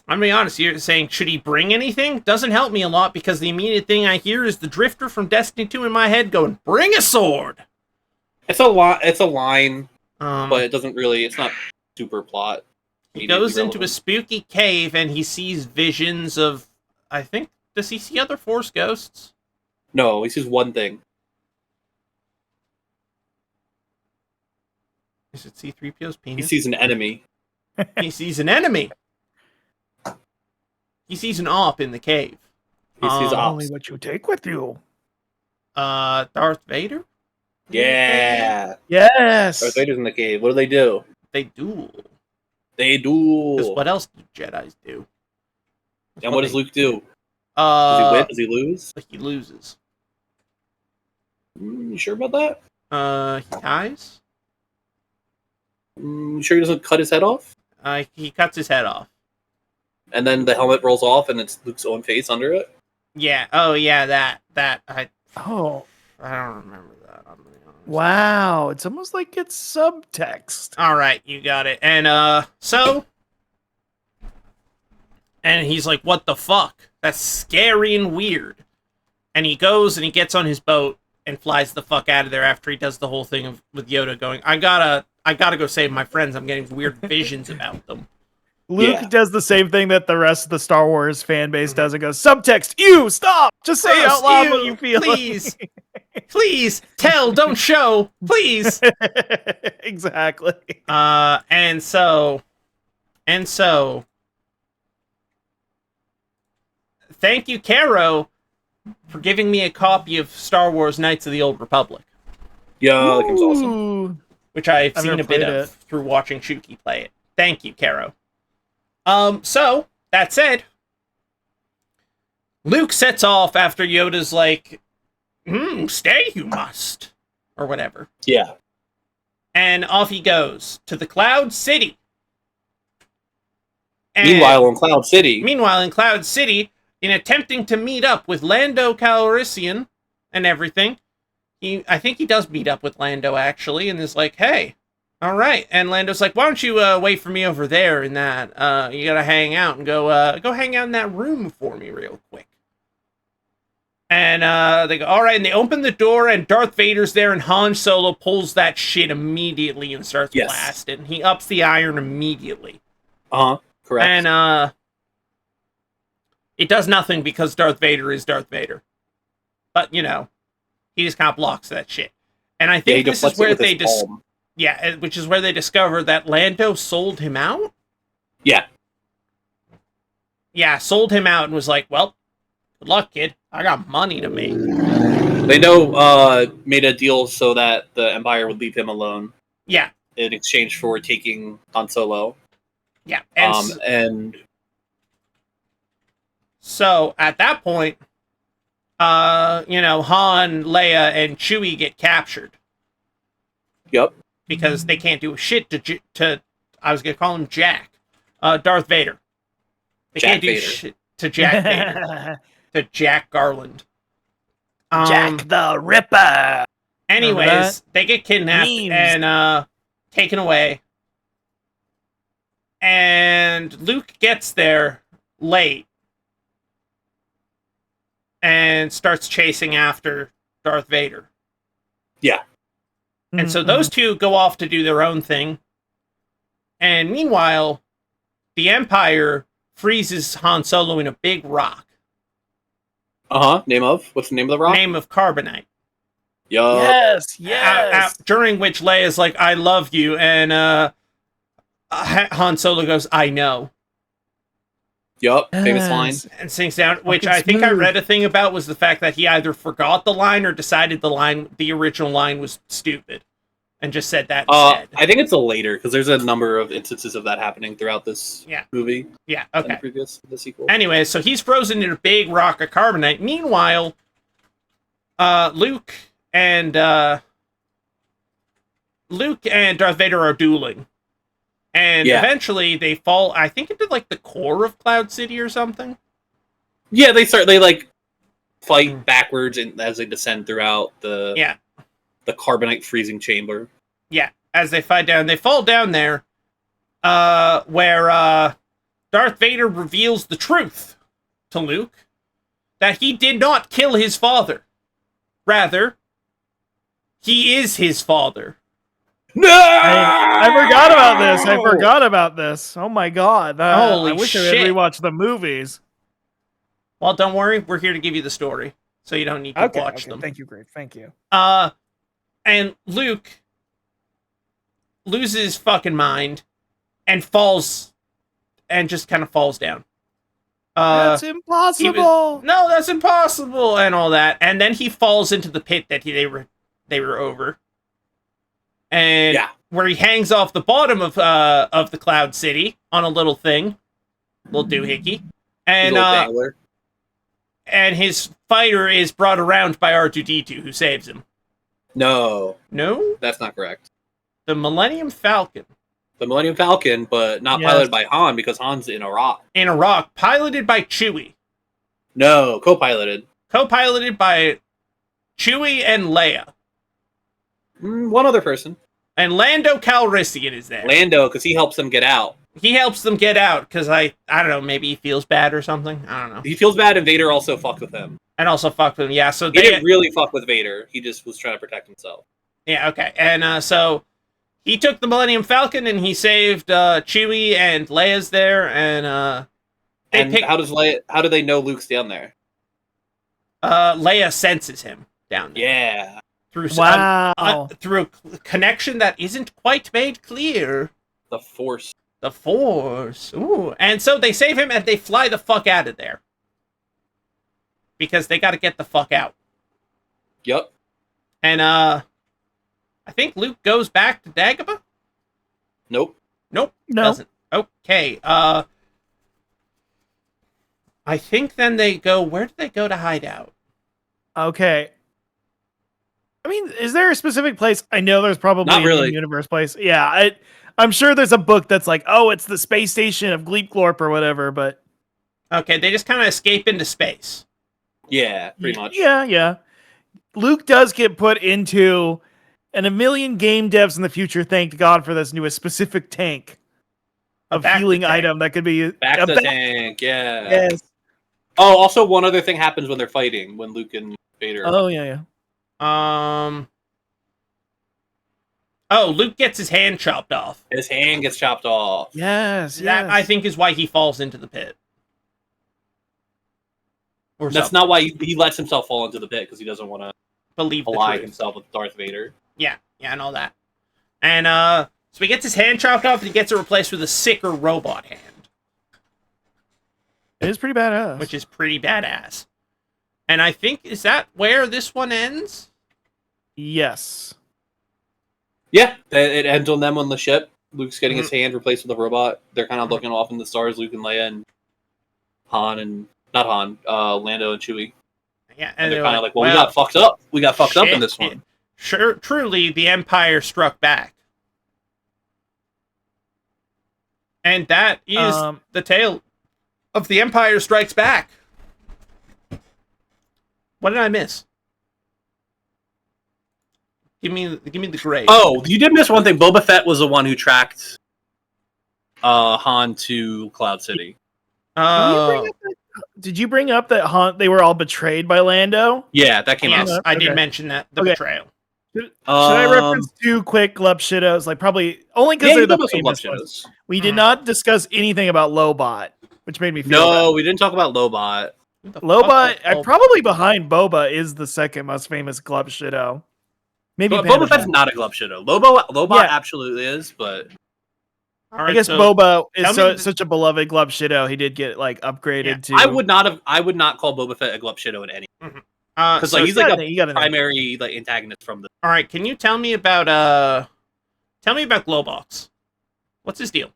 gonna be honest. You're saying should he bring anything? Doesn't help me a lot because the immediate thing I hear is the Drifter from Destiny 2 in my head going, "Bring a sword." It's a lot. It's a line, But it doesn't really. It's not super plot. he goes into a spooky cave and he sees visions of. I think does he see other Force ghosts? No, he sees one thing. Is it C-3PO's He penis? sees an enemy. He sees an enemy. He sees an op in the cave. He sees Only ops. what you take with you. Darth Vader? Yeah. Yes. Darth Vader's in the cave. What do? They duel. They duel. Because what else do Jedis do? And what does Luke do? Does he Uh, win? Does he lose? he loses. You sure about that? He dies. You sure he doesn't cut his head off? He cuts his head off. And then the helmet rolls off, and it's Luke's own face under it. Yeah. Oh, yeah. That. Oh, I don't remember that. I'm gonna be honest. wow. It's almost like it's subtext. All right, you got it. And and he's like, "What the fuck? That's scary and weird." And he goes and he gets on his boat and flies the fuck out of there after he does the whole thing with Yoda going, I gotta go save my friends. I'm getting weird visions about them." Luke Yeah. does the same thing that the rest of the Star Wars fan base does and goes, subtext, you, stop! Just say out loud what you feel. Please. Please, tell, don't show. Please. Exactly. And so thank you, Caro, for giving me a copy of Star Wars Knights of the Old Republic, Yeah, that game's awesome. Ooh. which I've I've seen never a bit played of it. through watching Shuki play it. Thank you, Caro. So, that said, Luke sets off after Yoda's like, stay you must, or whatever. Yeah. And off he goes to the Cloud City. And Meanwhile, in Cloud City, in Cloud City, in attempting to meet up with Lando Calrissian and everything, I think he does meet up with Lando actually, and is like, "Hey, all right." And Lando's like, "Why don't you wait for me over there in that? You gotta hang out and go hang out in that room for me real quick." And they go, "All right." And they open the door, and Darth Vader's there, and Han Solo pulls that shit immediately and starts Yes. blasting. He ups the iron immediately. correct. And it does nothing because Darth Vader is Darth Vader. But you know, he just kind of blocks that shit. And I think he this is deflects it where with they his palm. which is where they discover that Lando sold him out. Yeah. Yeah, sold him out and was like, "Well, good luck, kid. I got money to make." Lando made a deal so that the Empire would leave him alone Yeah, in exchange for taking Han Solo. yeah. And And so at that point, Han, Leia, and Chewie get captured yep, because they can't do shit to I was gonna call him Jack, Darth Vader. They Jack can't do Vader. shit to Jack Vader, to Jack Garland. Jack the Ripper. Remember Anyways, that? they get kidnapped Memes. and taken away. And Luke gets there late and starts chasing after Darth Vader. yeah, And so those two go off to do their own thing. And meanwhile, the Empire freezes Han Solo in a big rock. Name of what's the name of the rock? Name of Carbonite. Yup. Yes. During which Leia's like, "I love you," and Han Solo goes, "I know." Yup, famous line. Yes. and sinks down, which Fucking I think I smooth. read a thing about was the fact that he either forgot the line or decided the original line was stupid, and just said that instead. I think it's a later because there's a number of instances of that happening throughout this movie Yeah, and okay. the sequel. Anyway, so he's frozen in a big rock of carbonite. Meanwhile, Luke and Darth Vader are dueling. And eventually they fall, I think, into like the core of Cloud City or something. Yeah, they like fight backwards and as they descend throughout the carbonite freezing chamber. Yeah, as they fight down, they fall down there, where Darth Vader reveals the truth to Luke that he did not kill his father. Rather, he is his father. No! I forgot about this. Oh my god. Holy I wish I shit. had rewatched the movies. Well, don't worry, we're here to give you the story, so you don't need to watch them. Thank you, Greg. Thank you. And Luke loses his fucking mind and falls, and just kind of falls down. That's impossible. No, that's impossible, and all that. And then he falls into the pit that they were over, and where he hangs off the bottom of the Cloud City on a little thing, little doohickey, and his fighter is brought around by R2-D2, who saves him. No, that's not correct. The Millennium Falcon. The Millennium Falcon, but not piloted by Han because Han's in Iraq. In Iraq, piloted by Chewie. No, co-piloted. Co-piloted by Chewie and Leia. One other person. And Lando Calrissian is there. Lando, because he helps them get out. He helps them get out because I don't know, maybe he feels bad or something. I don't know. He feels bad, and Vader also fucked with him. And also fucked with him. Yeah, so he didn't really fuck with Vader. He just was trying to protect himself. Yeah, okay. And so he took the Millennium Falcon and he saved Chewie, and Leia's there, and how do they know Luke's down there? Leia senses him down there. Yeah. Through through a connection that isn't quite made clear. The Force. The Force. Ooh. And so they save him and they fly the fuck out of there. Because they got to get the fuck out. Yep. And I think Luke goes back to Dagobah? Nope. No. Doesn't. Okay. I think then they go, where do they go to hide out? Okay. I mean, is there a specific place? I know there's probably Not really. a universe place. Yeah, I'm sure there's a book that's like, oh, it's the space station of Gleepglorp or whatever, but... Okay, they just kind of escape into space. Yeah, pretty much. Yeah. Luke does get put into, and a million game devs in the future thanked God for this, into a specific tank of healing item that could be... Back the tank, yeah. Yes. Oh, also one other thing happens when they're fighting, when Luke and Vader... Oh, yeah. Luke gets his hand chopped off. His hand gets chopped off. Yes. That, I think, is why he falls into the pit. Or that's not why he lets himself fall into the pit, because he doesn't want to ally himself with Darth Vader. Yeah, and all that. And so he gets his hand chopped off, and he gets it replaced with a sicker robot hand. It is pretty badass. Which is pretty badass. And I think, is that where this one ends? Yes. Yeah, it ends on them on the ship. Luke's getting his hand replaced with a robot. They're kind of looking off in the stars, Luke and Leia and Lando and Chewie. Yeah, and they're kind of like, well, we got fucked up. We got fucked up in this one. Sure, truly, the Empire struck back. And that is the tale of The Empire Strikes Back. What did I miss? Give me the grade. Oh, you did miss one thing. Boba Fett was the one who tracked Han to Cloud City. Did you bring up that they were all betrayed by Lando? Yeah, that came out. I did mention that, the betrayal. Should I reference two quick Glupshitos? Like, probably only because they're the famous ones. We did not discuss anything about Lobot, which made me feel bad. We didn't talk about Lobot. Lobot, probably behind Boba, is the second most famous Glupshito. Maybe Boba Fett's not a Glupshito. Lobot absolutely is, but All right, I guess so Boba tell is me the- such a beloved Glub Shido. He did get like upgraded to. I would not call Boba Fett a Glup Shido in any, because so like he's like he got a a name. primary like antagonist from the. all right, can you tell me about Glowbox? What's his deal?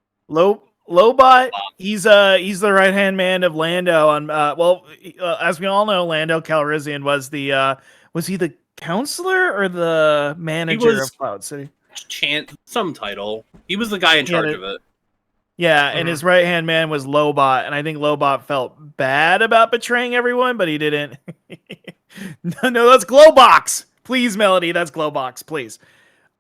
Lobot, he's the right hand man of Lando. On as we all know, Lando Calrissian was he the counselor or the manager was- of Cloud City? Some title. He was the guy in charge of it. Yeah, and his right hand man was Lobot, and I think Lobot felt bad about betraying everyone, but he didn't. No, that's Glowbox. Please, Melody, that's Glowbox, please.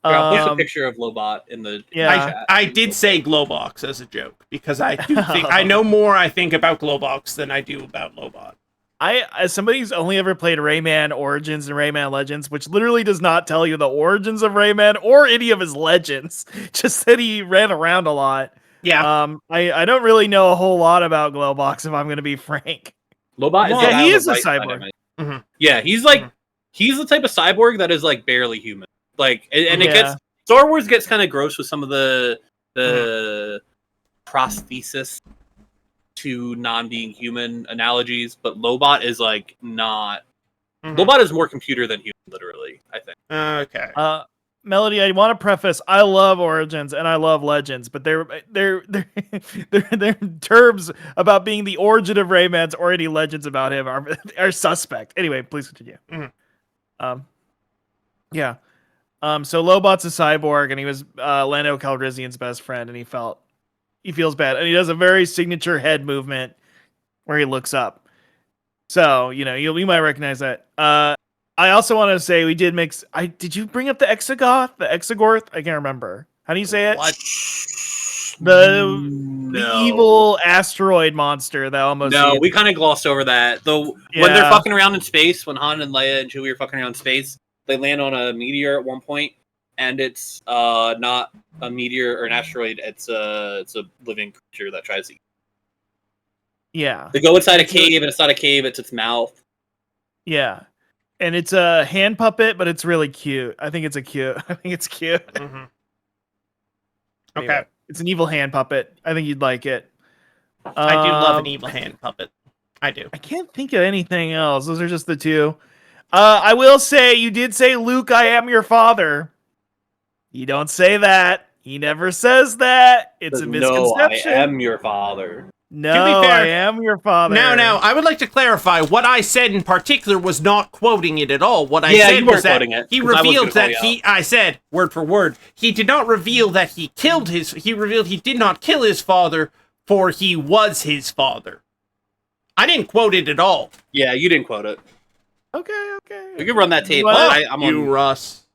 Here, I'll post a picture of Lobot in the chat. I did say Glowbox as a joke because I do think I know more. I think about Glowbox than I do about Lobot. As somebody who's only ever played Rayman Origins and Rayman Legends, which literally does not tell you the origins of Rayman or any of his legends, just that he ran around a lot. Yeah. I don't really know a whole lot about Glowbox, if I'm going to be frank. Lobot is Yeah, he the is a right side cyborg. of it. Mm-hmm. Yeah, he's like he's the type of cyborg that is like barely human. Like, and it Yeah. gets Star Wars gets kind of gross with some of the prosthesis to non-being human analogies, but Lobot is like not. Lobot is more computer than human, literally. I think. Okay. Melody, I want to preface: I love Origins and I love Legends, but they're terms about being the origin of Rayman's or any legends about him are suspect. Anyway, please continue. Yeah. So Lobot's a cyborg, and he was Lando Calrissian's best friend, and he feels bad, and he does a very signature head movement where he looks up. So you might recognize that. I also want to say we did mix. Did you bring up the Exegorth? I can't remember. How do you say it? What? The evil asteroid monster that almost. No, we kind of glossed over that. Though when they're fucking around in space, when Han and Leia and Chewie are fucking around in space, they land on a meteor at one point, and it's not a meteor or an asteroid. It's a living creature that tries to eat. Yeah. They go inside a cave, and it's not a cave; it's its mouth. Yeah. And it's a hand puppet, but it's really cute. I think it's cute. Mm-hmm. Anyway, Okay. it's an evil hand puppet. I think you'd like it. I do love an evil hand puppet. I do. I can't think of anything else. Those are just the two. I will say, you did say, Luke, I am your father. You don't say that. He never says that. It's a misconception. No, I am your father. No, To be fair, I am your father. Now, I would like to clarify. What I said in particular was not quoting it at all. What I Yeah, said you was weren't that quoting it, he 'cause I was revealed gonna that call you I said, word for word, he did not reveal that he killed he revealed he did not kill his father, for he was his father. I didn't quote it at all. Yeah, you didn't quote it. Okay. We can run that tape. Well, I'm on. Russ.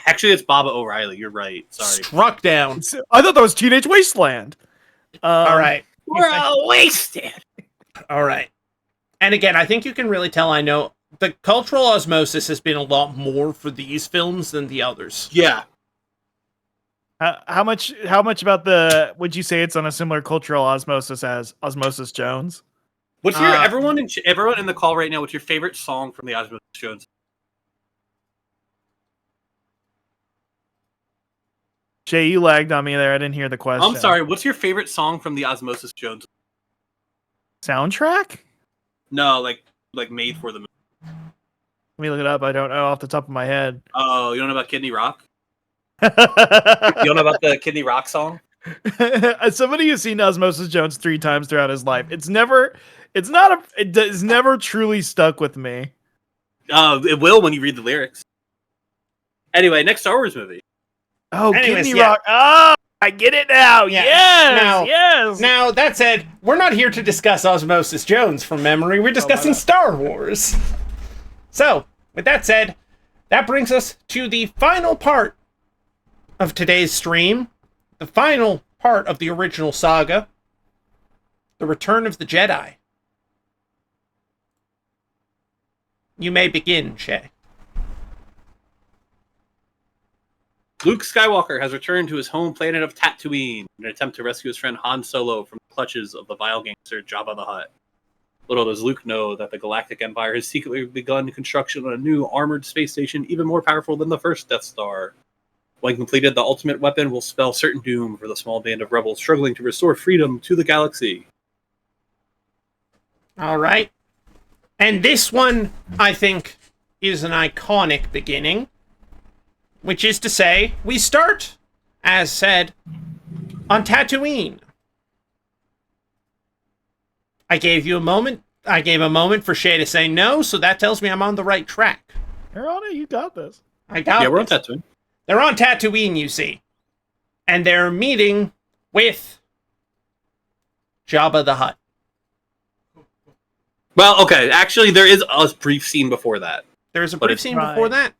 Actually, it's Baba O'Reilly. You're right. Sorry. Struck down. I thought that was Teenage Wasteland. All right. We're all wasted. All right. And again, I think you can really tell I know the cultural osmosis has been a lot more for these films than the others. Yeah. How much about would you say it's on a similar cultural osmosis as Osmosis Jones? What's your everyone in the call right now? What's your favorite song from the Osmosis Jones? Jay, you lagged on me there. I didn't hear the question. I'm sorry. What's your favorite song from the Osmosis Jones? Soundtrack? No, like made for the movie. Let me look it up. I don't know off the top of my head. Oh, you don't know about Kidney Rock? You don't know about the Kidney Rock song? As somebody who's seen Osmosis Jones 3 times throughout his life, it's never truly stuck with me. It will when you read the lyrics. Anyway, next Star Wars movie. Oh, Anyways, Kidney yeah. Rock. Oh, I get it now. Yeah. Yes. Now, that said, we're not here to discuss Osmosis Jones from memory. We're discussing Star Wars. So, with that said, that brings us to the final part of today's stream. The final part of the original saga. The Return of the Jedi. You may begin, Shay. Luke Skywalker has returned to his home planet of Tatooine in an attempt to rescue his friend Han Solo from the clutches of the vile gangster Jabba the Hutt. Little does Luke know that the Galactic Empire has secretly begun construction on a new armored space station even more powerful than the first Death Star. When completed, the ultimate weapon will spell certain doom for the small band of rebels struggling to restore freedom to the galaxy. All right. And this one, I think, is an iconic beginning. Which is to say, we start, as said, on Tatooine. I gave you a moment. I gave a moment for Shay to say no, so that tells me I'm on the right track. You're on it. You got this. I got Yeah, we're on this. Tatooine. They're on Tatooine, you see. And they're meeting with Jabba the Hutt. Well, okay. Actually, there is a brief scene before that. There's a But brief it's scene right. before that.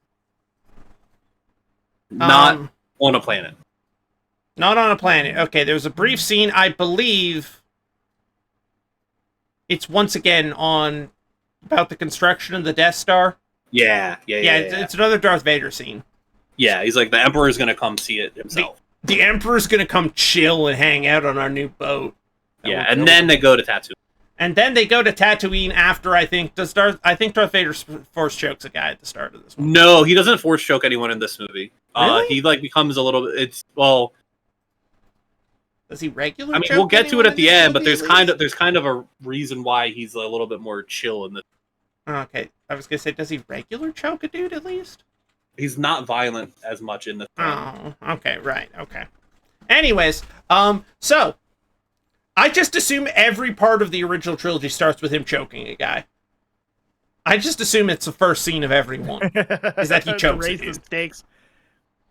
Not on a planet. Not on a planet. Okay, there's a brief scene, I believe. It's once again on about the construction of the Death Star. Yeah. It's another Darth Vader scene. Yeah, he's like, the Emperor's going to come see it himself. The Emperor's gonna come chill and hang out on our new boat. And then they go to Tatooine. And then they go to Tatooine after, I think Darth Vader force chokes a guy at the start of this one. No, he doesn't force choke anyone in this movie. Really? He like becomes a little bit. Well, Does he regularly? I mean, choke we'll get to it anyone at in the this end, but movie, there's kind of a reason why he's a little bit more chill in this. Okay, I was gonna say, does he regular choke a dude at least? He's not violent as much in this. Oh, okay, right, okay. Anyways, so I just assume every part of the original trilogy starts with him choking a guy. I just assume it's the first scene of every one. Is that he chokes a Raise the dude. stakes.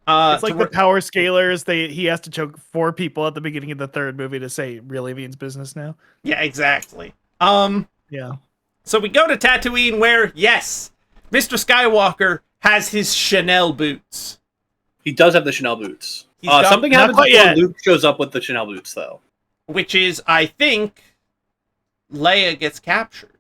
It's like to the power scalers. He has to choke 4 people at the beginning of the third movie to say it really means business now. Yeah, exactly. Yeah. So we go to Tatooine where, yes, Mr. Skywalker has his Chanel boots. He does have the Chanel boots. He's got- Something not happens quite before yet. Luke shows up with the Chanel boots, though. Which is, I think, Leia gets captured.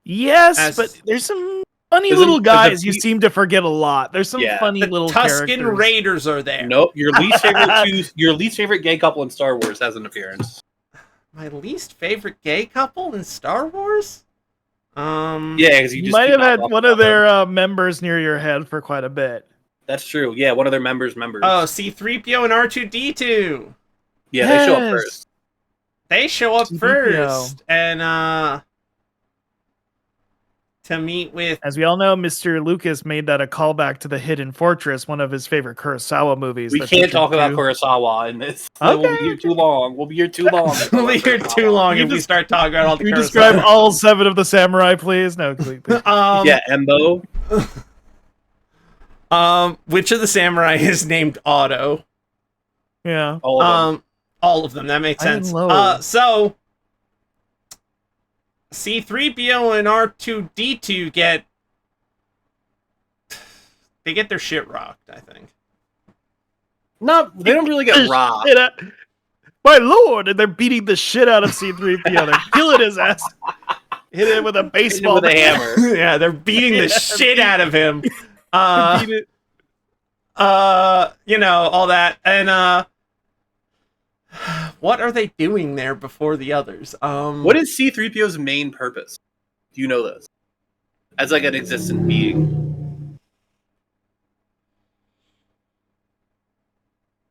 Yes, but there's some funny There's little a guys you few- seem to forget a lot. There's some funny The little Tusken characters. Raiders are there. Nope, your least favorite gay couple in Star Wars has an appearance. My least favorite gay couple in Star Wars? Yeah, because You just might keep have had talking one about of their members near your head for quite a bit. That's true. Yeah, one of their members. Oh, C-3PO and R2-D2. Yeah, they show up Yes. first. They show up C-3PO. first. And, to meet with... As we all know, Mr. Lucas made that a callback to the Hidden Fortress, one of his favorite Kurosawa movies. We that they can't should talk about do. Kurosawa in this. Okay, We'll be here too long. We'll be here too long. We'll be here too long You if we just- start talking about all the Can we Kurosawa. describe all 7 of the samurai, please? No, please. Yeah, Embo. Which of the samurai is named Otto? Yeah. All of them. All of them. That makes I am sense. low. So C-3PO and R2-D2 get their shit rocked, I think. They don't really get robbed. Shit out- My lord! And they're beating the shit out of C-3PO. They're killing his ass. Hit him with a Hit him baseball with a bat. hammer. Yeah, they're beating the Yeah, shit out of him. Beat it. You know, all that. And what are they doing there before the others? What is C-3PO's main purpose? Do you know this? As like an existent being.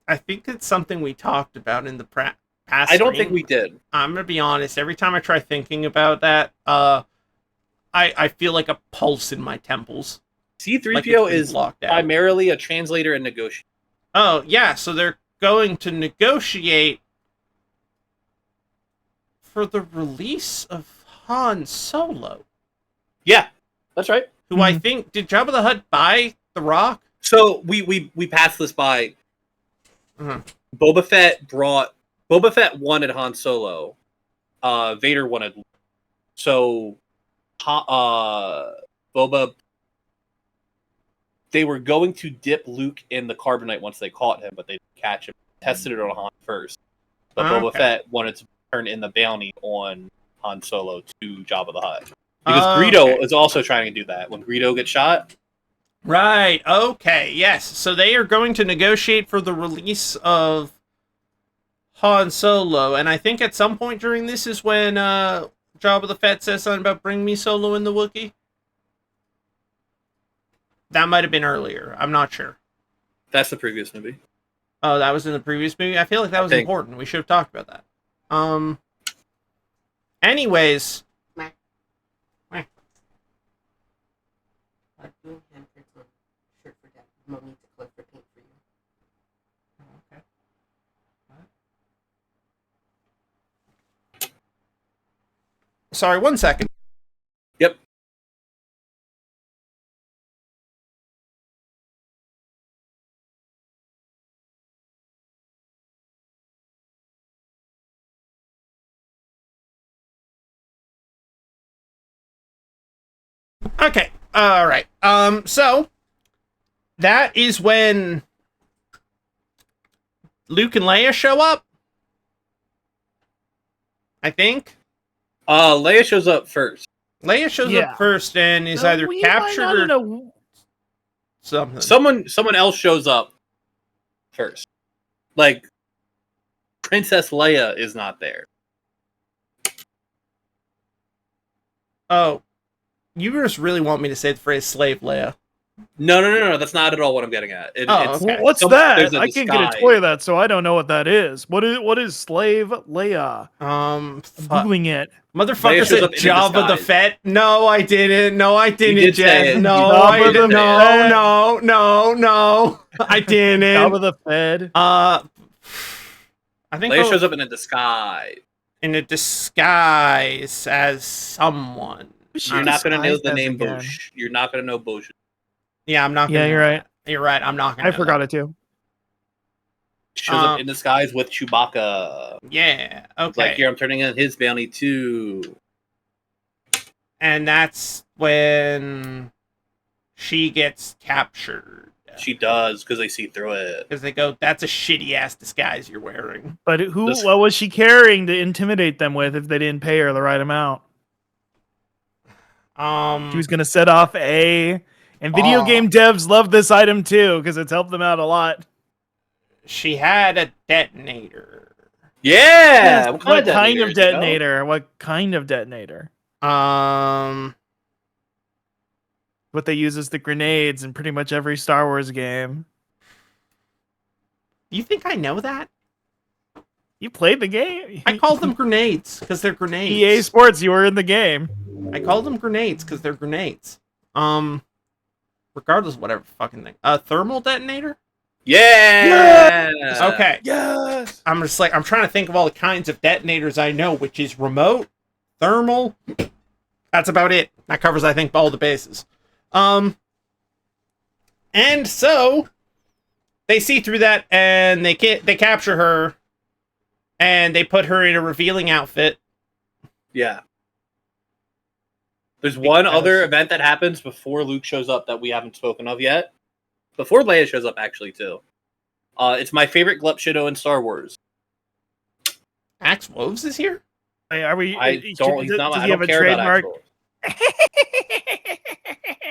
I think it's something we talked about in the past. I don't think stream. we did. I'm gonna be honest. Every time I try thinking about that, I feel like a pulse in my temples. C-3PO Like it's been is locked out. primarily a translator and negotiator. Oh yeah, so they're going to negotiate for the release of Han Solo, Yeah, that's right. who I think did Jabba the Hutt buy the Rock? So we passed this by. Uh-huh. Boba Fett wanted Han Solo. Vader wanted Luke. So Boba, they were going to dip Luke in the carbonite once they caught him, but they didn't catch him. Tested it on Han first. But Boba Okay. Fett wanted to turn in the bounty on Han Solo to Jabba the Hutt. Because Greedo Okay. is also trying to do that. When Greedo gets shot, Right. Okay. Yes. So they are going to negotiate for the release of Han Solo, and I think at some point during this is when Jabba the Fett says something about "Bring me Solo in the Wookiee." That might have been earlier. I'm not sure. That's the previous movie. Oh, that was in the previous movie? I feel like that was think. important. We should have talked about that. Anyways. Meh. Doing handprints on shirt for dad. Mom needs to collect for paint for you. Okay. Sorry, 1 second. Yep. Okay. All right. So that is when Luke and Leia show up. I think Leia shows up first. Leia shows Yeah. up first and is either We might captured not or know. something. Someone else shows up first. Like Princess Leia is not there. Oh, you just really want me to say the phrase "slave Leia"? No. That's not at all what I'm getting at. Oh, It's, okay. What's there's that? a I can't get a disguise. toy of that, so I don't know what that is. What is Slave Leia? I'm Googling it. Motherfucker Leia shows said up in a Jabba the disguise. Fett. No, I didn't. No, I didn't, did say Jen. it. No, You I did didn't. say it. No, I didn't. Jabba the Fed. I think Leia shows up in a disguise. in a disguise as someone. You're not going to know disguised the as name again? Bosch. You're not going to know Bosch. Yeah, I'm not. Yeah, Gonna you're know right. that. You're right. I'm not gonna. I know forgot it too. Shows up in disguise with Chewbacca. that. Yeah. It's Okay. like, here, I'm turning in his bounty too. And that's when she gets captured. She does, because they see through it. Because they go, "That's a shitty ass disguise you're wearing." But what was she carrying to intimidate them with if they didn't pay her the right amount? She was gonna set off and video game devs love this item too because it's helped them out a lot. She had a detonator. Yeah! Yes, What what kind detonators, of you know? detonator? What kind of detonator? What they use as the grenades in pretty much every Star Wars game. You think I know that? You played the game. I called them grenades because they're grenades. EA Sports. You were in the game. I called them grenades because they're grenades. Regardless of whatever fucking thing. A thermal detonator? Yeah! Okay. Yes. I'm trying to think of all the kinds of detonators I know, which is remote, thermal. That's about it. That covers, I think, all the bases. And so they see through that and they capture her and they put her in a revealing outfit. Yeah. There's one Because- other event that happens before Luke shows up that we haven't spoken of yet. Before Leia shows up, actually, too. It's my favorite Glup Shido in Star Wars. Axe Woves is here? Are we? I don't. He's not. Does I he have don't a care trademark? about actual.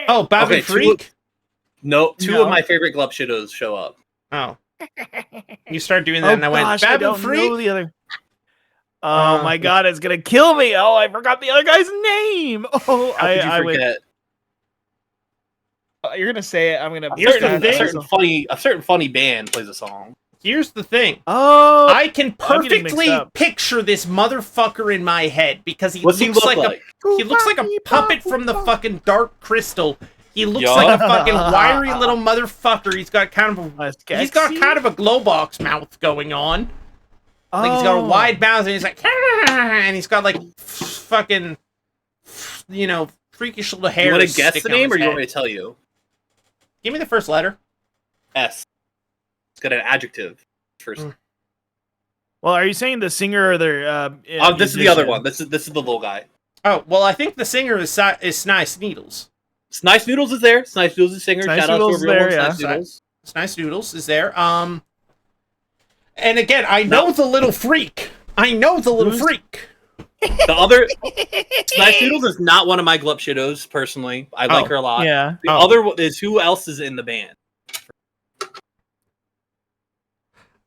Oh, Babin Okay, Freak? No, two No. of my favorite Glup Shidos show up. Oh. You started doing that and I went, I Babin don't Freak? know the other. Oh my god, it's gonna kill me! Oh, I forgot the other guy's name. Oh, How could you I would. forget? You're gonna say it. I'm gonna. Here's the A thing. certain funny band plays a song. Here's the thing. Oh, I can I'm getting mixed perfectly up. picture this motherfucker in my head because he What's looks he look like like? he looks like a puppet from the fucking Dark Crystal. He looks Yup. like a fucking wiry little motherfucker. He's got kind of a glow box mouth going on. Like he's got a wide mouth and he's like, and he's got like fucking, freakish little hair. You want to guess the sticking on name, his or you want head. me to tell you? Give me the first letter. S. It's got an adjective first. Well, are you saying the singer or the? This is the other one. This is the little guy. Oh well, I think the singer is Snice Needles. Snice Noodles is there. Snice Noodles is singer. Snice Shout out Noodles to is everyone. there, yeah. Snice Noodles. Snice Noodles is there. And again, I know the little freak. Freak. The other Snice Noodles is not one of my Glup Shidos personally. I like her a lot. Yeah. The other one is who else is in the band.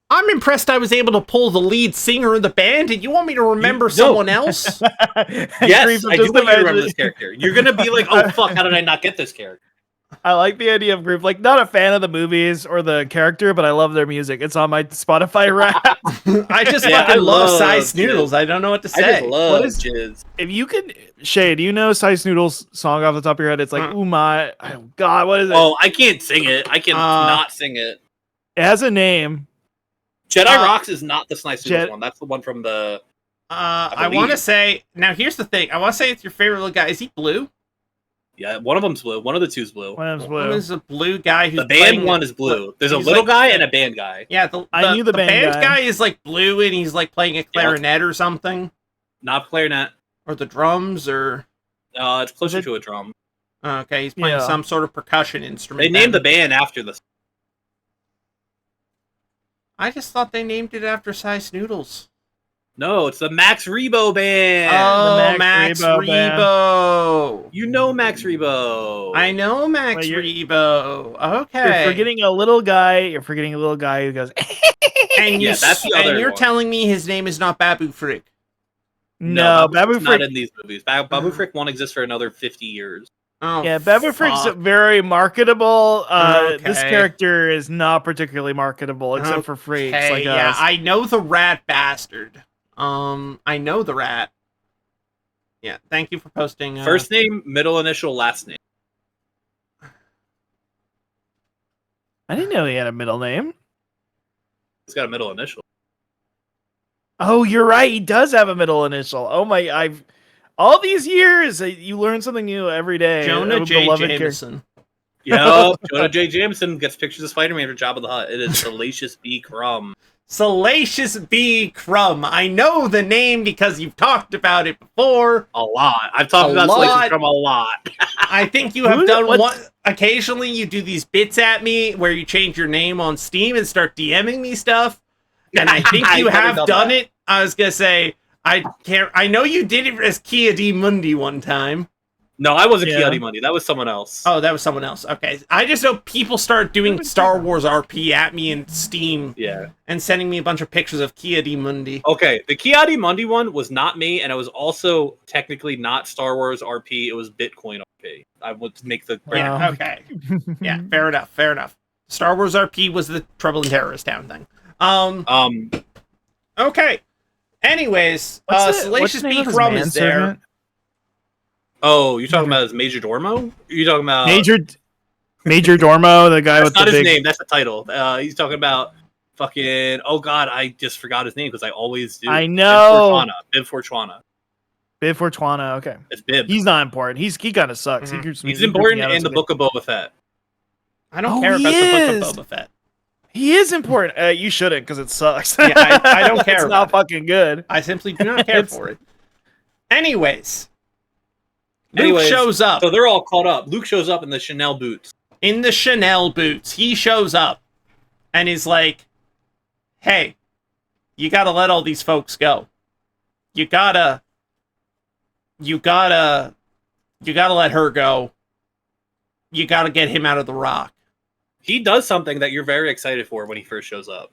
I'm impressed I was able to pull the lead singer of the band, and you want me to remember No. someone else? Yes, I do want you to remember this character. You're gonna be like, oh fuck, how did I not get this character? I like the idea of group. Like, not a fan of the movies or the character, but I love their music. It's on my Spotify Wrapped. I just Yeah, fucking I love love Size Jizz. Noodles. I don't know what to I just say. love What is- Jizz. If you can, Shay, do you know Sice Noodles song off the top of your head? It's like, ooh my, oh God, what is it? Oh, I can't sing it. I can not sing it. It has a name. Jedi Rocks is not the Snice Noodles Jed- one. That's the one from the. I want to believe. say now. Here's the thing. I want to say it's your favorite little guy. Is he blue? Yeah, one of them's blue. One of the two's blue. One of them's One blue. is a blue guy who's The band playing one is blue. There's a he's little like- guy and a band guy. Yeah, the I knew the band guy guy. is like blue and he's like playing a clarinet or something, Not clarinet. or the drums, or It's closer Is it- to a drum. okay, he's playing Yeah. some sort of percussion instrument. They named the then. band after the. I just thought they named it after Size Noodles. No, it's the Max Rebo band. Oh, Max Max Rebo band. Rebo. You know Max Rebo. I know Max Well, Rebo. Okay. You're forgetting a little guy. You're forgetting a little guy who goes, and Yeah, that's the other and you're one. telling me his name is not Babu Frick. no, Babu Frick's not Frick. in these movies. Babu Frick won't exist for another 50 years. Oh, Yeah, Babu Frick's fuck. very marketable. This Okay. character is not particularly marketable except for freaks Okay, like yeah, us. I know the rat bastard. I know the rat. Yeah, thank you for posting. First name, middle initial, last name. I didn't know he had a middle name. He's got a middle initial. Oh, you're right. He does have a middle initial. Oh my! I've all these years you learn something new every day. Jonah A J. beloved character. Jameson. Yep, Jonah J. Jameson gets pictures of Spider-Man for Jabba the Hutt. It is Salacious B. Crumb. Salacious B. Crumb. I know the name because you've talked about it before. A lot. I've talked A about lot. Salacious Crumb a lot. I think you have Who's- done what's- one. Occasionally, you do these bits at me where you change your name on Steam and start DMing me stuff. And I think you I've never have done that. it. I was gonna say I can't. I know you did it as Kia D Mundi one time. No, I wasn't Yeah. Kiadi Monday. That was someone else. Oh, that was someone else. Okay, I just know people start doing Star Wars RP at me in Steam Yeah. and sending me a bunch of pictures of Kia D Mundi. Okay, the Kiadi Mundi one was not me, and it was also technically not Star Wars RP. It was Bitcoin RP. I would make the Yeah. Wow. Okay. Yeah. Fair enough. Fair enough. Star Wars RP was the Trouble in Terrorist Town thing. Okay. Anyways, Salacious B. Crumb is there. Oh, you're talking about his Major Dormo? You're talking about Major Dormo, the guy That's with not the his big. name. That's the title. He's talking about fucking. Oh God, I just forgot his name because I always do. I know. Bib Fortuana. Bib Fortuana. Okay, It's Bib. he's not important. He kind of sucks. Mhm. Keeps He's he creeps me important out in as the a- Book of Boba Fett. I don't Oh, care he about the is. Book of Boba Fett. He is important. You shouldn't because it sucks. Yeah, I don't care It's about not fucking good. I simply do not care It's- for it. Anyways, Luke Anyways, shows up So they're all caught up. Luke shows up in the Chanel boots. in the Chanel boots. He shows up and he's like, "Hey, you gotta let all these folks go. You gotta let her go. You gotta get him out of the rock." He does something that you're very excited for when he first shows up.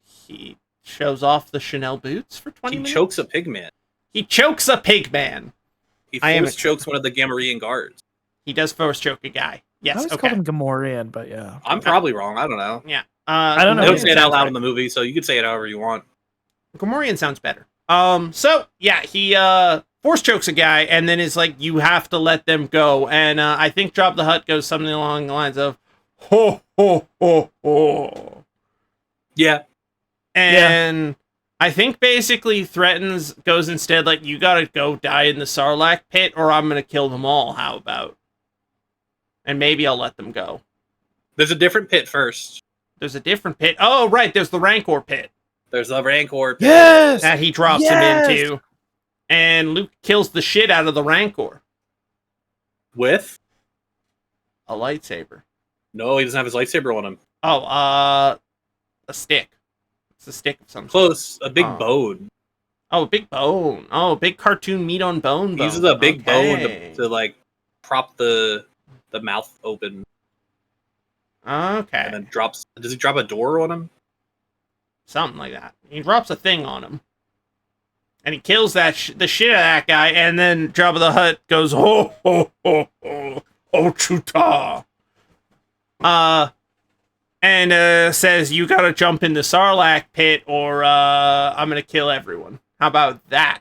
He shows off the Chanel boots for 20 He minutes. chokes a pigman. He chokes a pig man. He I am force chokes one of the Gamorrean guards. He does force choke a guy. I Yes, always okay. called him Gamorrean, but yeah. I'm probably wrong. I don't know. Yeah. I don't know. They don't Gamorrean say it out sounds loud right. in the movie, so you could say it however you want. Gamorrean sounds better. So yeah, he force chokes a guy and then is like, "You have to let them go." And I think Job the Hutt goes something along the lines of, "Ho ho ho ho," Yeah. and I think basically goes instead like, "You gotta go die in the Sarlacc pit, or I'm gonna kill them all. How about? And maybe I'll let them go." There's a different pit first. There's a different pit. Oh right, there's the Rancor pit There's the Rancor pit. Yes. that he drops Yes! him into, and Luke kills the shit out of the Rancor. With? A lightsaber. No, he doesn't have his lightsaber on him. Oh, a stick. It's a stick of some sort. Close. A big Oh. bone. Oh, a big bone. Oh, a big cartoon meat on bone. He uses bone. a big bone Okay. to like prop the mouth open, Okay. and then drops. Does he drop a door on him? Something like that. He drops a thing on him. And he kills the shit out of that guy, and then Jabba the Hutt goes, ho, ho, ho, ho, oh, chuta. And says, you gotta jump in the Sarlacc pit, or I'm gonna kill everyone. How about that?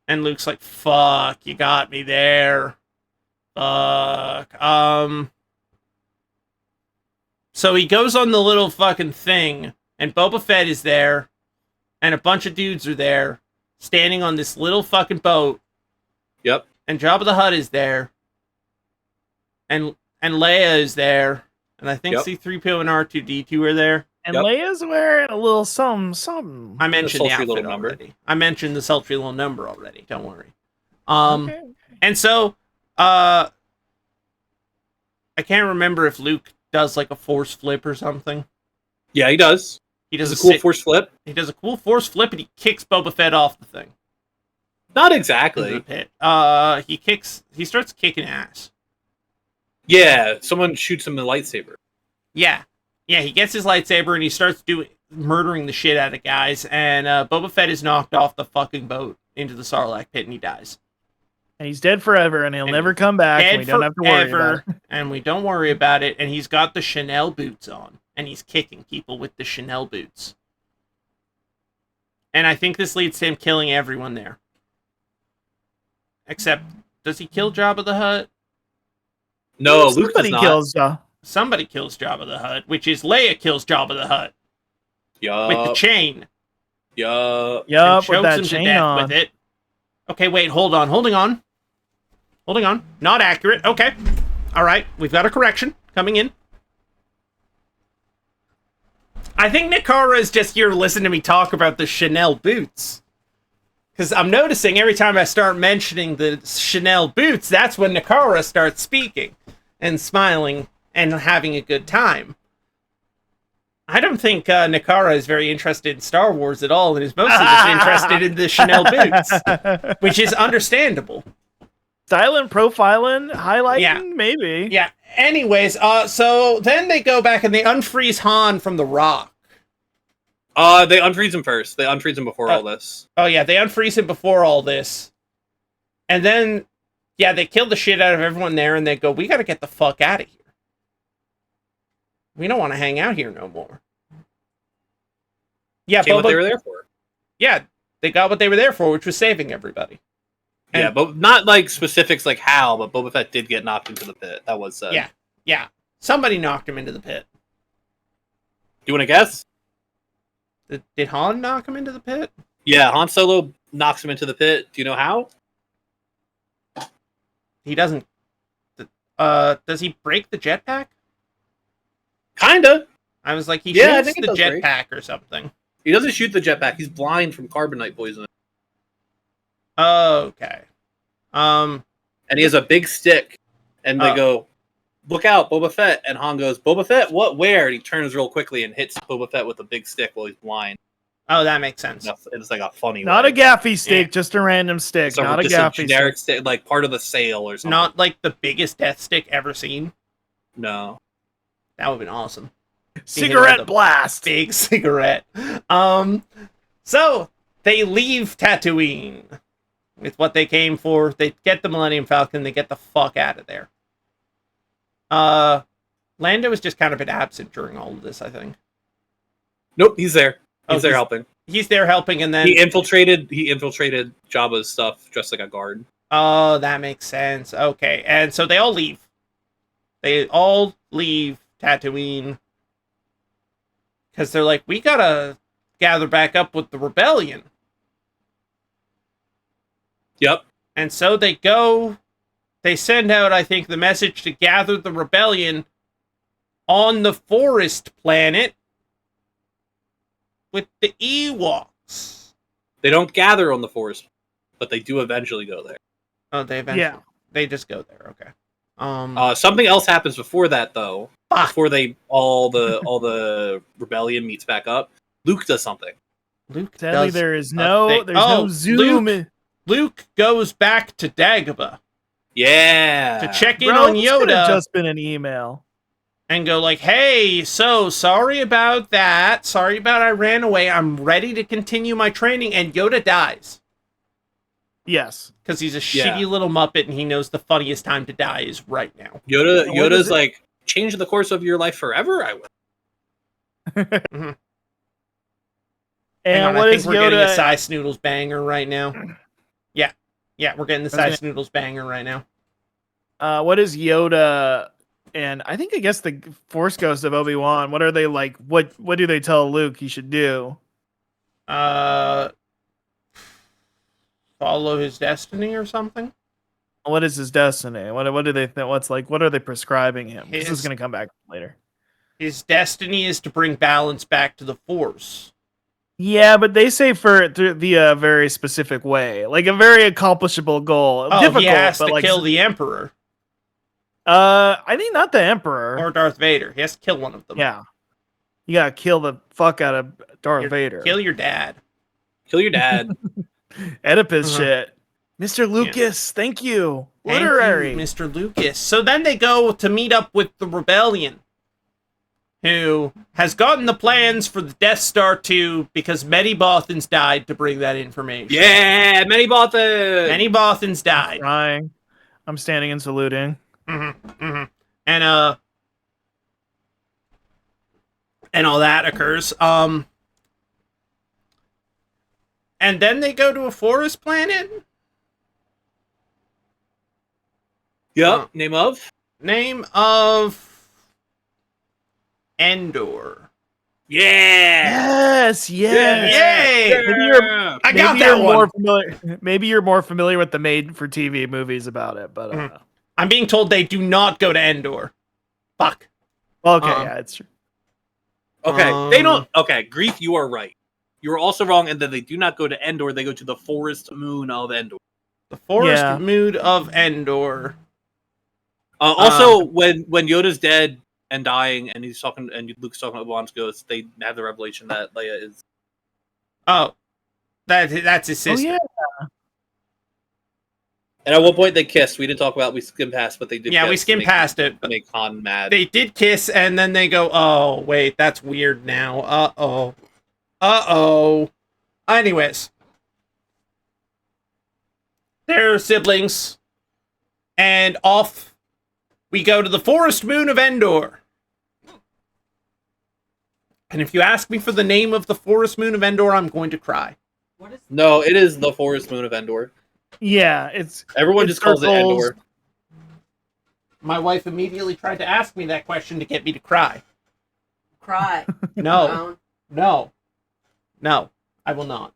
And Luke's like, fuck, you got me there. Fuck. So he goes on the little fucking thing, and Boba Fett is there, and a bunch of dudes are there, standing on this little fucking boat. Yep. And Jabba the Hutt is there. And Leia is there. And I think C-3PO and R2-D2 are there. And Leia's wearing a little something. I mentioned the sultry outfit little number. already. I mentioned the sultry little number already. Don't worry. Okay. And so, I can't remember if Luke does like a force flip or something. Yeah, he does. He does a cool force flip. He does a cool force flip, and he kicks Boba Fett off the thing. Not Into exactly. the pit. He starts kicking ass. Yeah, someone shoots him with a lightsaber. Yeah, he gets his lightsaber and he starts murdering the shit out of guys. And Boba Fett is knocked off the fucking boat into the Sarlacc pit, and he dies. And he's dead forever, and he'll never come back. And we don't have to worry about it. And we don't worry about it. And he's got the Chanel boots on, and he's kicking people with the Chanel boots. And I think this leads to him killing everyone there. Except, does he kill Jabba the Hutt? No, Luke does Somebody not. kills. Somebody kills Jabba the Hutt, which is Leia kills Jabba the Hutt with the chain. Yup. And With chokes that him to chain death on. with it. Okay, wait, holding on. Not accurate. Okay. All right, we've got a correction coming in. I think Nakara is just here to listen to me talk about the Chanel boots. Because I'm noticing every time I start mentioning the Chanel boots, that's when Nakara starts speaking and smiling and having a good time. I don't think Nakara is very interested in Star Wars at all, and is mostly just interested in the Chanel boots, which is understandable. Styling, profiling, highlighting, Yeah. maybe. Yeah. Anyways, so then they go back and they unfreeze Han from the rock. They unfreeze him first. They unfreeze him before all this. Oh yeah, they unfreeze him before all this. And then, yeah, they kill the shit out of everyone there, and they go, we gotta get the fuck out of here. We don't want to hang out here no more. Yeah, Came what they were there for. Yeah, they got what they were there for, which was saving everybody. Yeah, but not like specifics like how, but Boba Fett did get knocked into the pit. That was Yeah. Somebody knocked him into the pit. Do you want to guess? Did Han knock him into the pit? Yeah, Han Solo knocks him into the pit. Do you know how? He doesn't. Does he break the jetpack? Kinda. I was like, he Yeah, I shoots think it the does break. jetpack or something. He doesn't shoot the jetpack. He's blind from carbonite poisoning. Okay. And he has a big stick. And they go, look out, Boba Fett. And Han goes, Boba Fett? What? Where? And he turns real quickly and hits Boba Fett with a big stick while he's blind. Oh, that makes sense. It's like a funny Not way. a gaffy stick, just a random stick. So Not a just gaffy generic stick. stick, like part of the sail or something. Not like the biggest death stick ever seen. No. That would have been awesome. Cigarette blast. Big cigarette. So they leave Tatooine with what they came for. They get the Millennium Falcon. They get the fuck out of there. Lando was just kind of been absent during all of this, I think. Nope, he's there. He's there helping. He's there helping, and then He infiltrated Jabba's stuff dressed like a guard. oh, that makes sense. Okay, and so they all leave. They all leave Tatooine because they're like, we gotta gather back up with the rebellion. Yep. And so they go. They send out, I think, the message to gather the rebellion on the forest planet with the Ewoks. They don't gather on the forest, but they do eventually go there. Oh, they eventually. Yeah. They just go there. Okay. Something else happens before that, though. Fuck. Before all the rebellion meets back up, Luke does something. Luke Sadly, does there's a no thing. there's no zoom in. Luke goes back to Dagobah Yeah. to check in Bro, on this could have Yoda. just been an email. and go like, "Hey, so sorry about that. Sorry about I ran away. I'm ready to continue my training." And Yoda dies Yes. because he's a Yeah. shitty little Muppet, and he knows the funniest time to die is right now. Yoda's like, change the course of your life forever. I will. Hang And on, what I is think we're getting a Yoda? Cy Snoodles banger right now. Yeah, we're getting the Cy Snoodles banger right now. What is Yoda? And I guess the Force Ghost of Obi-Wan. What are they like? What do they tell Luke he should do? Follow his destiny or something. What is his destiny? What do they think? What are they prescribing him? This is His- going to come back later. His destiny is to bring balance back to the Force. Yeah, but they say for via a very specific way, like a very accomplishable goal. Oh, Difficult, he has but to like kill the Emperor I think not the Emperor. or Darth Vader. He has to kill one of them. Yeah, you gotta kill the fuck out of Darth Vader. Kill your dad. Kill your dad. Oedipus Uh-huh. shit. Mr. Lucas, thank you. Thank you, Literary. Mr. Lucas. So then they go to meet up with the rebellion, who has gotten the plans for the Death Star 2 because Many Bothans died to bring that information. Yeah, Many Bothans. Many Bothans died. Crying. I'm standing and saluting. And all that occurs. And then they go to a forest planet. Yep. Name of Endor. Yeah. Yes, yes. Yay! I got that one. More familiar. Maybe you're more familiar with the made-for-TV movies about it, but I'm being told they do not go to Endor. Fuck. okay, yeah, it's true. Okay, they don't. Okay, Grief, you are right. You are also wrong, and then they do not go to Endor. They go to the forest moon of Endor. The forest Yeah. mood of Endor. Also, when Yoda's dead and dying, and he's talking, and Luke's talking about Obi-Wan's ghost, they have the revelation that Leia is. Oh, that's his sister. Oh yeah. And at one point they kissed. We didn't talk about. We skimmed past, but they did. Yeah, kiss we to skimmed make- past it. to make Han mad. They did kiss, and then they go, "Oh, wait, that's weird now. Uh-oh. Anyways. They're siblings. And off we go to the forest moon of Endor. And if you ask me for the name of the forest moon of Endor, I'm going to cry. What is No, it is the forest moon of Endor. Yeah, it's Everyone It just calls it circles. Endor. My wife immediately tried to ask me that question to get me to cry. cry? No, Down. no, I will not.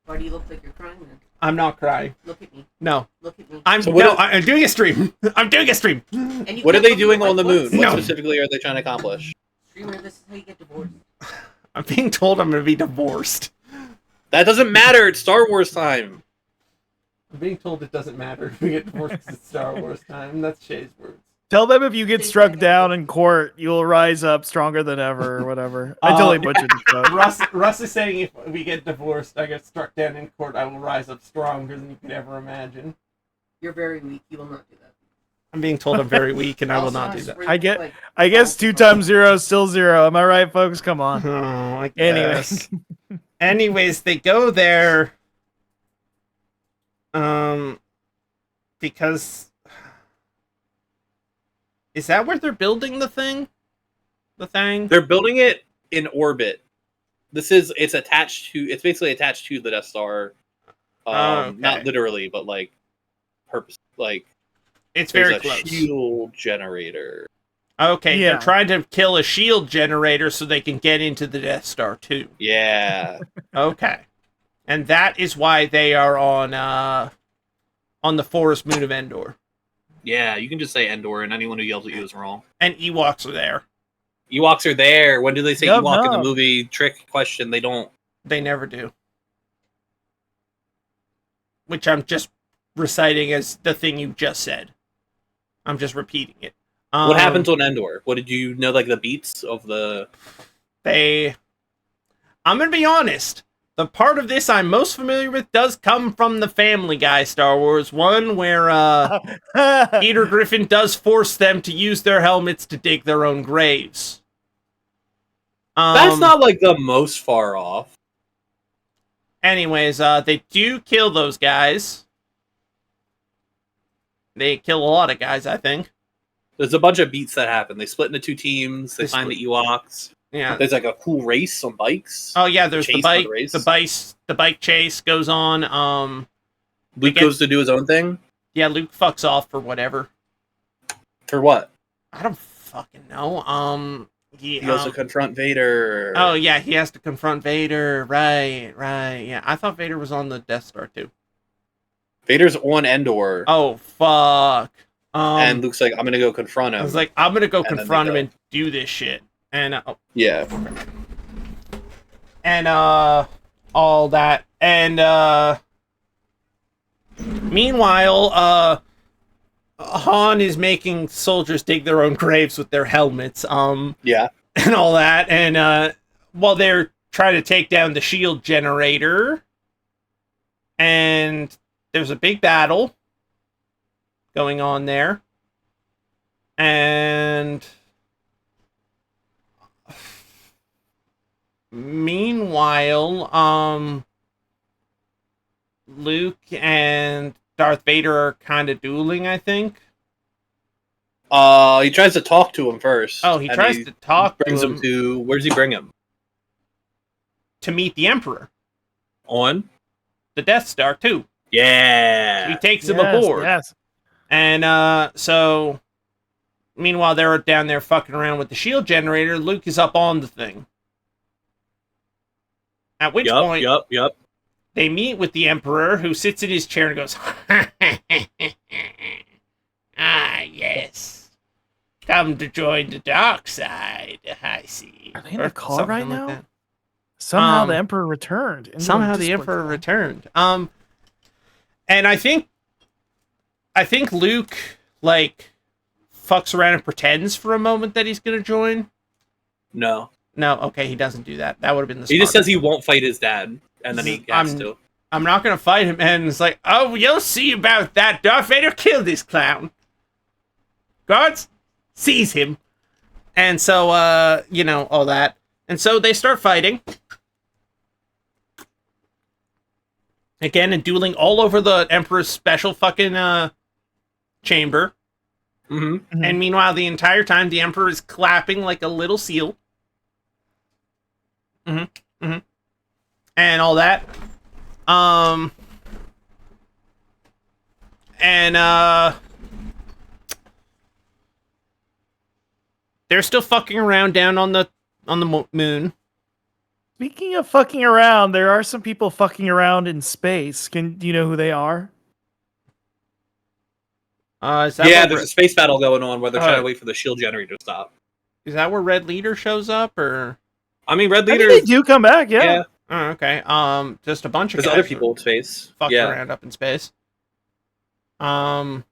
Why do you look like you're crying then? I'm not crying. Look at me. No, Look at me. I'm So what no, is- I'm doing a stream. I'm doing a stream. And you What are can't they look at doing my on the what's- moon? What No. specifically are they trying to accomplish? Streamer, this is how you get divorced. I'm being told I'm going to be divorced. That doesn't matter. It's Star Wars time. I'm being told it doesn't matter if we get divorced because it's Star Wars time. That's Shay's words. Tell them if you get struck down in court, you'll rise up stronger than ever, or whatever. I totally butchered the quote. Russ is saying if we get divorced, I get struck down in court, I will rise up stronger than you could ever imagine. You're very weak. You will not do that. I'm being told I'm very weak and I will Also, not do that. I get- I guess 2 times 0 is still 0. Am I right, folks? Come on. Oh, I Anyways. guess. Anyways, they go there. Because is that where they're building the thing? The thing? They're building it in orbit. It's attached to. It's basically attached to the Death Star. Okay. Not literally, but like purpose. Like It's there's very a close. shield generator. Okay, Yeah. they're trying to kill a shield generator so they can get into the Death Star too. Yeah. Okay. And that is why they are on the forest moon of Endor. Yeah, you can just say Endor, and anyone who yells at you is wrong. And Ewoks are there. Ewoks are there. When do they say Yep, Ewok in the no. movie? Trick question. They don't. They never do. Which I'm just reciting as the thing you just said. I'm just repeating it. What happens on Endor? What did you know? Like the beats of the. I'm gonna be honest. the part of this I'm most familiar with does come from the Family Guy Star Wars one, where Peter Griffin does force them to use their helmets to dig their own graves. That's not like the most far off. Anyways, they do kill those guys. They kill a lot of guys, I think. There's a bunch of beats that happen. They split into two teams. They find the Ewoks. Yeah. There's like a cool race on bikes. Oh yeah, there's the Chase bike. on the race. The bike chase goes on. Luke goes to do his own thing. Yeah, Luke fucks off for whatever. For what? I don't fucking know. He goes to confront Vader. Oh yeah, he has to confront Vader. Right. Yeah, I thought Vader was on the Death Star too. Vader's on Endor. Oh fuck. And Luke's like, I'm gonna go confront him. I was like, I'm gonna go And confront him and do this shit. And yeah. And all that. And meanwhile, Han is making soldiers dig their own graves with their helmets. Yeah. And all that. And while they're trying to take down the shield generator, and there's a big battle going on there. And meanwhile, Luke and Darth Vader are kind of dueling, I think. He tries to talk to him first. Oh, he tries to talk brings to him to... Where does he bring him? To meet the Emperor. On? The Death Star, too. Yeah! He takes him aboard. Yes. And, so... Meanwhile, they're down there fucking around with the shield generator. Luke is up on the thing. At which point... Yup. They meet with the Emperor, who sits in his chair and goes, ah, yes. Come to join the dark side, I see. Are they in the car right now? that. Somehow the Emperor returned. Somehow the Emperor returned. And I think Luke, like, fucks around and pretends for a moment that he's gonna join. No, okay, he doesn't do that. That would have been the He just smarter. says he won't fight his dad, and then he has to. I'm not gonna fight him, and it's like, oh, you'll see about that. Darth Vader killed this clown. Guards, seize him. And so, all that. And so they start fighting. Again, and dueling all over the Emperor's special fucking, chamber. Mm-hmm. And meanwhile, the entire time, the Emperor is clapping like a little seal. And all that. They're still fucking around down on the moon. Speaking of fucking around, there are some people fucking around in space. Do you know who they are? Is that Yeah, there's a space battle going on where they're trying to wait for the shield generator to stop. Is that where Red Leader shows up, or? I mean, Red I Leader. mean, they do come back, yeah. Oh, okay. Just a bunch of There's guys other people in space. fucking Yeah. around up in space. I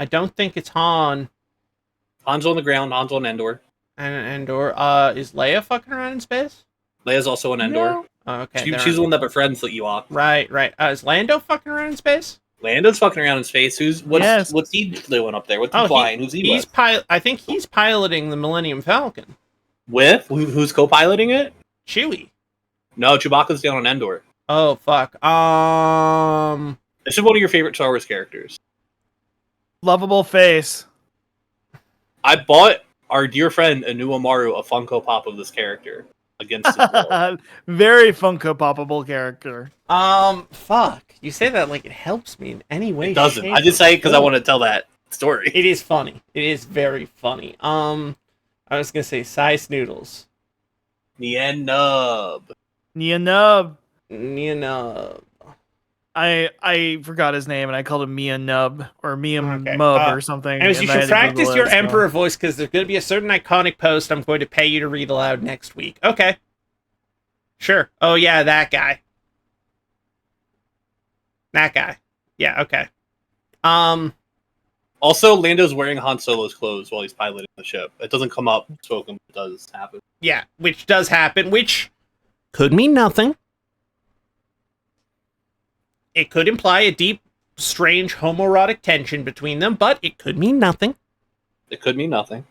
don't think it's Han Han's on the ground. Han's on Endor. and Endor. Is Leia fucking around in space? Leia's also on Endor. No. Oh, okay. She's the one that befriends the Ewok. Right. Is Lando fucking around in space? Lando's fucking around in space. What's he doing up there? What's he flying? Who's he with? I think he's piloting the Millennium Falcon. With? Who's co-piloting it? Chewie. No, Chewbacca's down on Endor. Oh fuck. This is one of your favorite Star Wars characters. Lovable face. I bought our dear friend Anu Amaru a Funko Pop of this character against his will. Very Funko Poppable character. Fuck. You say that like it helps me in any way. It doesn't. shape, I just say it because I form. want to tell that story. It is funny. It is very funny. I was gonna say Size Noodles. Nien Nub. Nia Nub. I forgot his name and I called him Mia Nub or Mia Mub or something. Anyways, you and I should had to practice Google your it, so. Emperor voice because there's going to be a certain iconic post I'm going to pay you to read aloud next week. Okay. Sure. Oh, yeah, that guy. That guy. Yeah, okay. Also, Lando's wearing Han Solo's clothes while he's piloting the ship. It doesn't come up spoken, but it does happen. Yeah, which does happen, which could mean nothing. It could imply a deep, strange homoerotic tension between them, but it could mean nothing. It could mean nothing.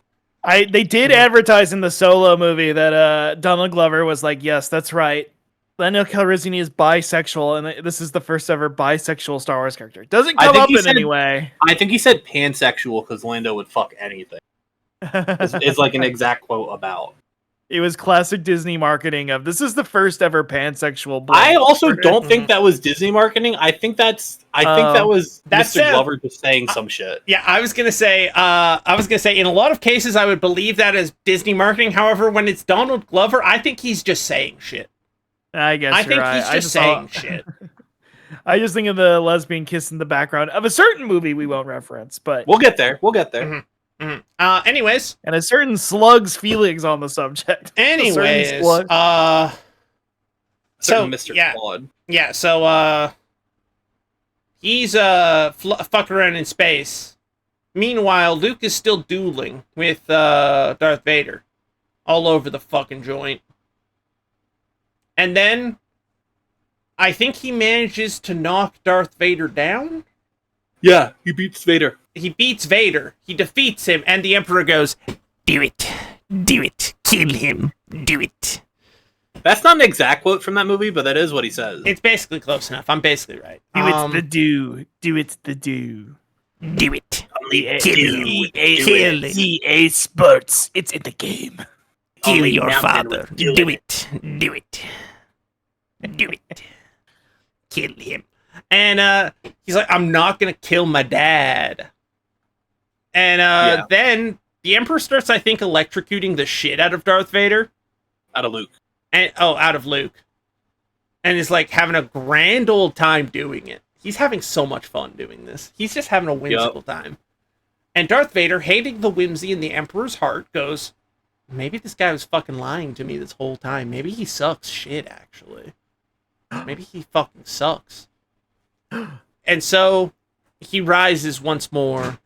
They did advertise in the Solo movie that Donald Glover was like, yes, that's right. Lando Calrissian is bisexual, and this is the first ever bisexual Star Wars character. Doesn't come up in any way. I think he said pansexual because Lando would fuck anything. It's like an exact quote about. It was classic Disney marketing of this is the first ever pansexual boy. I also don't think that was Disney marketing. I think that was Mr. Glover just saying some shit. Yeah, I was gonna say in a lot of cases I would believe that as Disney marketing. However, when it's Donald Glover, I think he's just saying shit. I guess I think right. he's just saying shit. I just think of the lesbian kiss in the background of a certain movie we won't reference, but we'll get there. Mm-hmm. Anyways, and a certain slug's feelings on the subject. Anyways, Mr. yeah, Claude. Yeah, so he's fucked around in space. Meanwhile, Luke is still dueling with Darth Vader all over the fucking joint. And then I think he manages to knock Darth Vader down. Yeah, he beats Vader. He beats Vader. He defeats him, and the Emperor goes, "Do it. Do it. Kill him. Do it." That's not an exact quote from that movie, but that is what he says. It's basically close enough. I'm basically right. Do it's the do. Do it's the do. Do it. Kill him. EA Sports. It's in the game. Kill your father. Do it. Do it. Do it. Kill him. And he's like, I'm not gonna kill my dad. And then the Emperor starts, I think, electrocuting the shit out of Darth Vader. Out of Luke. Out of Luke. And is like having a grand old time doing it. He's having so much fun doing this. He's just having a whimsical time. And Darth Vader, hating the whimsy in the Emperor's heart, goes, maybe this guy was fucking lying to me this whole time. Maybe he sucks shit, actually. Maybe he fucking sucks. And so he rises once more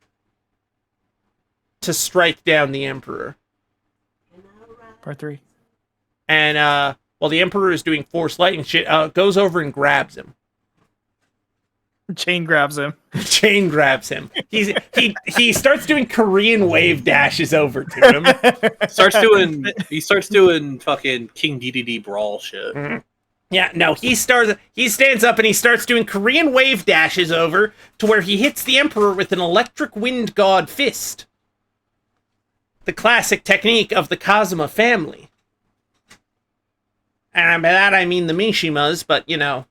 to strike down the Emperor. Part 3. And while the Emperor is doing Force lightning shit, goes over and grabs him. Chain grabs him. Chain grabs him. He starts doing Korean wave dashes over to him. He starts doing fucking King DDD brawl shit. Mm-hmm. Yeah, no, he stands up and he starts doing Korean wave dashes over to where he hits the Emperor with an electric wind god fist. The classic technique of the Kazuma family. And by that I mean the Mishimas, but you know,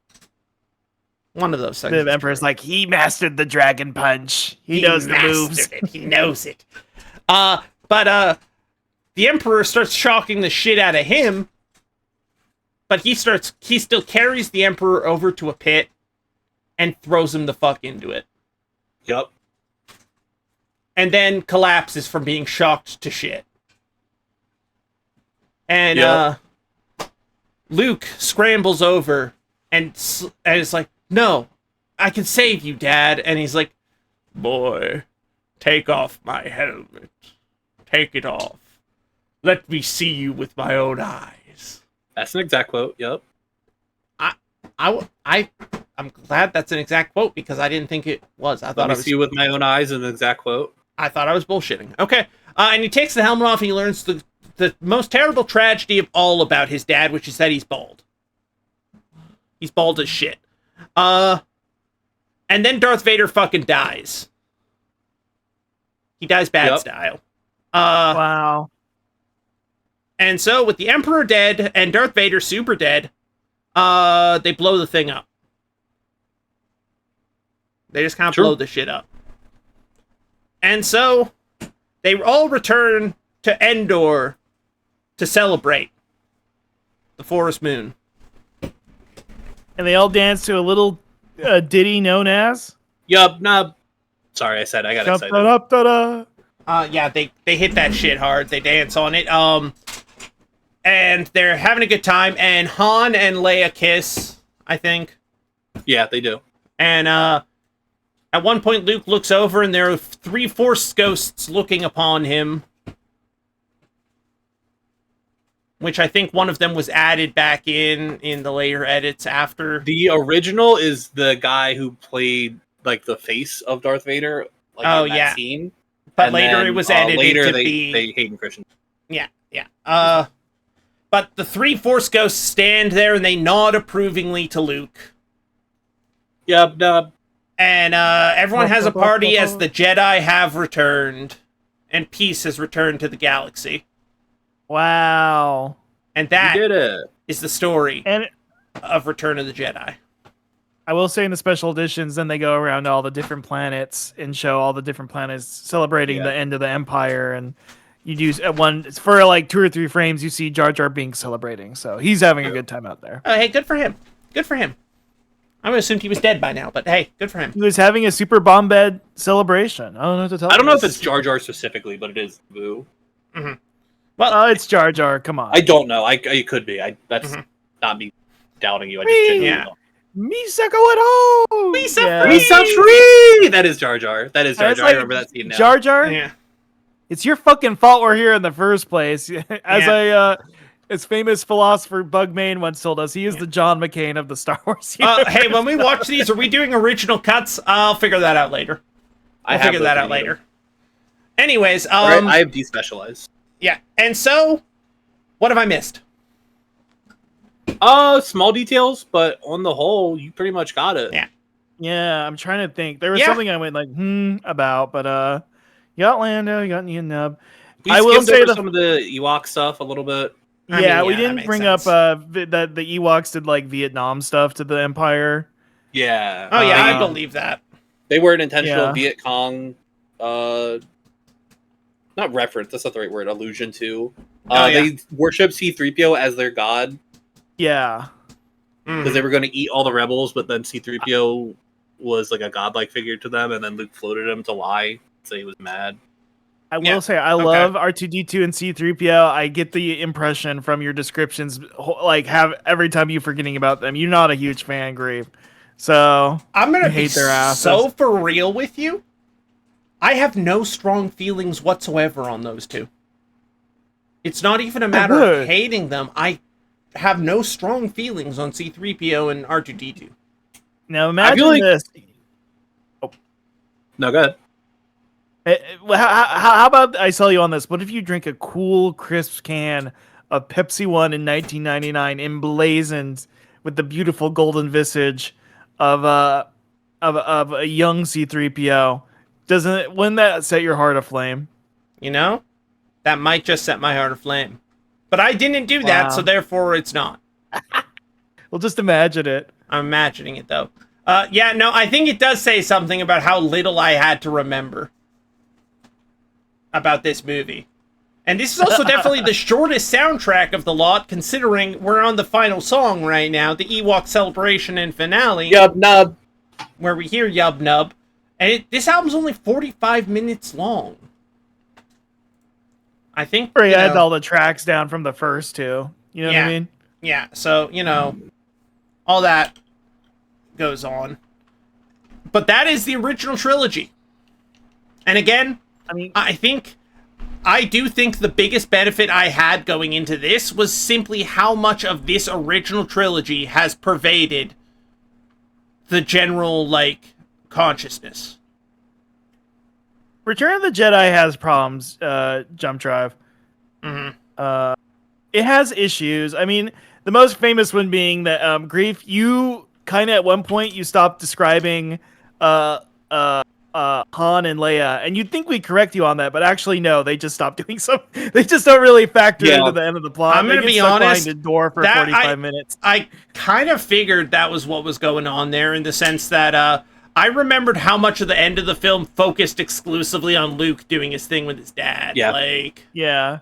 one of those things. The Emperor's like, he mastered the dragon punch. He knows the moves. He knows it. But the Emperor starts shocking the shit out of him. But he still carries the Emperor over to a pit and throws him the fuck into it. Yup. And then collapses from being shocked to shit. And Luke scrambles over and is like, no, I can save you, Dad. And he's like, boy, take off my helmet. Take it off. Let me see you with my own eyes. That's an exact quote. Yep. I'm glad that's an exact quote because I didn't think it was. I thought I was see you with my own eyes an exact quote. I thought I was bullshitting. Okay. And he takes the helmet off and he learns the most terrible tragedy of all about his dad, which is that he's bald. He's bald as shit. And then Darth Vader fucking dies. He dies bad style. Wow. And so, with the Emperor dead and Darth Vader super dead, they blow the thing up. They just kind of blow the shit up. And so, they all return to Endor to celebrate the Forest Moon. And they all dance to a little ditty known as? Yup, nah. Sorry, I got excited. Yeah, they hit that shit hard. They dance on it. And they're having a good time, and Han and Leia kiss, I think. Yeah, they do. And at one point, Luke looks over, and there are 3 Force ghosts looking upon him. which I think one of them was added back in the later edits after. The original is the guy who played like the face of Darth Vader, like Oh, in that yeah. scene. But And later then, it was edited later to they, be... they Hayden Christensen. Yeah. But the 3 Force Ghosts stand there and they nod approvingly to Luke. Yub nub. And everyone has a party as the Jedi have returned. And peace has returned to the galaxy. Wow. And You that did it. is the story And of Return of the Jedi. I will say in the special editions, then they go around to all the different planets and show all the different planets celebrating the end of the Empire. And you do one for like 2 or 3 frames, you see Jar Jar Binks celebrating. So he's having a good time out there. Oh, hey, good for him. Good for him. I would have assumed he was dead by now, but hey, good for him. He was having a super bomb bed celebration. I don't know what to tell you. I don't know if it's Jar Jar specifically, but it is Boo. Well, Oh, it's Jar Jar. Come on. I don't know. It could be. That's not me doubting you. I just genuinely Yeah. don't. Misa going home. Misa We set free. That is Jar Jar. That is Jar It's Jar. like I remember that scene now. Jar Jar. yeah. It's your fucking fault we're here in the first place. As famous philosopher Bugmain once told us, he is the John McCain of the Star Wars universe. Hey, when we watch these, are we doing original cuts? I'll figure that out later. I'll figure that out later. Anyways, Right, I have despecialized. yeah. And so, what have I missed? Small details, but on the whole, you pretty much got it. Yeah. Yeah, I'm trying to think. There was Yeah. something I went like, about, but you got Lando, you got Ian Nub. We I will skimmed say over the some of the Ewok stuff a little bit. I yeah, mean, we yeah, that didn't makes bring sense. up that the Ewoks did like Vietnam stuff to the Empire. Yeah. Oh yeah, I Um, believe that. They were an intentional Yeah. Viet Cong, not reference. That's not the right word. Allusion to. Oh, yeah. They worship C-3PO as their god Yeah. because they were going to eat all the rebels, but then C-3PO was like a godlike figure to them, and then Luke floated him to lie, so he was mad. I Yeah, will say I love R2D2 and C3PO. I get the impression from your descriptions, like have every time you forgetting about them. You're not a huge fan, Grieve. So I'm gonna I hate be their asses. so for real with you. I have no strong feelings whatsoever on those two. It's not even a matter of would. hating them. I have no strong feelings on C3PO and R2D2. now imagine like- this. No, go ahead. How about I sell you on this? What if you drink a cool, crisp can of Pepsi One in 1999, emblazoned with the beautiful golden visage of a young C3PO? Wouldn't that set your heart aflame? You know? That might just set my heart aflame. But I didn't do that, Wow. so therefore it's not. Well, just imagine it. I'm imagining it, though. Yeah, no, I think it does say something about how little I had to remember about this movie. And this is also definitely the shortest soundtrack of the lot, considering we're on the final song right now, the Ewok Celebration and Finale, Yub nub. where we hear Yub Nub. And this album's only 45 minutes long. I think, Or you you had know, all the tracks down from the first two. You know what Yeah. I mean? yeah, so, you know, all that goes on. But that is the original trilogy. And again, I mean, I do think the biggest benefit I had going into this was simply how much of this original trilogy has pervaded the general, like, consciousness. Return of the Jedi has problems, Jump Drive. Mm-hmm. It has issues. I mean, the most famous one being that Grief, you kind of at one point you stopped describing Han and Leia, and you'd think we'd correct you on that, but actually no, they just stopped doing so. They just don't really factor into the end of the plot. I'm gonna They get be stuck honest, behind a door for that 45 minutes. I kind of figured that was what was going on there, in the sense that I remembered how much of the end of the film focused exclusively on Luke doing his thing with his dad. Yeah. Like, Yeah.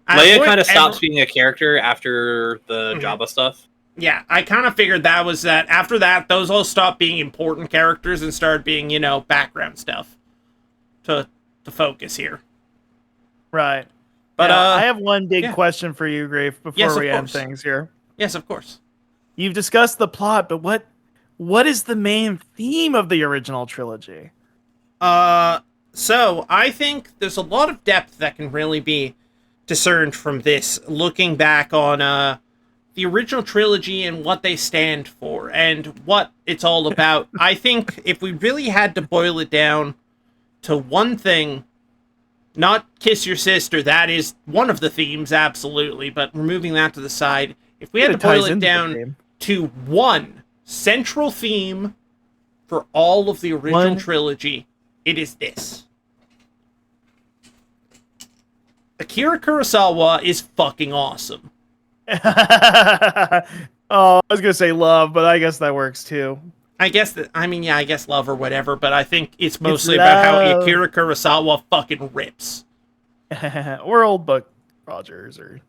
Leia kind of stops being a character after the Jabba stuff. Yeah, I kind of figured that was that. After that, those all stopped being important characters and started being, you know, background stuff to focus here. Right. But Yeah, I have one big yeah. question for you, Grief, before Yes, of we end course. things here. Yes, of course. You've discussed the plot, but what is the main theme of the original trilogy? So I think there's a lot of depth that can really be discerned from this, looking back on the original trilogy and what they stand for and what it's all about. I think if we really had to boil it down to one thing, not kiss your sister, that is one of the themes, absolutely, but removing that to the side, if we had to boil it down to one central theme for all of the original trilogy, it is this. Akira Kurosawa is fucking awesome. Oh, I was gonna say love, but I guess that works too. I guess love or whatever, but I think it's mostly about how Akira Kurosawa fucking rips. Or old Buck Rogers or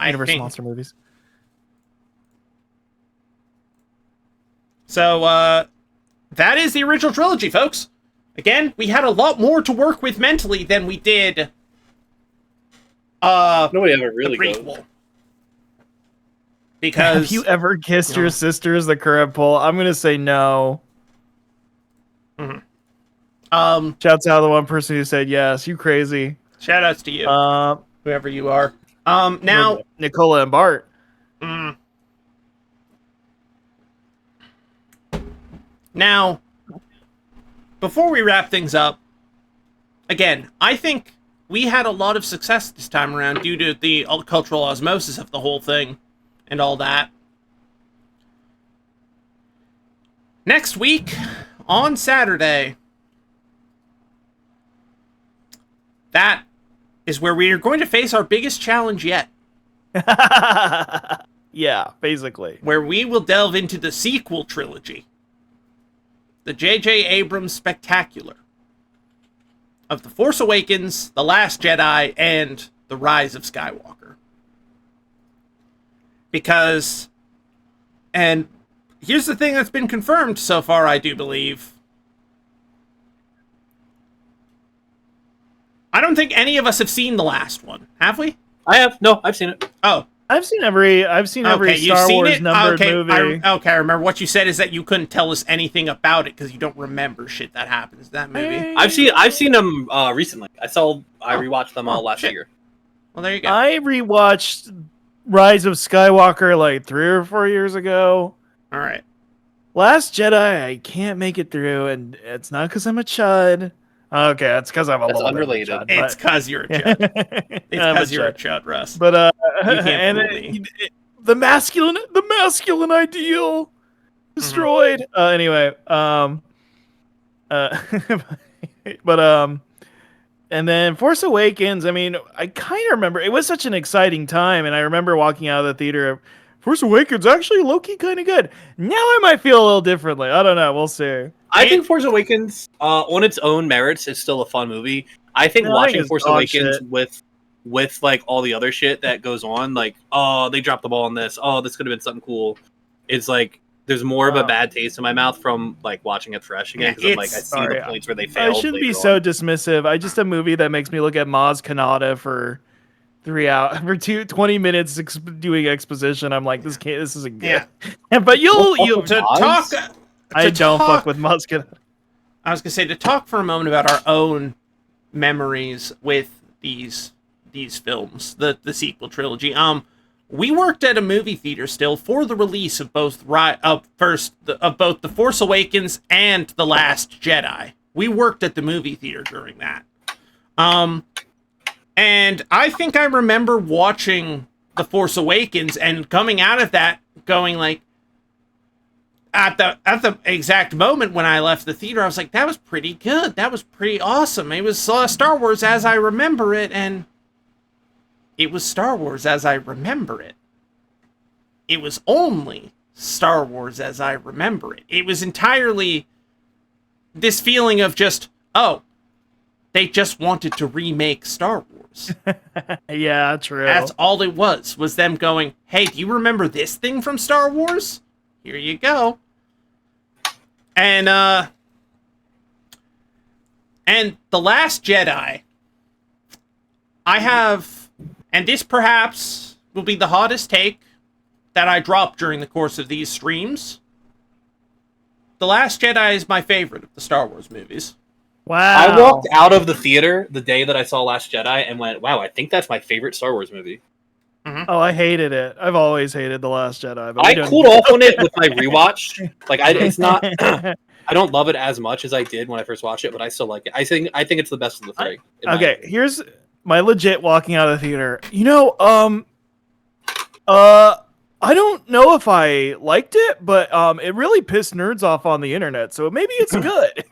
Universal think monster movies. So, that is the original trilogy, folks. Again, we had a lot more to work with mentally than we did Nobody ever really the goes. prequel. Because Have you ever kissed your sister is the current poll? I'm gonna say no. Mhm. Shouts out to the one person who said yes. You crazy. Shout outs to you, whoever you are. Now, Nicola and Bart. Now, before we wrap things up, again, I think we had a lot of success this time around due to the cultural osmosis of the whole thing and all that. Next week, on Saturday, that is where we are going to face our biggest challenge yet. Yeah, basically. Where we will delve into the sequel trilogy. The J.J. Abrams Spectacular of The Force Awakens, The Last Jedi, and The Rise of Skywalker. Because, and here's the thing that's been confirmed so far, I do believe. I don't think any of us have seen the last one. Have we? I have. No, I've seen it. Oh. I've seen every Star Wars numbered movie. I remember what you said is that you couldn't tell us anything about it because you don't remember shit that happens in that movie. I've seen them recently. I rewatched them all last year. Well, there you go. I rewatched Rise of Skywalker like 3 or 4 years ago. All right. Last Jedi, I can't make it through, and it's not because I'm a chud. Okay, it's because I'm a little unrelated. bit of a chud, It's because you're a chud. It's because you're a chud, Russ. But can't fool me. The masculine ideal destroyed. Anyway, but and then Force Awakens. I mean, I kind of remember it was such an exciting time, and I remember walking out of the theater. Force Awakens actually low-key kind of good. Now I might feel a little differently. I don't know. We'll see. I think Force Awakens, on its own merits, is still a fun movie. I think watching Force Awakens with like all the other shit that goes on, like, oh, they dropped the ball on this. Oh, this could have been something cool. It's like there's more of a bad taste in my mouth from like watching it fresh again because I'm like, I see the points where they failed. I shouldn't be so dismissive. I just a movie that makes me look at Maz Kanata for 20 minutes doing exposition. I'm like, this isn't good. Yeah. But you'll to talk. I don't fuck with Maz Kanata. I was gonna say to talk for a moment about our own memories with these films, the sequel trilogy. We worked at a movie theater still for the release of both both The Force Awakens and The Last Jedi. We worked at the movie theater during that. And I think I remember watching The Force Awakens and coming out of that going like, at the exact moment when I left the theater, I was like, that was pretty good. That was pretty awesome. It was Star Wars as I remember it, and it was Star Wars as I remember it. It was only Star Wars as I remember it. It was entirely this feeling of just, oh, they just wanted to remake Star Wars. Yeah, true. That's all it was them going, hey, do you remember this thing from Star Wars? Here you go. And The Last Jedi, I have, and this perhaps will be the hottest take that I drop during the course of these streams. The Last Jedi is my favorite of the Star Wars movies. Wow. I walked out of the theater the day that I saw Last Jedi and went, "Wow, I think that's my favorite Star Wars movie." Oh, I hated it. I've always hated The Last Jedi. But we I don't cooled need off on it with my rewatch. Like, it's not. to- I don't love it as much as I did when I first watched it, but I still like it. I think it's the best of the three. in my Okay, opinion. here's my legit walking out of the theater. I don't know if I liked it, but it really pissed nerds off on the internet, so maybe it's good.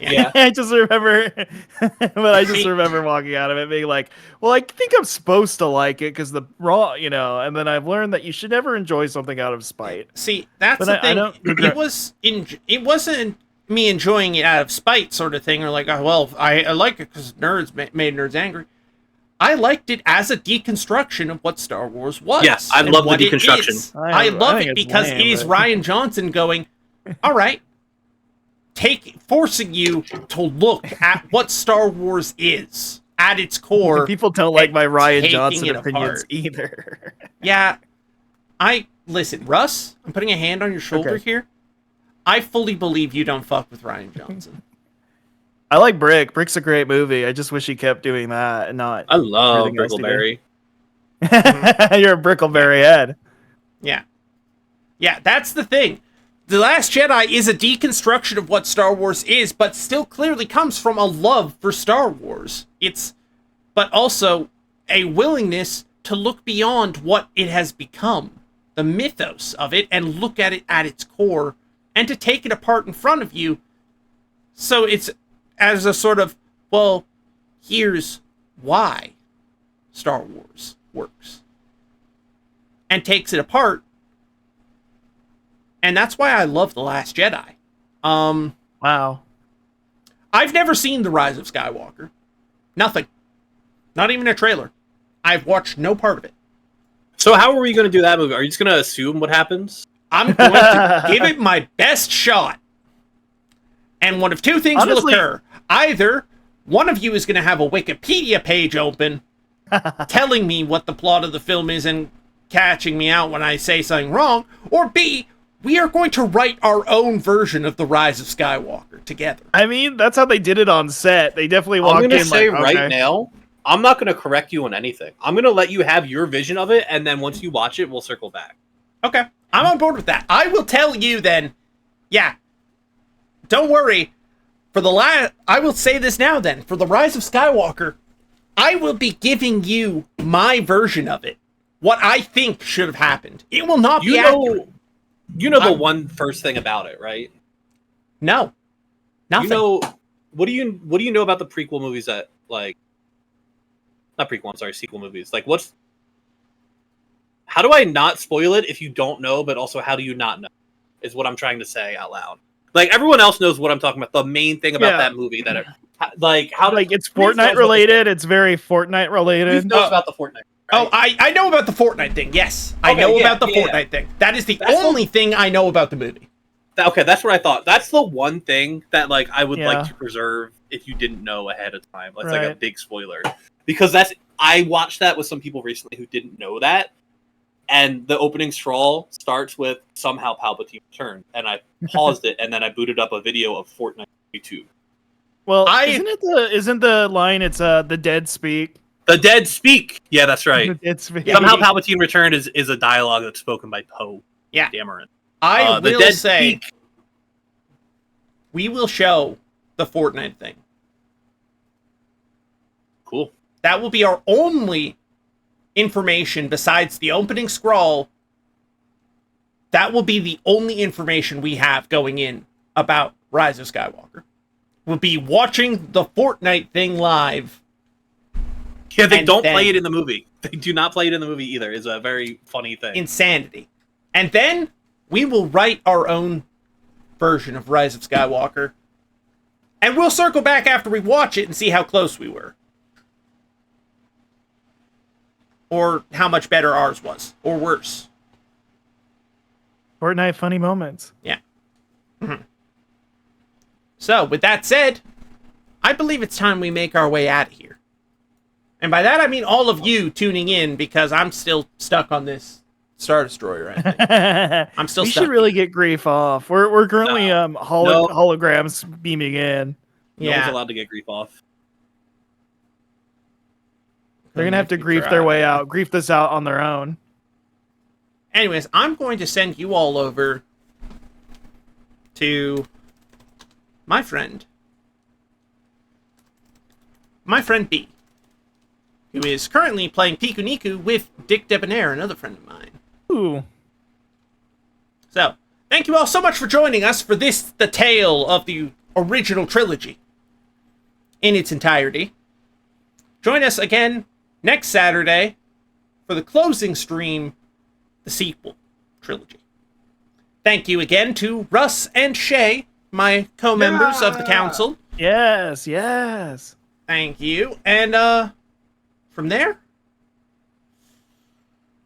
Yeah. I just remember, but I just remember walking out of it being like, "Well, I think I'm supposed to like it because the raw, And then I've learned that you should never enjoy something out of spite. See, that's But the I thing. don't It wasn't me enjoying it out of spite, sort of thing, or like, oh, well, I like it because nerds made nerds angry. I liked it as a deconstruction of what Star Wars was. Yes, I and love the what it deconstruction. is. I I love think it it's because lame, it is but- Ryan Johnson going, all right, forcing you to look at what Star Wars is at its core. People don't like my Ryan taking Johnson it opinions apart. either. Yeah, listen, Russ. I'm putting a hand on your shoulder Okay. here. I fully believe you don't fuck with Ryan Johnson. I like Brick. Brick's a great movie. I just wish he kept doing that and not. I love Everything else he did. Brickleberry. You're a Brickleberry head. Yeah, that's the thing. The Last Jedi is a deconstruction of what Star Wars is, but still clearly comes from a love for Star Wars. But also a willingness to look beyond what it has become, the mythos of it, and look at it at its core, and to take it apart in front of you. So it's as a sort of, well, here's why Star Wars works. And takes it apart. And that's why I love The Last Jedi. Wow. I've never seen The Rise of Skywalker. Nothing. Not even a trailer. I've watched no part of it. So how are we going to do that movie? Are you just going to assume what happens? I'm going to give it my best shot. And one of two things Honestly- will occur. Either one of you is going to have a Wikipedia page open telling me what the plot of the film is and catching me out when I say something wrong, or B, we are going to write our own version of The Rise of Skywalker together. I mean, that's how they did it on set. They definitely I'm walked going to in say like, right okay. now, I'm not going to correct you on anything. I'm going to let you have your vision of it, and then once you watch it, we'll circle back. Okay, I'm on board with that. I will tell you then, yeah, don't worry. I will say this now then, for The Rise of Skywalker, I will be giving you my version of it. What I think should have happened. It will not be accurate. You know the I'm- one first thing about it, right? No. Nothing. You know what do you know about the prequel movies that like not prequel, I'm sorry, sequel movies. Like how do I not spoil it if you don't know, but also how do you not know? Is what I'm trying to say out loud. Like everyone else knows what I'm talking about. The main thing about Yeah. that movie how Like it's Reese knows Fortnite about related. It's very Fortnite Reese related. knows about the Fortnite. Oh, Right? I know about the Fortnite thing. Yes, I Okay, know yeah, about the yeah, Fortnite thing. That is the That's only thing I know about the movie. Okay, that's what I thought. That's the one thing that like I would Yeah. like to preserve if you didn't know ahead of time. That's like a Right. big spoiler. Because I watched that with some people recently who didn't know that. And the opening scroll starts with somehow Palpatine returned. And I paused it and then I booted up a video of Fortnite YouTube. Well, I- isn't the line? It's the dead speak. The dead speak. Yeah, that's right. The dead speak. Somehow Palpatine returned is a dialogue that's spoken by Poe. Yeah. Dameron. I The will dead say speak. we will show the Fortnite thing. Cool. That will be our only information besides the opening scroll. That will be the only information we have going in about Rise of Skywalker. We'll be watching the Fortnite thing live. Yeah, they And don't then- play it in the movie. They do not play it in the movie either. It's a very funny thing. Insanity. And then we will write our own version of Rise of Skywalker. And we'll circle back after we watch it and see how close we were. Or how much better ours was. Or worse. Fortnite funny moments. So, with that said, I believe it's time we make our way out of here. And by that I mean all of you tuning in, because I'm still stuck on this Star Destroyer, I think. I'm still We stuck. should really get grief off. We're currently No. holograms beaming in. No one's Yeah. allowed to get grief off. They're gonna have to grief their way out, grief this out on their own. Anyways, I'm going to send you all over to my friend B, who is currently playing Piku Niku with Dick Debonair, another friend of mine. Ooh. So, thank you all so much for joining us for this, the tale of the original trilogy in its entirety. Join us again next Saturday for the closing stream, the sequel trilogy. Thank you again to Russ and Shay, my co-members of the council. Yes, yes. Thank you. And, from there,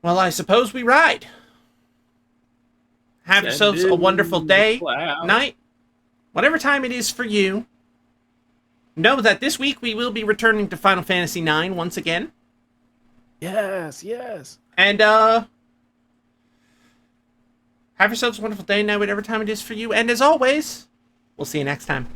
well, I suppose we ride. Have yourselves a wonderful day, night, whatever time it is for you. Know that this week we will be returning to Final Fantasy IX once again. Yes, yes. And, have yourselves a wonderful day, night, whatever time it is for you. And as always, we'll see you next time.